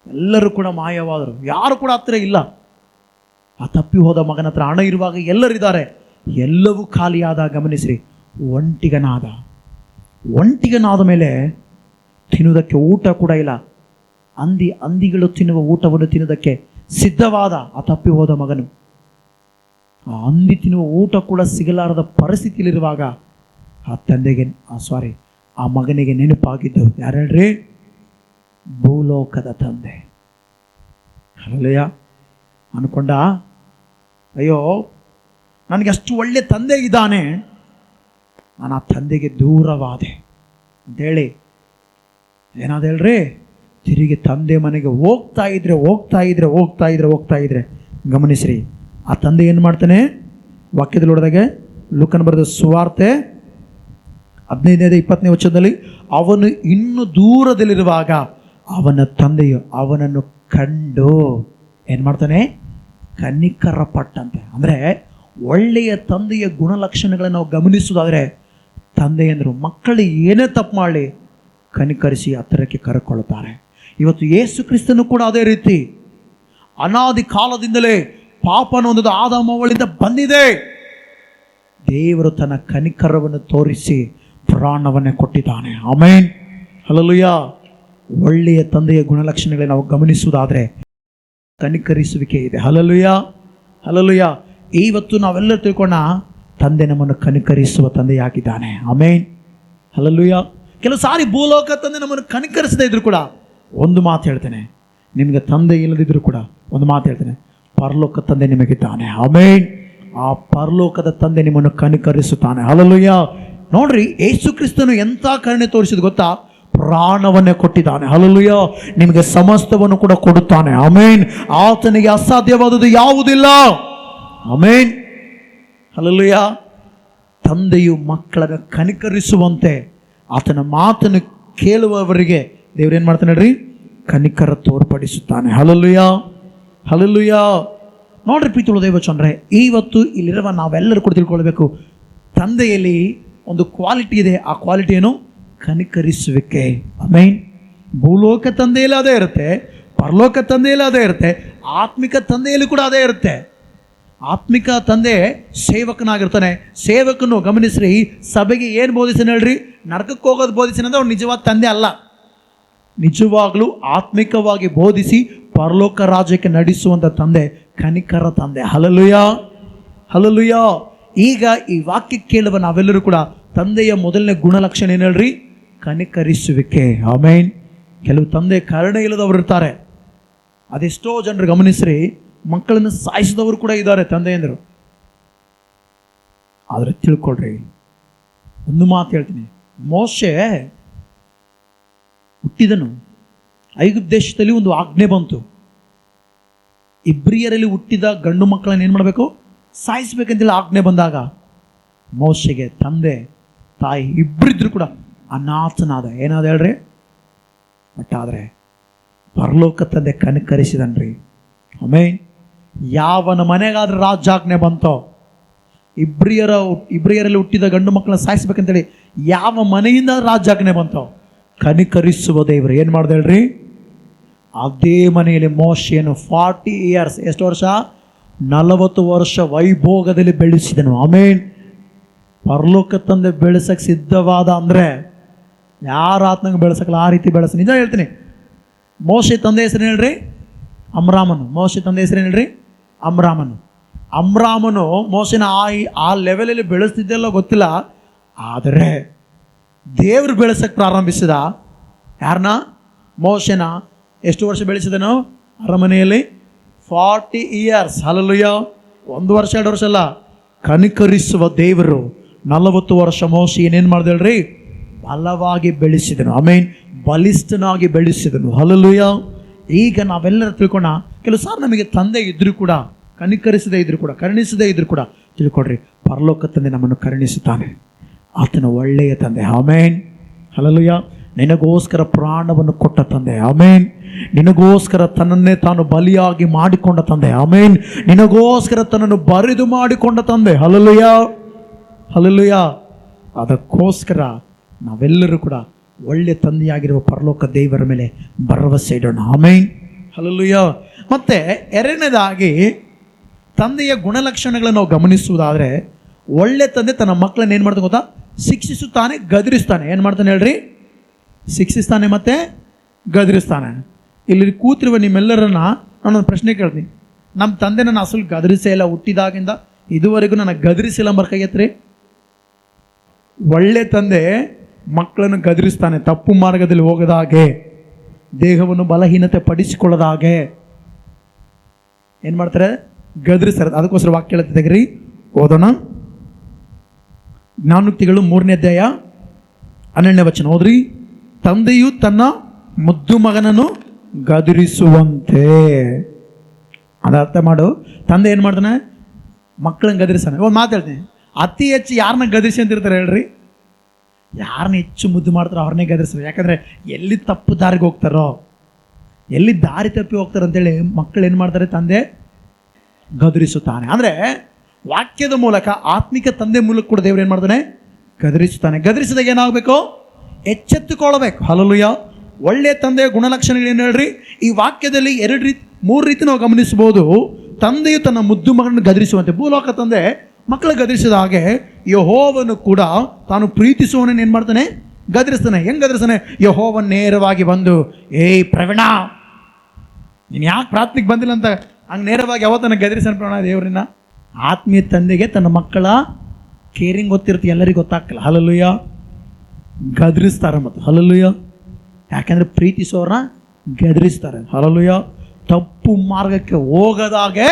ಎಲ್ಲರೂ ಕೂಡ ಮಾಯವಾದರು, ಯಾರು ಕೂಡ ಹತ್ರ ಇಲ್ಲ. ಆ ತಪ್ಪಿ ಹೋದ ಮಗನ ಹತ್ರ ಹಣ ಇರುವಾಗ ಎಲ್ಲರಿದ್ದಾರೆ, ಎಲ್ಲವೂ ಖಾಲಿಯಾದ ಗಮನಿಸ್ರಿ, ಒಂಟಿಗನಾದ ಮೇಲೆ ತಿನ್ನುವುದಕ್ಕೆ ಊಟ ಕೂಡ ಇಲ್ಲ. ಹಂದಿಗಳು ತಿನ್ನುವ ಊಟವನ್ನು ತಿನ್ನುವುದಕ್ಕೆ ಸಿದ್ಧವಾದ ಆ ತಪ್ಪಿ ಹೋದ ಮಗನು ಆ ಹಂದಿ ತಿನ್ನುವ ಊಟ ಕೂಡ ಸಿಗಲಾರದ ಪರಿಸ್ಥಿತಿಯಲ್ಲಿರುವಾಗ ಆ ಮಗನಿಗೆ ನೆನಪಾಗಿದ್ದು ಯಾರು ಹೇಳ್ರಿ? ಭೂಲೋಕದ ತಂದೆ. ಹಲ್ಲೆಲೂಯಾ. ಅನ್ಕೊಂಡ, ಅಯ್ಯೋ ನನಗೆ ಅಷ್ಟು ಒಳ್ಳೆ ತಂದೆ ಇದ್ದಾನೆ, ನಾನು ಆ ತಂದೆಗೆ ದೂರವಾದೆ ಅಂತೇಳಿ ಏನಾದ ಹೇಳ್ರಿ, ತಿರುಗಿ ತಂದೆ ಮನೆಗೆ ಹೋಗ್ತಾ ಇದ್ರೆ ಗಮನಿಸ್ರಿ, ಆ ತಂದೆ ಏನು ಮಾಡ್ತಾನೆ? ವಾಕ್ಯದಲ್ಲಿ ನೋಡಿದಾಗೆ ಲೂಕನ ಬರೆದ ಸುವಾರ್ತೆ 15ನೇ 20ನೇ ವಚನದಲ್ಲಿ, ಅವನು ಇನ್ನು ದೂರದಲ್ಲಿರುವಾಗ ಅವನ ತಂದೆಯು ಅವನನ್ನು ಕಂಡು ಏನು ಮಾಡ್ತಾನೆ? ಕನಿಕರ ಪಟ್ಟಂತೆ. ಅಂದರೆ ಒಳ್ಳೆಯ ತಂದೆಯ ಗುಣಲಕ್ಷಣಗಳನ್ನು ನಾವು ಗಮನಿಸೋದಾದರೆ, ತಂದೆಯಂದರು ಮಕ್ಕಳು ಏನೇ ತಪ್ಪು ಮಾಡಲಿ ಕನಿಕರಿಸಿ ಹತ್ತಿರಕ್ಕೆ ಕರೆಕೊಳ್ಳುತ್ತಾರೆ. ಇವತ್ತು ಯೇಸು ಕ್ರಿಸ್ತನು ಕೂಡ ಅದೇ ರೀತಿ. ಅನಾದಿ ಕಾಲದಿಂದಲೇ ಪಾಪ ಅನ್ನೋದು ಆದಾಮವಳಿಂದ ಬಂದಿದೆ. ದೇವರು ತನ್ನ ಕನಿಕರವನ್ನು ತೋರಿಸಿ ಪ್ರಾಣವನ್ನೇ ಕೊಟ್ಟಿದ್ದಾನೆ. Amen, hallelujah. ಒಳ್ಳೆಯ ತಂದೆಯ ಗುಣಲಕ್ಷಣಗಳನ್ನು ನಾವು ಗಮನಿಸುವುದಾದರೆ ಕನಿಕರಿಸುವಿಕೆ ಇದೆ. Hallelujah, hallelujah. ಇವತ್ತು ನಾವೆಲ್ಲರೂ ತಿಳ್ಕೊಂಡ ತಂದೆ ನಮ್ಮನ್ನು ಕನಿಕರಿಸುವ ತಂದೆಯಾಗಿದ್ದಾನೆ. Amen, hallelujah. ಕೆಲವು ಸಾರಿ ಭೂಲೋಕ ತಂದೆ ನಮ್ಮನ್ನು ಕನಿಕರಿಸದೇ ಇದ್ರು ಕೂಡ ಒಂದು ಮಾತು ಹೇಳ್ತೇನೆ, ನಿಮಗೆ ತಂದೆ ಇಲ್ಲದಿದ್ರು ಕೂಡ ಒಂದು ಮಾತು ಹೇಳ್ತೇನೆ, ಪರಲೋಕ ತಂದೆ ನಿಮಗಿದ್ದಾನೆ. ಆಮೆನ್. ಆ ಪರಲೋಕದ ತಂದೆ ನಿಮ್ಮನ್ನು ಕನಿಕರಿಸುತ್ತಾನೆ. ಹಲ್ಲೆಲೂಯಾ. ನೋಡ್ರಿ, ಯೇಸು ಕ್ರಿಸ್ತನು ಎಂಥ ಕರುಣೆ ತೋರಿಸಿದ ಗೊತ್ತಾ? ಪ್ರಾಣವನ್ನೇ ಕೊಟ್ಟಿದ್ದಾನೆ. ಹಲ್ಲೆಲೂಯಾ. ನಿಮಗೆ ಸಮಸ್ತವನ್ನು ಕೂಡ ಕೊಡುತ್ತಾನೆ. ಆಮೆನ್. ಆತನಿಗೆ ಅಸಾಧ್ಯವಾದುದು ಯಾವುದಿಲ್ಲ. Amen, hallelujah. ತಂದೆಯು ಮಕ್ಕಳನ್ನು ಕನಿಕರಿಸುವಂತೆ ಆತನ ಮಾತನ್ನು ಕೇಳುವವರಿಗೆ ದೇವ್ರೇನು ಮಾಡ್ತಾನೆ ಹೇಳ್ರಿ? ಕನಿಕರ ತೋರ್ಪಡಿಸುತ್ತಾನೆ. Hallelujah, hallelujah. ನೋಡ್ರಿ ಪ್ರೀತಿಯುಳ್ಳ ದೇವಚಂದ್ರೆ, ಇವತ್ತು ಇಲ್ಲಿರುವ ನಾವೆಲ್ಲರೂ ಕೂಡ ತಿಳ್ಕೊಳ್ಬೇಕು, ತಂದೆಯಲ್ಲಿ ಒಂದು ಕ್ವಾಲಿಟಿ ಇದೆ. ಆ ಕ್ವಾಲಿಟಿ ಏನು? ಕನಿಕರಿಸುವಿಕೆ. ಆಮೆನ್. ಭೂಲೋಕ ತಂದೆಯಲ್ಲಿ ಅದೇ ಇರುತ್ತೆ, ಪರಲೋಕ ತಂದೆಯಲ್ಲಿ ಅದೇ ಇರುತ್ತೆ, ಆತ್ಮಿಕ ತಂದೆಯಲ್ಲಿ ಕೂಡ ಅದೇ ಇರುತ್ತೆ. ಆತ್ಮಿಕ ತಂದೆ ಸೇವಕನಾಗಿರ್ತಾನೆ. ಸೇವಕನು ಗಮನಿಸ್ರಿ, ಸಭೆಗೆ ಏನು ಬೋಧಿಸ್ತಾನೆ ಹೇಳ್ರಿ? ನರಕಕ್ಕೆ ಹೋಗೋದು ಬೋಧಿಸ್ತಾನೆ ಅಂದ್ರೆ ಅವ್ನು ನಿಜವಾದ ತಂದೆ ಅಲ್ಲ. ನಿಜವಾಗ್ಲೂ ಆತ್ಮಿಕವಾಗಿ ಬೋಧಿಸಿ ಪರಲೋಕ ರಾಜ್ಯಕ್ಕೆ ನಡೆಸುವಂಥ ತಂದೆ ಕನಿಕರ ತಂದೆ. Hallelujah, hallelujah. ಈಗ ಈ ವಾಕ್ಯ ಕೇಳುವ ನಾವೆಲ್ಲರೂ ಕೂಡ ತಂದೆಯ ಮೊದಲನೇ ಗುಣಲಕ್ಷಣ ಏನು ಹೇಳ್ರಿ? ಕನಿಕರಿಸುವಿಕೆ. ಆಮೆನ್. ಕೆಲವು ತಂದೆ ಕರುಣೆ ಇಲ್ಲದವರು ಇರ್ತಾರೆ. ಅದೆಷ್ಟೋ ಜನರು ಗಮನಿಸ್ರಿ, ಮಕ್ಕಳನ್ನು ಸಾಯಿಸಿದವರು ಕೂಡ ಇದ್ದಾರೆ ತಂದೆಯಂದರು. ಆದರೆ ತಿಳ್ಕೊಳ್ರಿ, ಒಂದು ಮಾತು ಹೇಳ್ತೀನಿ, ಮೋಶೆ ಹುಟ್ಟಿದನು, ಐಗುಪ್ತ ದೇಶದಲ್ಲಿ ಒಂದು ಆಜ್ಞೆ ಬಂತು, ಇಬ್ರಿಯರಲ್ಲಿ ಹುಟ್ಟಿದ ಗಂಡು ಮಕ್ಕಳನ್ನು ಏನು ಮಾಡಬೇಕು? ಸಾಯಿಸ್ಬೇಕಂತೇಳಿ ಆಜ್ಞೆ ಬಂದಾಗ ಮೋಶೆಗೆ ತಂದೆ ತಾಯಿ ಇಬ್ಬರಿದ್ರು ಕೂಡ ಅನಾಥನಾದ. ಏನಾದ ಹೇಳ್ರಿ? ಬಟ್ ಆದರೆ ಪರಲೋಕ ತಂದೆ ಕನಿಕರಿಸಿದನ್ರಿ. ಆಮೆನ್. ಯಾವನ ಮನೆಗಾದ್ರೆ ರಾಜಾಜ್ಞೆ ಬಂತೋ, ಇಬ್ರಿಯರಲ್ಲಿ ಹುಟ್ಟಿದ ಗಂಡು ಮಕ್ಕಳನ್ನ ಸಾಯಿಸ್ಬೇಕಂತೇಳಿ ಯಾವ ಮನೆಯಿಂದ ರಾಜಾಜ್ಞೆ ಬಂತೋ, ಕನಿಕರಿಸುವ ದೇವರು ಏನು ಮಾಡ್ದೆ ಹೇಳ್ರಿ? ಅದೇ ಮನೆಯಲ್ಲಿ ಮೋಶೆಯನ್ನು 40 years, ಎಷ್ಟು ವರ್ಷ? 40 ವರ್ಷ ವೈಭೋಗದಲ್ಲಿ ಬೆಳೆಸಿದನು. ಆಮೇನ್. ಪರಲೋಕ ತಂದೆ ಬೆಳೆಸಕ್ಕೆ ಸಿದ್ಧವಾದ ಅಂದರೆ ಯಾರ ಆತ್ಮಂಗೆ ಬೆಳೆಸಕ್ಕಲ್ಲ, ಆ ರೀತಿ ಬೆಳೆಸ. ನಿಜ ಹೇಳ್ತೀನಿ, ಮೋಶೆ ತಂದೆ ಹೆಸರೇನು ಹೇಳ್ರಿ? ಅಮ್ರಾಮನು. ಮೋಶೆ ತಂದೆ ಹೆಸರೇನು ಹೇಳ್ರಿ? ಅಮ್ರಾಮನು ಮೋಶೆನ ಆ ಲೆವೆಲಲ್ಲಿ ಬೆಳೆಸ್ತಿದ್ದೆಲ್ಲ ಗೊತ್ತಿಲ್ಲ. ಆದರೆ ದೇವರು ಬೆಳೆಸಕ್ಕೆ ಪ್ರಾರಂಭಿಸಿದ ಯಾರನ್ನ? ಮೋಶೆನ ಎಷ್ಟು ವರ್ಷ ಬೆಳೆಸಿದನು? ಅರಮನೆಯಲ್ಲಿ 40 years. ಹಲ್ಲೆಲೂಯಾ. 1 ವರ್ಷ 2 ವರ್ಷ ಅಲ್ಲ, ಕನಿಕರಿಸುವ ದೇವರು 40 ವರ್ಷ ಮೋಶೆ ಏನೇನು ಮಾಡ್ದ ಹೇಳ್ರಿ? ಬಲವಾಗಿ ಬೆಳೆಸಿದನು. ಆಮೇನ್. ಬಲಿಷ್ಠನಾಗಿ ಬೆಳೆಸಿದನು. ಹಲ್ಲೆಲೂಯಾ. ಈಗ ನಾವೆಲ್ಲರೂ ತಿಳ್ಕೋಣ, ಕೆಲವು ಸಾರಿ ನಮಗೆ ತಂದೆ ಇದ್ರೂ ಕೂಡ, ಕನಿಕರಿಸದೇ ಇದ್ರೂ ಕೂಡ, ಕರುಣಿಸದೇ ಇದ್ರೂ ಕೂಡ ತಿಳ್ಕೊಡ್ರಿ, ಪರಲೋಕ ತಂದೆ ನಮ್ಮನ್ನು ಕರುಣಿಸುತ್ತಾನೆ. ಆತನ ಒಳ್ಳೆಯ ತಂದೆ. ಆಮೇನ್. ಹಲ್ಲೆಲೂಯಾ. ನಿನಗೋಸ್ಕರ ಪ್ರಾಣವನ್ನು ಕೊಟ್ಟ ತಂದೆ. ಆಮೇನ್. ನಿನಗೋಸ್ಕರ ತನ್ನನ್ನೇ ತಾನು ಬಲಿಯಾಗಿ ಮಾಡಿಕೊಂಡ ತಂದೆ. ಆಮೇನ್. ನಿನಗೋಸ್ಕರ ತನ್ನನ್ನು ಬರಿದು ಮಾಡಿಕೊಂಡ ತಂದೆ. ಹಲ್ಲೆಲೂಯಾ. ಹಲ್ಲೆಲೂಯಾ. ಅದಕ್ಕೋಸ್ಕರ ನಾವೆಲ್ಲರೂ ಕೂಡ ಒಳ್ಳೆ ತಂದೆಯಾಗಿರುವ ಪರಲೋಕ ದೇವರ ಮೇಲೆ ಭರವಸೆ ಇಡೋಣ. ಆಮೇನ್. ಹಲ್ಲೆಲೂಯಾ. ಮತ್ತೆ ಎರಡನೇದಾಗಿ ತಂದೆಯ ಗುಣಲಕ್ಷಣಗಳನ್ನು ನಾವು ಗಮನಿಸುವುದಾದರೆ, ಒಳ್ಳೆ ತಂದೆ ತನ್ನ ಮಕ್ಕಳನ್ನ ಏನು ಮಾಡ್ತಾನೆ ಗೊತ್ತಾ? ಶಿಕ್ಷಿಸುತ್ತಾನೆ, ಗದರಿಸ್ತಾನೆ. ಏನು ಮಾಡ್ತಾನೆ ಹೇಳ್ರಿ? ಶಿಕ್ಷಿಸ್ತಾನೆ ಮತ್ತು ಗದರಿಸ್ತಾನೆ. ಇಲ್ಲಿ ಕೂತಿರುವ ನಿಮ್ಮೆಲ್ಲರನ್ನ ನಾನೊಂದು ಪ್ರಶ್ನೆ ಕೇಳ್ತೀನಿ. ನಮ್ಮ ತಂದೆ ನನ್ನ ಅಸಲು ಗದರಿಸೇ ಇಲ್ಲ, ಹುಟ್ಟಿದಾಗಿಂದ ಇದುವರೆಗೂ ನನಗೆ ಗದರಿಸಿಲ್ಲ ಅಂಬರ್ ಕೈ ಎತ್ರಿ. ಒಳ್ಳೆ ತಂದೆ ಮಕ್ಕಳನ್ನು ಗದರಿಸ್ತಾನೆ, ತಪ್ಪು ಮಾರ್ಗದಲ್ಲಿ ಹೋಗದಾಗೆ, ದೇಹವನ್ನು ಬಲಹೀನತೆ ಪಡಿಸಿಕೊಳ್ಳದಾಗೆ ಏನು ಮಾಡ್ತಾರೆ? ಗದರಿಸ್ತಾರೆ. ಅದಕ್ಕೋಸ್ಕರ ವಾಕ್ಯ ಹೇಳ್ತಿದ್ದೀರಿ, ಓದೋಣ. ಜ್ಞಾನೋಕ್ತಿಗಳು 3ನೇ ಅಧ್ಯಾಯ 12ನೇ ವಚನ ಓದ್ರಿ. ತಂದೆಯು ತನ್ನ ಮುದ್ದು ಮಗನನ್ನು ಗದರಿಸುವಂತೆ. ಅದು ಅರ್ಥ ಮಾಡು. ತಂದೆ ಏನು ಮಾಡ್ತಾನೆ? ಮಕ್ಕಳನ್ನ ಗದರಿಸ್ತಾನೆ. ಒಂದು ಮಾತು ಹೇಳ್ತೀನಿ, ಅತಿ ಹೆಚ್ಚು ಯಾರನ್ನ ಗದರಿಸಿ ಅಂತಿರ್ತಾರೆ ಹೇಳ್ರಿ? ಯಾರನ್ನ ಹೆಚ್ಚು ಮುದ್ದು ಮಾಡ್ತಾರೋ ಅವ್ರನ್ನೇ ಗದರಿಸ್ತಾರೆ. ಯಾಕಂದರೆ ಎಲ್ಲಿ ತಪ್ಪು ದಾರಿಗೆ ಹೋಗ್ತಾರೋ, ಎಲ್ಲಿ ದಾರಿ ತಪ್ಪಿ ಹೋಗ್ತಾರೆ ಅಂತೇಳಿ ಮಕ್ಕಳು ಏನು ಮಾಡ್ತಾರೆ? ತಂದೆ ಗದರಿಸುತ್ತಾನೆ. ಅಂದರೆ ವಾಕ್ಯದ ಮೂಲಕ, ಆತ್ಮಿಕ ತಂದೆ ಮೂಲಕ ಕೂಡ ದೇವರು ಏನು ಮಾಡ್ತಾನೆ? ಗದರಿಸುತ್ತಾನೆ. ಗದರಿಸಿದಾಗ ಏನಾಗಬೇಕು? ಎಚ್ಚೆತ್ತುಕೊಳ್ಳಬೇಕು. ಹಲ್ಲೆಲೂಯಾ. ಒಳ್ಳೆಯ ತಂದೆಯ ಗುಣಲಕ್ಷಣಗಳು ಏನು ಹೇಳ್ರಿ? ಈ ವಾಕ್ಯದಲ್ಲಿ 3 ರೀತಿ ನಾವು ಗಮನಿಸ್ಬೋದು. ತಂದೆಯು ತನ್ನ ಮುದ್ದು ಮಗನನ್ನು ಗದರಿಸುವಂತೆ. ಭೂಲೋಕ ತಂದೆ ಮಕ್ಕಳು ಗದರಿಸಿದ ಹಾಗೆ ಯೆಹೋವನು ಕೂಡ ತಾನು ಪ್ರೀತಿಸುವವನನ್ನು ಏನು ಮಾಡ್ತಾನೆ? ಗದರಿಸ್ತಾನೆ. ಹೆಂಗೆ ಗದರಿಸ್ತಾನೆ? ಯೆಹೋವನು ನೇರವಾಗಿ ಬಂದು, ಏಯ್ ಪ್ರವೀಣ, ನೀನು ಯಾಕೆ ಪ್ರಾರ್ಥನೆಗೆ ಬಂದಿಲ್ಲ ಅಂತ ಹಂಗೆ ನೇರವಾಗಿ ಯಾವತ್ತನ ಗದರಿಸ್ತಾನೆ ಪ್ರವೀಣ ದೇವರನ್ನ. ಆತ್ಮೀಯ ತಂದೆಗೆ ತನ್ನ ಮಕ್ಕಳ ಕೇರಿಂಗ್ ಗೊತ್ತಿರುತ್ತೆ, ಎಲ್ಲರಿಗೂ ಗೊತ್ತಾಗ್ತಿಲ್ಲ. ಹಲ್ಲೆಲೂಯಾ. ಗದರಿಸ್ತಾರೆ ಮತ್ತು. ಹಲ್ಲೆಲೂಯಾ. ಯಾಕೆಂದರೆ ಪ್ರೀತಿಸೋರನ್ನ ಗದರಿಸ್ತಾರೆ. ಹಲ್ಲೆಲೂಯಾ. ತಪ್ಪು ಮಾರ್ಗಕ್ಕೆ ಹೋಗದಾಗೆ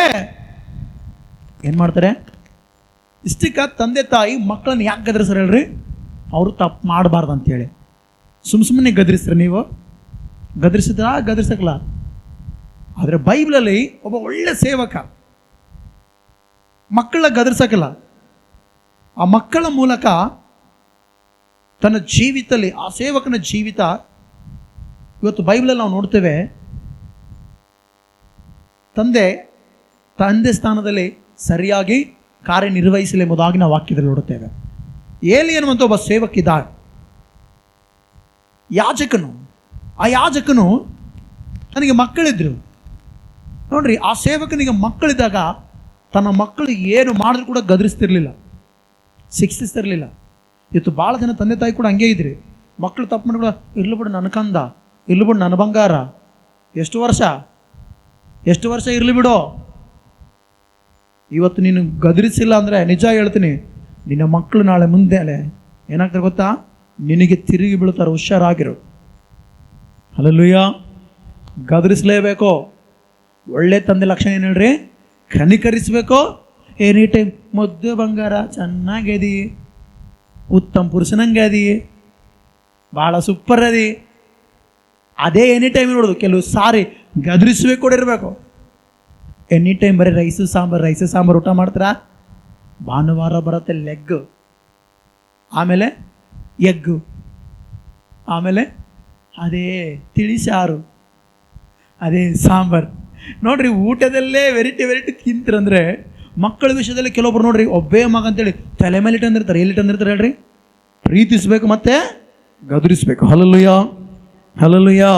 ಏನು ಮಾಡ್ತಾರೆ? ಇಷ್ಟಕ್ಕ ತಂದೆ ತಾಯಿ ಮಕ್ಕಳನ್ನ ಯಾಕೆ ಗದರಿಸ್ತಾರೆ ಹೇಳ್ರಿ? ಅವರು ತಪ್ಪು ಮಾಡಬಾರ್ದು ಅಂತೇಳಿ. ಸುಮ್ಮನೆ ಗದರಿಸ್ತಾರೆ. ನೀವು ಗದರಿಸಿದ್ರಾ? ಗದರಿಸಕ್ಕಲ್ಲ. ಆದರೆ ಬೈಬಲಲ್ಲಿ ಒಬ್ಬ ಒಳ್ಳೆ ಸೇವಕ ಮಕ್ಕಳ ಗದರಿಸಕ್ಕಲ್ಲ, ಆ ಮಕ್ಕಳ ಮೂಲಕ ತನ್ನ ಜೀವಿತದಲ್ಲಿ, ಆ ಸೇವಕನ ಜೀವಿತ ಇವತ್ತು ಬೈಬಲಲ್ಲಿ ನಾವು ನೋಡ್ತೇವೆ. ತಂದೆ ಸ್ಥಾನದಲ್ಲಿ ಸರಿಯಾಗಿ ಕಾರ್ಯನಿರ್ವಹಿಸಲಿ ಎಂಬುದಾಗಿ ನಾವು ವಾಕ್ಯದಲ್ಲಿ ನೋಡುತ್ತೇವೆ. ಏಲಿ ಅನ್ನುವಂಥ ಒಬ್ಬ ಸೇವಕಿದ್ದ, ಯಾಜಕನು. ಆ ಯಾಜಕನು ನನಗೆ ಮಕ್ಕಳಿದ್ರು ನೋಡ್ರಿ. ಆ ಸೇವಕನಿಗೆ ಮಕ್ಕಳಿದ್ದಾಗ ತನ್ನ ಮಕ್ಕಳು ಏನು ಮಾಡಿದ್ರು ಕೂಡ ಗದರಿಸ್ತಿರ್ಲಿಲ್ಲ, ಶಿಕ್ಷಿಸ್ತಿರ್ಲಿಲ್ಲ. ಇವತ್ತು ಭಾಳ ಜನ ತಂದೆ ತಾಯಿ ಕೂಡ ಹಂಗೆ ಇದ್ರಿ. ಮಕ್ಕಳು ತಪ್ಪು ಮಾಡಿ ಕೂಡ, ಇರ್ಲಿ ಬಿಡು ನನ್ನ ಕಂದ, ಇರ್ಲಿ ಬಿಡು ನನ್ನ ಬಂಗಾರ, ಎಷ್ಟು ವರ್ಷ ಇರಲಿ ಬಿಡು. ಇವತ್ತು ನೀನು ಗದರಿಸಿಲ್ಲ ಅಂದರೆ ನಿಜ ಹೇಳ್ತೀನಿ, ನಿನ್ನ ಮಕ್ಕಳು ನಾಳೆ ಮುಂದೆ ಏನಾಗ್ತಾರೆ ಗೊತ್ತಾ? ನಿನಗೆ ತಿರುಗಿ ಬೀಳ್ತಾರೆ. ಹುಷಾರಾಗಿರು. ಹಲ್ಲೆಲೂಯಾ. ಗದರಿಸಲೇಬೇಕು. ಒಳ್ಳೆ ತಂದೆ ಲಕ್ಷಣ ಏನು ಹೇಳ್ರಿ? ಕನಿಕರಿಸಬೇಕು. ಎನಿ ಟೈಮ್ ಮುದ್ದು ಬಂಗಾರ, ಚೆನ್ನಾಗದಿ, ಉತ್ತಮ ಪುರುಷನಂಗೆ ಅದಿ, ಭಾಳ ಸೂಪರ್ ಅದಿ, ಅದೇ ಎನಿ ಟೈಮ್ ನೋಡೋದು. ಕೆಲವು ಸಾರಿ ಗದರಿಸಬೇಕು ಕೂಡ ಇರಬೇಕು. ಎನಿ ಟೈಮ್ ಬರೀ ರೈಸು ಸಾಂಬಾರು ಊಟ ಮಾಡ್ತಾರ. ಭಾನುವಾರ ಬರುತ್ತೆ ಲೆಗ್, ಆಮೇಲೆ ಎಗ್ಗು, ಆಮೇಲೆ ಅದೇ ತಿಳಿ ಸಾರು, ಅದೇ ಸಾಂಬಾರು. ನೋಡ್ರಿ, ಊಟದಲ್ಲೇ ವೆರೈಟಿ ತಿಂತೀರಂದ್ರೆ ಮಕ್ಕಳ ವಿಷಯದಲ್ಲಿ ಕೆಲವೊಬ್ರು ನೋಡ್ರಿ, ಒಬ್ಬೇ ಮಗ ಅಂತೇಳಿ ತಲೆ ಮೇಲೆ ಇಟ್ಟಂದಿರ್ತಾರೆ. ಎಲ್ಲಿ ಇಟ್ಟಂದಿರ್ತಾರೆ ಹೇಳ್ರಿ? ಪ್ರೀತಿಸ್ಬೇಕು ಮತ್ತೆ ಗದರಿಸ್ಬೇಕು. ಹಲ್ಲೆಲೂಯಾ. ಹಲ್ಲೆಲೂಯಾ.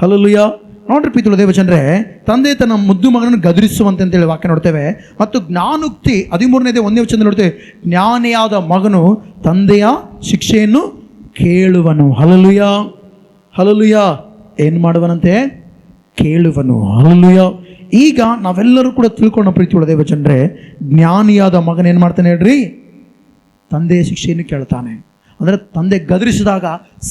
ಹಲ್ಲೆಲೂಯಾ. ನೋಡ್ರಿ ಪ್ರೀತಿಯುಳ್ಳ ದೇವಜನರೇ, ತಂದೆ ತನ್ನ ಮುದ್ದು ಮಗನನ್ನು ಗದರಿಸುವಂತೆ ಅಂತೇಳಿ ವಾಕ್ಯ ನೋಡ್ತೇವೆ. ಮತ್ತು ಜ್ಞಾನೋಕ್ತಿ 13ನೇ 1ನೇ ವಚನದಲ್ಲಿ ನೋಡ್ತೇವೆ, ಜ್ಞಾನಿಯಾದ ಮಗನು ತಂದೆಯ ಶಿಕ್ಷೆಯನ್ನು ಕೇಳುವನು. ಹಲ್ಲೆಲೂಯಾ. ಹಲ್ಲೆಲೂಯಾ. ಏನು ಮಾಡುವನಂತೆ? ಕೇಳುವನು. ಹಲ್ಲೆಲೂಯಾ. ಈಗ ನಾವೆಲ್ಲರೂ ಕೂಡ ತಿಳ್ಕೊಂಡ ಪ್ರೀತಿಯುಳ್ಳ ದೇವಜನರೇ, ಜ್ಞಾನಿಯಾದ ಮಗನ ಏನು ಮಾಡ್ತಾನೆ ಹೇಳ್ರಿ? ತಂದೆಯ ಶಿಕ್ಷೆಯನ್ನು ಕೇಳ್ತಾನೆ. ಅಂದರೆ ತಂದೆ ಗದರಿಸಿದಾಗ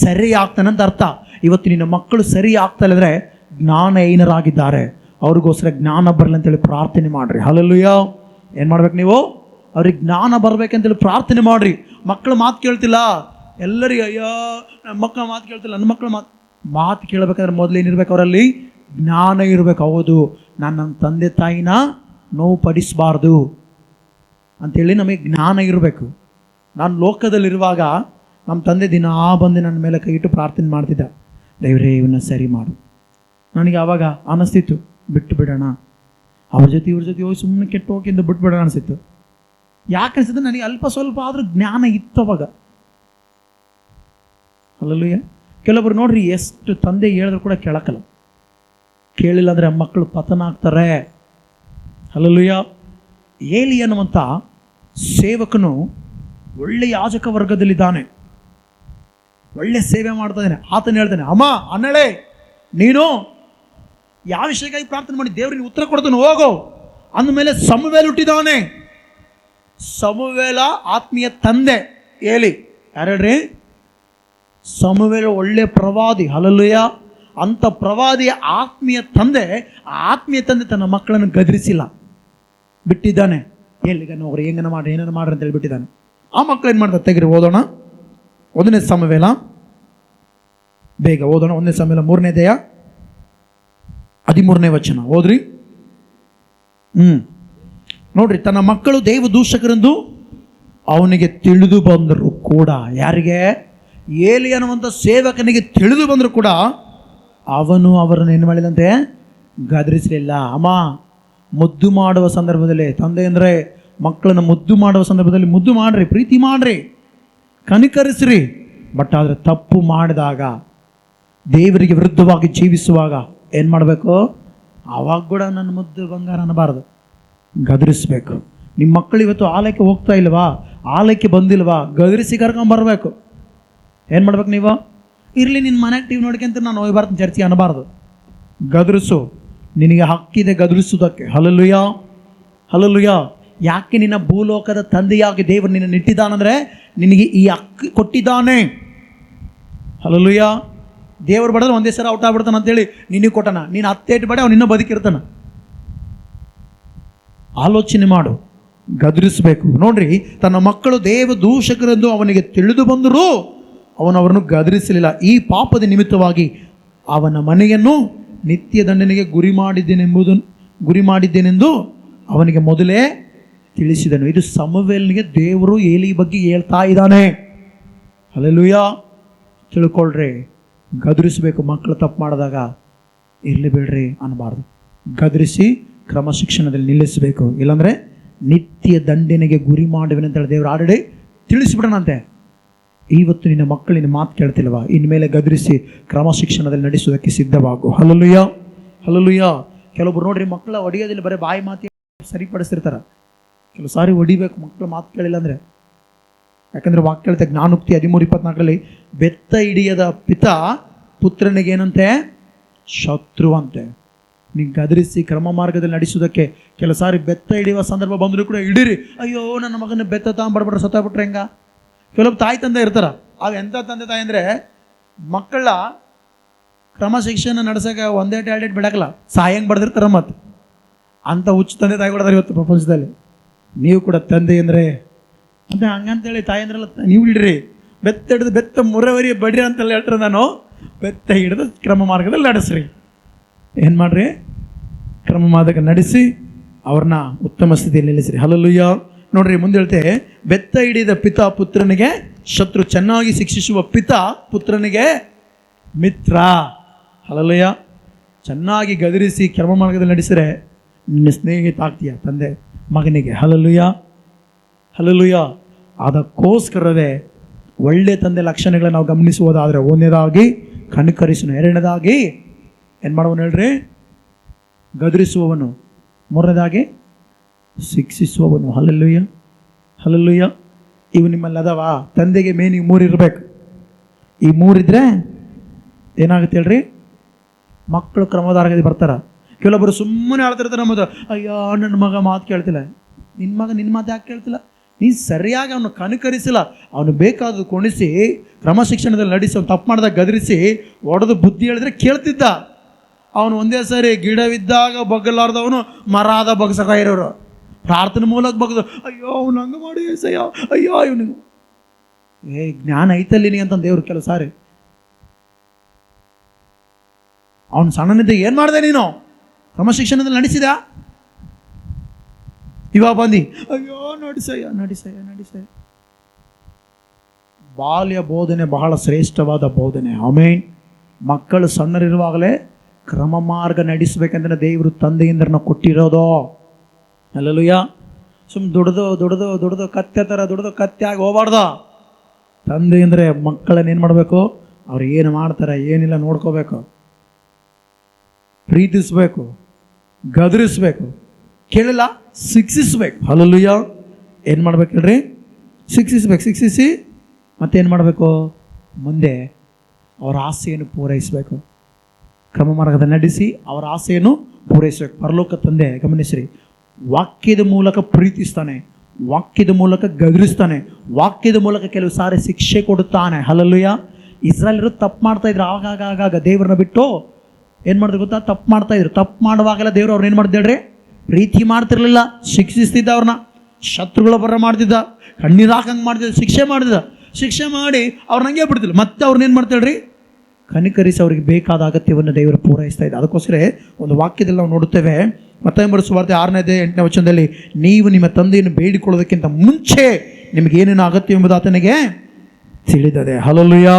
ಸರಿ ಆಗ್ತಾನೆ ಅಂತ ಅರ್ಥ. ಇವತ್ತು ನಿನ್ನ ಮಕ್ಕಳು ಸರಿ ಆಗ್ತಾ ಇಲ್ಲದ್ರೆ ಜ್ಞಾನಹೀನರಾಗಿದ್ದಾರೆ, ಅವ್ರಿಗೋಸ್ಕರ ಜ್ಞಾನ ಬರಲಿ ಅಂತೇಳಿ ಪ್ರಾರ್ಥನೆ ಮಾಡಿರಿ. ಹಲ್ಲೆಲೂಯಾ. ಏನು ಮಾಡ್ಬೇಕು ನೀವು? ಅವ್ರಿಗೆ ಜ್ಞಾನ ಬರ್ಬೇಕಂತೇಳಿ ಪ್ರಾರ್ಥನೆ ಮಾಡಿರಿ. ಮಕ್ಕಳು ಮಾತು ಕೇಳ್ತಿಲ್ಲ, ಎಲ್ಲರಿಗೆ ಅಯ್ಯೋ ನಮ್ಮ ಮಕ್ಕಳ ಮಾತು ಕೇಳ್ತಿಲ್ಲ, ನನ್ನ ಮಕ್ಕಳು ಮಾತು ಕೇಳಬೇಕಂದ್ರೆ ಮೊದಲು ಏನಿರ್ಬೇಕು? ಅವರಲ್ಲಿ ಜ್ಞಾನ ಇರಬೇಕು. ಹೌದು, ನಾನು ನನ್ನ ತಂದೆ ತಾಯಿನ ನೋವು ಪಡಿಸಬಾರ್ದು ಅಂಥೇಳಿ ನಮಗೆ ಜ್ಞಾನ ಇರಬೇಕು. ನಾನು ಲೋಕದಲ್ಲಿರುವಾಗ ನಮ್ಮ ತಂದೆ ದಿನ ಬಂದು ನನ್ನ ಮೇಲೆ ಕೈ ಇಟ್ಟು ಪ್ರಾರ್ಥನೆ ಮಾಡ್ತಿದ್ದ, ದೇವರೇ ಇವನ್ನ ಸರಿ ಮಾಡು. ನನಗೆ ಆವಾಗ ಅನ್ನಿಸ್ತಿತ್ತು ಬಿಟ್ಟು ಬಿಡೋಣ, ಅವ್ರ ಜೊತೆ ಇವ್ರ ಜೊತೆ ಹೋಗಿ ಸುಮ್ಮನೆ ಕೆಟ್ಟು ಹೋಗಿಂದ ಬಿಟ್ಬಿಡೋಣ ಅನಿಸಿತ್ತು. ಯಾಕೆ ಅನಿಸಿದ್ರೆ ನನಗೆ ಅಲ್ಪ ಸ್ವಲ್ಪ ಆದರೂ ಜ್ಞಾನ ಇತ್ತು ಅವಾಗ. ಅಲ್ಲಲ್ಲೂಯ್ಯ. ಕೆಲವರು ನೋಡ್ರಿ ಎಷ್ಟು ತಂದೆ ಹೇಳಿದ್ರು ಕೂಡ ಕೇಳಕ್ಕಲ್ಲ, ಕೇಳಿಲ್ಲ ಅಂದರೆ ಮಕ್ಕಳು ಪತನ ಆಗ್ತಾರೆ. ಅಲ್ಲಲ್ಲೂಯ್ಯ. ಏಲಿ ಅನ್ನುವಂಥ ಸೇವಕನು ಒಳ್ಳೆ ಯಾಜಕ ವರ್ಗದಲ್ಲಿದ್ದಾನೆ, ಒಳ್ಳೆ ಸೇವೆ ಮಾಡ್ತಾ ಇದ್ದಾನೆ. ಆತನ ಹೇಳ್ತಾನೆ, ಅಮ್ಮ ಅನ್ನಳೆ ನೀನು ಯಾವ ವಿಷಯಕ್ಕಾಗಿ ಪ್ರಾರ್ಥನೆ ಮಾಡಿ ದೇವ್ರಿಗೆ ಉತ್ತರ ಕೊಡ್ತಾನೆ ಹೋಗೋ. ಅಂದಮೇಲೆ ಸಮುವೇಲ ಹುಟ್ಟಿದವನೇ. ಸಮುವೇಲ ಆತ್ಮೀಯ ತಂದೆ ಏಲಿ. ಯಾರು ಹೇಳ್ರಿ? ಸಮುವೇಲ ಒಳ್ಳೆ ಪ್ರವಾದಿ. ಹಲ್ಲೆಲೂಯಾ. ಅಂಥ ಪ್ರವಾದಿಯ ಆತ್ಮೀಯ ತಂದೆ, ಆತ್ಮೀಯ ತಂದೆ ತನ್ನ ಮಕ್ಕಳನ್ನು ಗದರಿಸಿಲ್ಲ, ಬಿಟ್ಟಿದ್ದಾನೆ. ಎಲ್ಲಿಗನ ಹೋಗ್ರಿ, ಹೆಂಗನ ಮಾಡ್ರಿ, ಏನೇನು ಮಾಡ್ರಿ ಅಂತ ಹೇಳಿ ಬಿಟ್ಟಿದ್ದಾನೆ. ಆ ಮಕ್ಕಳು ಏನು ಮಾಡ್ತಾರೆ? ತೆಗಿರಿ, ಓದೋಣ. 1ನೇ ಸಮುವೇಲ, ಬೇಗ ಓದೋಣ. 1ನೇ ಸಮುವೇಲ 3ನೇ ಅಧ್ಯಾಯ 13ನೇ ವಚನ ಓದ್ರಿ. ನೋಡ್ರಿ, ತನ್ನ ಮಕ್ಕಳು ದೇವ ದೂಷಕರೆಂದು ಅವನಿಗೆ ತಿಳಿದು ಬಂದರು ಕೂಡ. ಯಾರಿಗೆ? ಏಲಿ ಅನ್ನುವಂಥ ಸೇವಕನಿಗೆ ತಿಳಿದು ಬಂದರೂ ಕೂಡ ಅವನು ಅವರನ್ನು ಏನು ಮಾಡಿದಂತೆ? ಗದರಿಸಲಿಲ್ಲ. ಅಮ್ಮ, ಮುದ್ದು ಮಾಡುವ ಸಂದರ್ಭದಲ್ಲಿ, ತಂದೆ ಅಂದರೆ ಮಕ್ಕಳನ್ನು ಮುದ್ದು ಮಾಡುವ ಸಂದರ್ಭದಲ್ಲಿ ಮುದ್ದು ಮಾಡ್ರಿ, ಪ್ರೀತಿ ಮಾಡ್ರಿ, ಕನಿಕರಿಸ್ರಿ. ಬಟ್ ಆದರೆ ತಪ್ಪು ಮಾಡಿದಾಗ, ದೇವರಿಗೆ ವಿರುದ್ಧವಾಗಿ ಜೀವಿಸುವಾಗ ಏನು ಮಾಡಬೇಕು? ಆವಾಗ ಕೂಡ ನನ್ನ ಮುದ್ದು ಬಂಗಾರ ಅನ್ನಬಾರ್ದು, ಗದರಿಸ್ಬೇಕು. ನಿಮ್ಮ ಮಕ್ಕಳು ಇವತ್ತು ಆಲಯಕ್ಕೆ ಹೋಗ್ತಾ ಇಲ್ವಾ, ಆಲಯಕ್ಕೆ ಬಂದಿಲ್ವಾ, ಗದರಿಸಿ ಕರ್ಕೊಂಬರ್ಬೇಕು. ಏನು ಮಾಡ್ಬೇಕು ನೀವು? ಇರಲಿ ನಿನ್ನ ಮನೆಗೆ ಟಿವಿ ನೋಡ್ಕೊಂತ ನಾನು ಹೋಗಿ ಬರ್ತೀನಿ ಚರ್ಚೆಗೆ ಅನ್ನಬಾರ್ದು. ಗದರಿಸು, ನಿನಗೆ ಹಕ್ಕಿದೆ ಗದರಿಸುವುದಕ್ಕೆ. Hallelujah, hallelujah. ಯಾಕೆ? ನಿನ್ನ ಭೂಲೋಕದ ತಂದೆಯಾಗಿ ದೇವರು ನಿನ್ನ ಇಟ್ಟಿದ್ದಾನಂದರೆ ನಿನಗೆ ಈ ಹಕ್ಕು ಕೊಟ್ಟಿದ್ದಾನೆ. ಹಲ್ಲೆಲೂಯಾ. ದೇವರು ಬಡಿದ್ರೆ ಒಂದೇ ಸಲ ಔಟ್ ಆಗ್ಬಿಡ್ತಾನೆ ಅಂತೇಳಿ ನಿನಗೆ ಕೊಟ್ಟನ. ನೀನು ಹತ್ತೇಟು ಬಡಿ ಅವನಿನ್ನೂ ಬದುಕಿರ್ತಾನೆ. ಆಲೋಚನೆ ಮಾಡು, ಗದರಿಸಬೇಕು. ನೋಡ್ರಿ, ತನ್ನ ಮಕ್ಕಳು ದೇವ ದೂಷಕರೆಂದು ಅವನಿಗೆ ತಿಳಿದು ಬಂದರೂ ಅವನವರನ್ನು ಗದರಿಸಲಿಲ್ಲ. ಈ ಪಾಪದ ನಿಮಿತ್ತವಾಗಿ ಅವನ ಮನೆಯನ್ನು ನಿತ್ಯ ದಂಡನೆಗೆ ಗುರಿ ಮಾಡಿದ್ದೇನೆಂದು ಅವನಿಗೆ ಮೊದಲೇ ತಿಳಿಸಿದನು. ಇದು ಸಮುವೇಲನಿಗೆ ದೇವರು ಏಲಿ ಬಗ್ಗೆ ಹೇಳ್ತಾ ಇದ್ದಾನೆ. ಹಲ್ಲೆಲೂಯಾ. ತಿಳ್ಕೊಳ್ರಿ, ಗದರಿಸಬೇಕು. ಮಕ್ಕಳು ತಪ್ಪು ಮಾಡಿದಾಗ ಇರಲಿ ಬಿಡ್ರಿ ಅನ್ನಬಾರ್ದು, ಗದರಿಸಿ ಕ್ರಮ ಶಿಕ್ಷಣದಲ್ಲಿ ನಿಲ್ಲಿಸಬೇಕು. ಇಲ್ಲಾಂದರೆ ನಿತ್ಯ ದಂಡನೆಗೆ ಗುರಿ ಮಾಡುವೆನು ಅಂತೇಳಿ ದೇವರು ಆಲ್ರೆಡಿ ತಿಳಿಸಿಬಿಡೋಣಂತೆ. ಇವತ್ತು ನಿನ್ನ ಮಕ್ಕಳು ನಿನ್ನ ಮಾತು ಕೇಳ್ತಿಲ್ವಾ? ಇನ್ಮೇಲೆ ಗದರಿಸಿ ಕ್ರಮ ಶಿಕ್ಷಣದಲ್ಲಿ ನಡೆಸುವುದಕ್ಕೆ ಸಿದ್ಧವಾಗು. Hallelujah, hallelujah. ಕೆಲವೊಬ್ರು ನೋಡ್ರಿ, ಮಕ್ಕಳ ಹೊಡಿಯೋದಿಲ್ಲ, ಬರೀ ಬಾಯಿ ಮಾತು ಸರಿಪಡಿಸ್ತಿರ್ತಾರೆ. ಕೆಲವು ಸಾರಿ ಹೊಡಿಬೇಕು ಮಕ್ಕಳು ಮಾತು ಕೇಳಿಲ್ಲ ಅಂದರೆ. ಯಾಕಂದರೆ ವಾಕ್ಯ ಹೇಳ್ತೆ ಜ್ಞಾನೋಕ್ತಿ 13:24 ಬೆತ್ತ ಹಿಡಿಯದ ಪಿತ ಪುತ್ರನಿಗೇನಂತೆ? ಶತ್ರು ಅಂತೆ. ನೀವು ಗದರಿಸಿ ಕ್ರಮ ಮಾರ್ಗದಲ್ಲಿ ನಡೆಸುವುದಕ್ಕೆ ಕೆಲವು ಸಾರಿ ಬೆತ್ತ ಹಿಡಿಯುವ ಸಂದರ್ಭ ಬಂದರೂ ಕೂಡ ಹಿಡೀರಿ. ಅಯ್ಯೋ ನನ್ನ ಮಗನ ಬೆತ್ತ ತಗೊಂಡ್ಬಿಡ್ಬಿಟ್ರೆ ಸತ್ತಾಗ್ಬಿಟ್ರೆ ಹೆಂಗ? ಕೆಲವೊಬ್ಬ ತಾಯಿ ತಂದೆ ಇರ್ತಾರ. ಆಗ ಎಂಥ ತಂದೆ ತಾಯಿ ಅಂದರೆ ಮಕ್ಕಳ ಕ್ರಮ ಶಿಕ್ಷಣ ನಡೆಸೋಕೆ ಒಂದೇಟು ಎರಡೇಟು ಬಿಡಕ್ಕಲ್ಲ, ಸಾಯಂಗೆ ಬಡ್ದಿರ್ತಾರ. ಮತ್ತು ಅಂಥ ಹುಚ್ಚು ತಂದೆ ತಾಯಿ ಕೊಡ್ತಾರೆ ಇವತ್ತು ಪ್ರಪಂಚದಲ್ಲಿ. ನೀವು ಕೂಡ ತಂದೆ ಅಂದರೆ ಅಂತ ಹಂಗಂತೇಳಿ ತಾಯಿ ಅಂದ್ರಲ್ಲ, ನೀವು ಹಿಡ್ರಿ. ಬೆತ್ತ ಹಿಡಿದು ಬೆತ್ತ ಮುರವರಿ ಬಡ್ರಿ ಅಂತೆಲ್ಲ ಹೇಳ್ತಾರೆ. ನಾನು ಬೆತ್ತ ಹಿಡಿದು ಕ್ರಮ ಮಾರ್ಗದಲ್ಲಿ ನಡೆಸ್ರಿ. ಏನು ಮಾಡ್ರಿ? ಕ್ರಮ ಮಾರ್ಗ ನಡೆಸಿ ಅವ್ರನ್ನ ಉತ್ತಮ ಸ್ಥಿತಿಯಲ್ಲಿ ನಿಲ್ಲಿಸ್ರಿ. ಹಲ್ಲೆಲೂಯಾ. ನೋಡ್ರಿ, ಮುಂದೆ ಹೇಳ್ತೆ, ಬೆತ್ತ ಹಿಡಿದ ಪಿತ ಪುತ್ರನಿಗೆ ಶತ್ರು, ಚೆನ್ನಾಗಿ ಶಿಕ್ಷಿಸುವ ಪಿತ ಪುತ್ರನಿಗೆ ಮಿತ್ರ. ಹಲ್ಲೆಲೂಯಾ. ಚೆನ್ನಾಗಿ ಗದರಿಸಿ ಕ್ರಮ ಮಾರ್ಗದಲ್ಲಿ ನಡೆಸಿದ್ರೆ ನಿನ್ನ ಸ್ನೇಹಿತ ಆಗ್ತೀಯ ತಂದೆ ಮಗನಿಗೆ. Hallelujah, hallelujah. ಅದಕ್ಕೋಸ್ಕರವೇ ಒಳ್ಳೆ ತಂದೆ ಲಕ್ಷಣಗಳನ್ನು ನಾವು ಗಮನಿಸುವುದಾದರೆ, ಒಂದನೇದಾಗಿ ಕನಿಕರಿಸುವನು, ಎರಡನೇದಾಗಿ ಏನು ಮಾಡುವನು ಹೇಳ್ರಿ? ಗದರಿಸುವವನು, ಮೂರನೇದಾಗಿ ಶಿಕ್ಷಿಸುವವನು. Hallelujah, hallelujah. ಇವು ನಿಮ್ಮಲ್ಲಿ ಅದಾವ? ತಂದೆಗೆ ಮೇನ್ ಈ 3 ಇರಬೇಕು. ಈ 3 ಇದ್ದರೆ ಏನಾಗುತ್ತೆ ಹೇಳ್ರಿ? ಮಕ್ಕಳು ಕ್ರಮದಾರಗದಿ ಬರ್ತಾರೆ. ಕೆಲವೊಬ್ಬರು ಸುಮ್ಮನೆ ಹೇಳ್ತಿರ್ತಾರೆ ನಮ್ಮದು, ಅಯ್ಯೋ ನನ್ನ ಮಗ ಮಾತು ಕೇಳ್ತಿಲ್ಲ. ನಿನ್ನ ಮಗ ನಿನ್ನ ಮಾತು ಯಾಕೆ ಕೇಳ್ತಿಲ್ಲ? ನೀನು ಸರಿಯಾಗಿ ಅವನು ಕನಿಕರಿಸಿಲ್ಲ. ಅವನು ಬೇಕಾದ್ದು ಕೊಣಿಸಿ ಕ್ರಮ ಶಿಕ್ಷಣದಲ್ಲಿ ನಡೆಸಿ, ಅವ್ನು ತಪ್ಪು ಮಾಡಿದಾಗ ಗದರಿಸಿ ಹೊಡೆದು ಬುದ್ಧಿ ಹೇಳಿದ್ರೆ ಕೇಳ್ತಿದ್ದ. ಅವನು ಒಂದೇ ಸರಿ ಗಿಡವಿದ್ದಾಗ ಬಗ್ಗಲಾರ್ದವನು ಮರ ಆದ ಬಗ್ಸಕ ಇರೋರು. ಪ್ರಾರ್ಥನೆ ಮೂಲಕ ಬಗ್ದು, ಅಯ್ಯೋ ಅವ್ನು ಹಂಗೆ ಮಾಡಿ ಏಸಯ್ಯ, ಅಯ್ಯೋ ಇವನಿಗೆ ಜ್ಞಾನ ಐತಲ್ಲಿನಿ ಅಂತ ದೇವ್ರು ಕೆಲವು ಸಾರಿ. ಅವನು ಸಣ್ಣನಿದ್ದ ಏನು ಮಾಡಿದೆ ನೀನು? ಕ್ರಮಶಿಕ್ಷಣದಲ್ಲಿ ನಡೆಸಿದ? ಇವಾಗ ಬಂದು ಅಯ್ಯೋ ನಡೆಸಯ್ಯ ನಡೆಸಯ್ಯ ನಡೆಸಯ್ಯ. ಬಾಲ್ಯ ಬೋಧನೆ ಬಹಳ ಶ್ರೇಷ್ಠವಾದ ಬೋಧನೆ. ಆಮೇನ್. ಮಕ್ಕಳು ಸಣ್ಣರಿರುವಾಗಲೇ ಕ್ರಮ ಮಾರ್ಗ ನಡೆಸಬೇಕಂದ್ರೆ ದೇವರು ತಂದೆಯಿಂದ ಕೊಟ್ಟಿರೋದು. ಅಲ್ಲೂಯ್ಯ. ಸುಮ್ಮನೆ ದುಡ್ದು ಕತ್ತೆ ಥರ ದುಡ್ದು ಕತ್ತೆ ಆಗಿ ಹೋಗ್ಬಾರ್ದು. ತಂದೆ ಅಂದರೆ ಮಕ್ಕಳನ್ನ ಏನು ಮಾಡಬೇಕು? ಅವ್ರು ಏನು ಮಾಡ್ತಾರೆ ಏನಿಲ್ಲ ನೋಡ್ಕೋಬೇಕು, ಪ್ರೀತಿಸ್ಬೇಕು, ಗದರಿಸ್ಬೇಕು, ಕೇಳಿಲ್ಲ ಶಿಕ್ಷಿಸ್ಬೇಕು. ಅಲ್ಲೂಯ್ಯ. ಏನು ಮಾಡ್ಬೇಕು ಹೇಳ್ರಿ? ಶಿಕ್ಷಿಸಿ ಮತ್ತೇನು ಮಾಡಬೇಕು? ಮುಂದೆ ಅವರ ಆಸೆಯನ್ನು ಪೂರೈಸಬೇಕು. ಕ್ರಮ ಮಾರ್ಗದ ನಡೆಸಿ ಅವರ ಆಸೆಯನ್ನು ಪೂರೈಸಬೇಕು. ಪರಲೋಕ ತಂದೆ ಗಮನಿಸ್ರಿ, ವಾಕ್ಯದ ಮೂಲಕ ಪ್ರೀತಿಸ್ತಾನೆ, ವಾಕ್ಯದ ಮೂಲಕ ಗದರಿಸ್ತಾನೆ, ವಾಕ್ಯದ ಮೂಲಕ ಕೆಲವು ಸಾರಿ ಶಿಕ್ಷೆ ಕೊಡುತ್ತಾನೆ. ಹಲ್ಲಲ್ಲೆಲೂಯಾ. ಇಸ್ರಾಯೇಲರು ತಪ್ಪು ಮಾಡ್ತಾ ಇದ್ರು. ಆಗಾಗ ದೇವರನ್ನ ಬಿಟ್ಟು ಏನು ಮಾಡಿದ್ರು ಗೊತ್ತಾ? ತಪ್ಪು ಮಾಡ್ತಾ ಇದ್ರು. ತಪ್ಪು ಮಾಡುವಾಗೆಲ್ಲ ದೇವರು ಅವ್ರನ್ನ ಏನು ಮಾಡ್ತಿದ್ರಿ? ಪ್ರೀತಿ ಮಾಡ್ತಿರ್ಲಿಲ್ಲ, ಶಿಕ್ಷಿಸ್ತಿದ್ದ. ಅವ್ರನ್ನ ಶತ್ರುಗಳ ಬರ ಮಾಡ್ತಿದ್ದ, ಕಣ್ಣೀರು ಹಾಕಂಗೆ ಮಾಡ್ತಿದ್ದ, ಶಿಕ್ಷೆ ಮಾಡಿ ಅವ್ರನ್ನ ಹಂಗೆ ಬಿಡ್ತಿಲ್ಲ. ಮತ್ತೆ ಅವ್ರನ್ನ ಏನು ಮಾಡ್ತಾಳ್ರಿ? ಕನಿಕರಿಸಿ ಅವ್ರಿಗೆ ಬೇಕಾದ ಅಗತ್ಯವನ್ನು ದೇವರು ಪೂರೈಸ್ತಾ ಇದ್ದ. ಅದಕ್ಕೋಸ್ಕರ ಒಂದು ವಾಕ್ಯದಲ್ಲಿ ನಾವು ನೋಡುತ್ತೇವೆ, ಮತ್ತಾಯ ಸುವಾರ್ತೆ 6ನೇ ವಚನದಲ್ಲಿ, ನೀವು ನಿಮ್ಮ ತಂದೆಯನ್ನು ಬೇಡಿಕೊಳ್ಳೋದಕ್ಕಿಂತ ಮುಂಚೆ ನಿಮಗೇನೇನು ಅಗತ್ಯ ಎಂಬುದು ಆತನಿಗೆ ತಿಳಿದದೆ. ಹಲ್ಲೆಲೂಯಾ.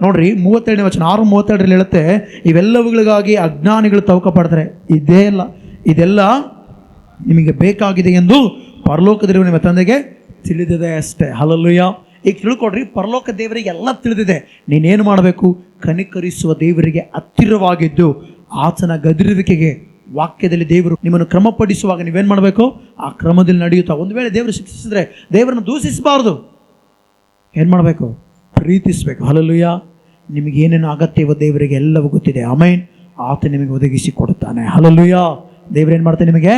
ನೋಡ್ರಿ 32ನೇ ವಚನ 6:32 ಹೇಳುತ್ತೆ, ಇವೆಲ್ಲವುಗಳಿಗಾಗಿ ಅಜ್ಞಾನಿಗಳು ತವಕ ಪಡ್ತಾರೆ. ಇದೆಲ್ಲ ನಿಮಗೆ ಬೇಕಾಗಿದೆ ಎಂದು ಪರಲೋಕದಲ್ಲಿರುವ ನಿಮ್ಮ ತಂದೆಗೆ ತಿಳಿದಿದೆ ಅಷ್ಟೇ. ಹಲ್ಲೆಲೂಯಾ. ಈಗ ತಿಳ್ಕೊಡ್ರಿ, ಪರಲೋಕ ದೇವರಿಗೆ ಎಲ್ಲ ತಿಳಿದಿದೆ. ನೀನೇನು ಮಾಡಬೇಕು? ಕನಿಕರಿಸುವ ದೇವರಿಗೆ ಹತ್ತಿರವಾಗಿದ್ದು ಆತನ ಗದರುವಿಕೆಗೆ, ವಾಕ್ಯದಲ್ಲಿ ದೇವರು ನಿಮ್ಮನ್ನು ಕ್ರಮಪಡಿಸುವಾಗ ನೀವೇನು ಮಾಡಬೇಕು? ಆ ಕ್ರಮದಲ್ಲಿ ನಡೆಯುತ್ತಾ. ಒಂದು ವೇಳೆ ದೇವರು ಶಿಕ್ಷಿಸಿದ್ರೆ ದೇವರನ್ನು ದೂಷಿಸಬಾರ್ದು. ಏನು ಮಾಡಬೇಕು? ಪ್ರೀತಿಸಬೇಕು. ಹಲ್ಲೆಲೂಯಾ. ನಿಮಗೇನೇನು ಅಗತ್ಯವೋ ದೇವರಿಗೆ ಎಲ್ಲವೂ ಗೊತ್ತಿದೆ. ಆಮೇನ್. ಆತ ನಿಮಗೆ ಒದಗಿಸಿ ಕೊಡುತ್ತಾನೆ. ಹಲ್ಲೆಲೂಯಾ. ದೇವರೇನು ಮಾಡ್ತಾನೆ? ನಿಮಗೆ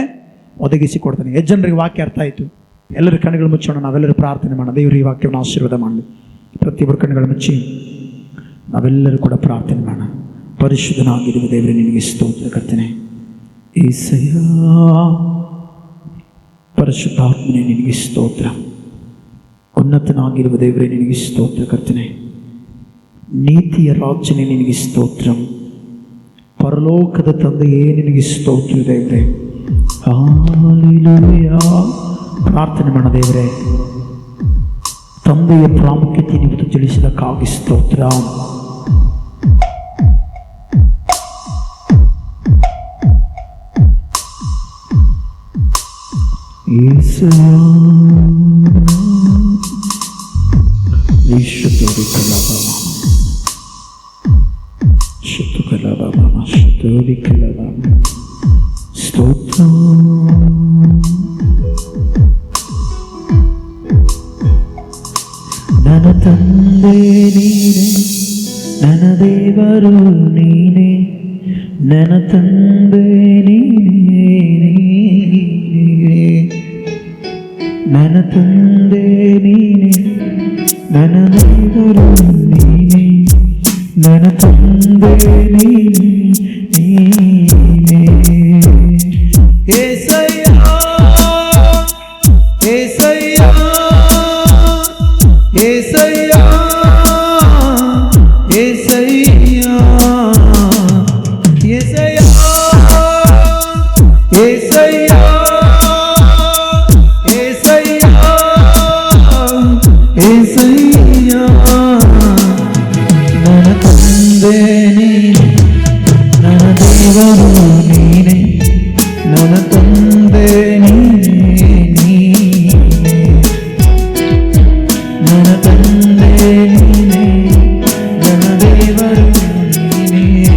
ಒದಗಿಸಿ ಕೊಡ್ತಾನೆ. ಎಷ್ಟು ಜನರಿಗೆ ವಾಕ್ಯ ಅರ್ಥ ಆಯಿತು? ಎಲ್ಲರ ಕಣ್ಣುಗಳು ಮುಚ್ಚೋಣ, ನಾವೆಲ್ಲರೂ ಪ್ರಾರ್ಥನೆ ಮಾಡೋಣ. ದೇವರು ಈ ವಾಕ್ಯವನ್ನು ಆಶೀರ್ವಾದ ಮಾಡಲಿ. ಪ್ರತಿಯೊಬ್ಬರ ಕಣ್ಣುಗಳು ಮುಚ್ಚಿ ನಾವೆಲ್ಲರೂ ಕೂಡ ಪ್ರಾರ್ಥನೆ ಮಾಡೋಣ. ಪರಿಶುದ್ಧನಾಗಿರುವ ದೇವರೇ, ನಿನಗೆ ಸ್ತೋತ್ರ ಕರ್ತನೆ. ಏಸಯ್ಯ, ಪರಿಶುದ್ಧಾತ್ಮನೇ ನಿನಗೆ ಸ್ತೋತ್ರ. ಉನ್ನತನಾಗಿರುವ ದೇವರೇ ನಿನಗೆ ಸ್ತೋತ್ರ ಕರ್ತನೆ. ನೀತಿಯ ರಾಜನೇ ನಿನಗೆ ಸ್ತೋತ್ರ. ಪರಲೋಕದ ತಂದೆಯೇ ನಿನಗೆ ಸ್ತೋತ್ರ ದೇವರೇ. ಹಲ್ಲೆಲೂಯಾ. ಪ್ರಾರ್ಥನೆ ಮಾಡ ದೇವರೇ, ತಂದೆಯ ಪ್ರಾಮುಖ್ಯತೆ ನೀವು ತಿಳಿಸಿದಕ್ಕಾಗಿ ಸ್ತೋತ್ರ. ಸ್ತೋತ್ರ. ನನ್ನ ತಂದೆ ನೀನೆ, ನನ್ನ ದೇವರು ನೀನೆ, ನನ್ನ ತಂದೆ ನೀನೆ, ನನ್ನ ತಂದೆ ನೀನೆ, ನನ್ನ ದೇವರು ನೀನೆ, ನನ್ನ ತಂದೆ ನೀನೆ, ನೀನೆ. ಏಸಯ್ಯ, ಏಸಯ್ಯ, ಏಸಯ್ಯ, ಏಸಯ್ಯ, ಏಸಯ್ಯ, ಏಸಯ್ಯ, ಏಸಯ್ಯ, ಏಸಯ್ಯ. ನನ್ನ ತಂದೆ ನೀನೆ, ನನ್ನ ದೇವರು ನೀನೆ, ನನ್ನ ತಂದೆ ನೀನೆ, ನೀನೆ, ನನ್ನ ತಂದೆ ನೀನೆ, ನನ್ನ ದೇವರು ನೀನೆ,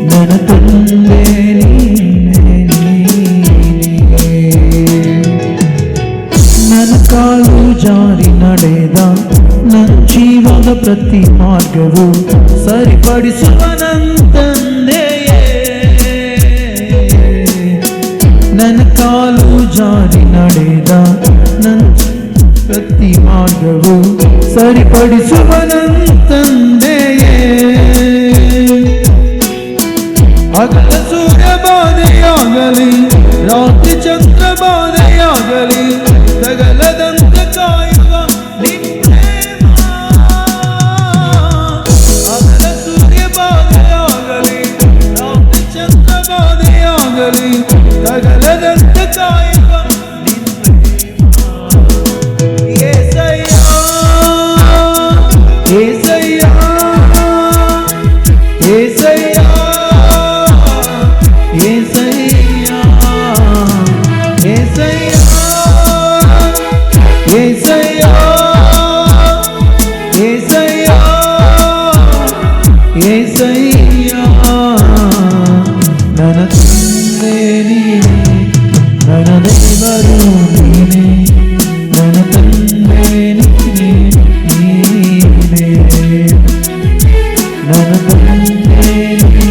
ನನ್ನ ತಂದೆ ನೀನೆ, ನೀನೆ. ನನ್ನ ಕಾಲು ಜಾರಿ ನಡೆದ ನನ್ನ ಜೀವದ ಪ್ರತಿ ಮಾರ್ಗವು ಸರಿಪಡಿಸುವ ನನ್ನ ತಂದೆಯೇ. ನನ್ನ ಕಾಲು ಜಾರಿ ನಡೆದ ನನ್ನ ಪ್ರತಿ ಮಾರ್ಗವು ಸರಿಪಡಿಸುವ ನನ್ನ ತಂದೆಯೇ. ಹಗಲ ಸೂರ್ಯ ಬಾಧೆಯಾಗಲಿ, ರಾತ್ರಿ ಚಂದ್ರ ಬಾಧೆಯಾಗಲಿ, ಸಗಲದಂತೆ ಕಾಯುವ ನಿನ್ನ ಪ್ರೇಮ. ಹಗಲ ಸೂರ್ಯ ಬಾಧೆಯಾಗಲಿ, ರಾತ್ರಿ ಚಂದ್ರ ಬಾಧೆಯಾಗಲಿ, ಸಗಲದಂತೆ ಕಾಯುವ ನಿನ್ನ ಪ್ರೇಮ. యేసయ్య యేసయ్య యేసయ్య యేసయ్య యేసయ్య యేసయ్య యేసయ్య యేసయ్య ನನ್ನ ತಂದೆ ನೀನೇ, ನನ್ನ ದೇವರು ನೀನೇ, ನನ್ನ ತಂದೆ ನೀನೇ, ನೀನೇ ನನ್ನ ತಂದೆ ನೀನೇ,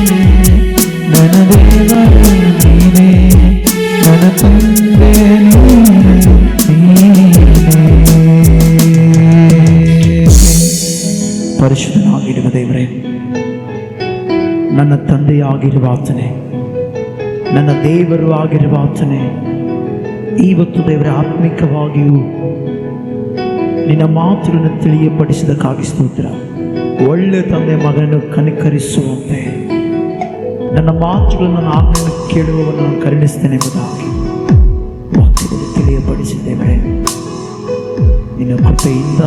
ನನ್ನ ದೇವರು ನೀನೇ, ನನ್ನ ತಂದೆ ನೀನೇ. ಪರಿಶುದ್ಧನಾಗಿರುವ ದೇವರೇ, ನನ್ನ ತಂದೆಯಾಗಿರುವ ಆತನೇ, ನನ್ನ ದೇವರು ಆಗಿರುವ ಆತನೇ, ಇವತ್ತು ದೇವರ ಆತ್ಮಿಕವಾಗಿಯೂ ನಿನ್ನ ಮಾತುಗಳನ್ನು ತಿಳಿಯಪಡಿಸಿದಕ್ಕಾಗಿ ಸ್ತೋತ್ರ. ಒಳ್ಳೆ ತಂದೆ ಮಗನನ್ನು ಕನಿಕರಿಸುವಂತೆ ನನ್ನ ಮಾತುಗಳನ್ನು ನಾನು ಆಜ್ಞೆಯನ್ನು ಕೇಳುವವನು ನಾನು ಕರುಣಿಸ್ತೇನೆ ಎಂಬುದಾಗಿ ವಾಕ್ಯದಲ್ಲಿ ತಿಳಿಯಪಡಿಸಿದ್ದೇವೆ. ನಿನ್ನ ಕೃಪೆಯಿಂದ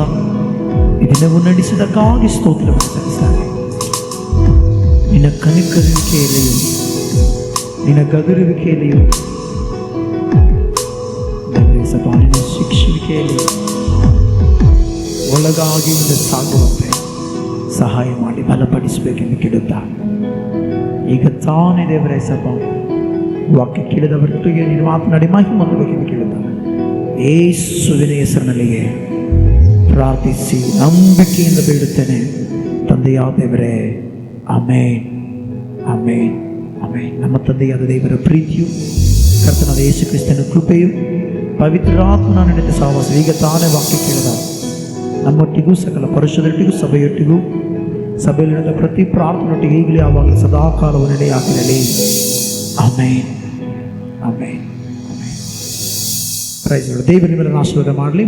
ಈ ದಿನವು ನಡೆಸಿದಕ್ಕಾಗಿ ಸ್ತೋತ್ರವನ್ನು ಸಲ್ಲಿಸಿದ್ದಾರೆ. ನಿನ್ನ ಕನಿಕರುವಿಕೆಯಲ್ಲಿಯೂ ನಿನ್ನ ಗದರುವಿಕೆಯಲ್ಲಿಯೂ ಸಭಾನಿನ ಶಿಕ್ಷಿಕೆಯಲ್ಲಿ ಒಳಗಾಗಿ ಒಂದು ಸಾಗುವಂತೆ ಸಹಾಯ ಮಾಡಿ ಬಲಪಡಿಸಬೇಕೆಂದು ಕೇಳುತ್ತಾ, ಈಗ ತಾನೇ ದೇವರೇ ಸಭಾ ವಾಕ್ಯ ಕೇಳಿದವರೊಟ್ಟಿಗೆ ನೀನು ಮಾತನಾಡಿ ಮಹಿಮೆ ಹೊಂದಬೇಕೆಂದು ಕೇಳುತ್ತಾ, ಯೇಸುವಿನ ಹೆಸರಿನಲ್ಲಿಯೇ ಪ್ರಾರ್ಥಿಸಿ ನಂಬಿಕೆಯಿಂದ ಬೇಡುತ್ತೇನೆ ತಂದೆಯಾದ ದೇವರೇ, ಆಮೇನ್ ಆಮೇನ್ ಆಮೇನ್. ನಮ್ಮ ತಂದೆಯಾದ ದೇವರ ಪ್ರೀತಿಯು, ಕರ್ತನಾದ ಯೇಸು ಕ್ರಿಸ್ತನ ಕೃಪೆಯು, ಪವಿತ್ರಾತ್ಮನ ನಡೆದ ಸಹವಾಸ ಈಗ ತಾನೇ ವಾಕ್ಯ ಕೇಳಿದ ನಮ್ಮೊಟ್ಟಿಗೂ ಸಕಲ ಪರುಷದೊಟ್ಟಿಗೂ ಸಭೆಯೊಟ್ಟಿಗೂ ಸಭೆಯಲ್ಲಿ ನಡೆದ ಪ್ರತಿ ಪ್ರಾರ್ಥನೆಯೊಟ್ಟಿಗೆ ಈಗಲೇ ಆವಾಗಲೂ ಸದಾಕಾಲವು ನಡೆಯಾಗಿರಲಿ. ಆಮೇನ್ ಆಮೇನ್ ಆಮೇನ್. Price lord. ದೇವರು ನಿಮ್ಮನ್ನು ಆಶೀರ್ವಾದ ಮಾಡಲಿ.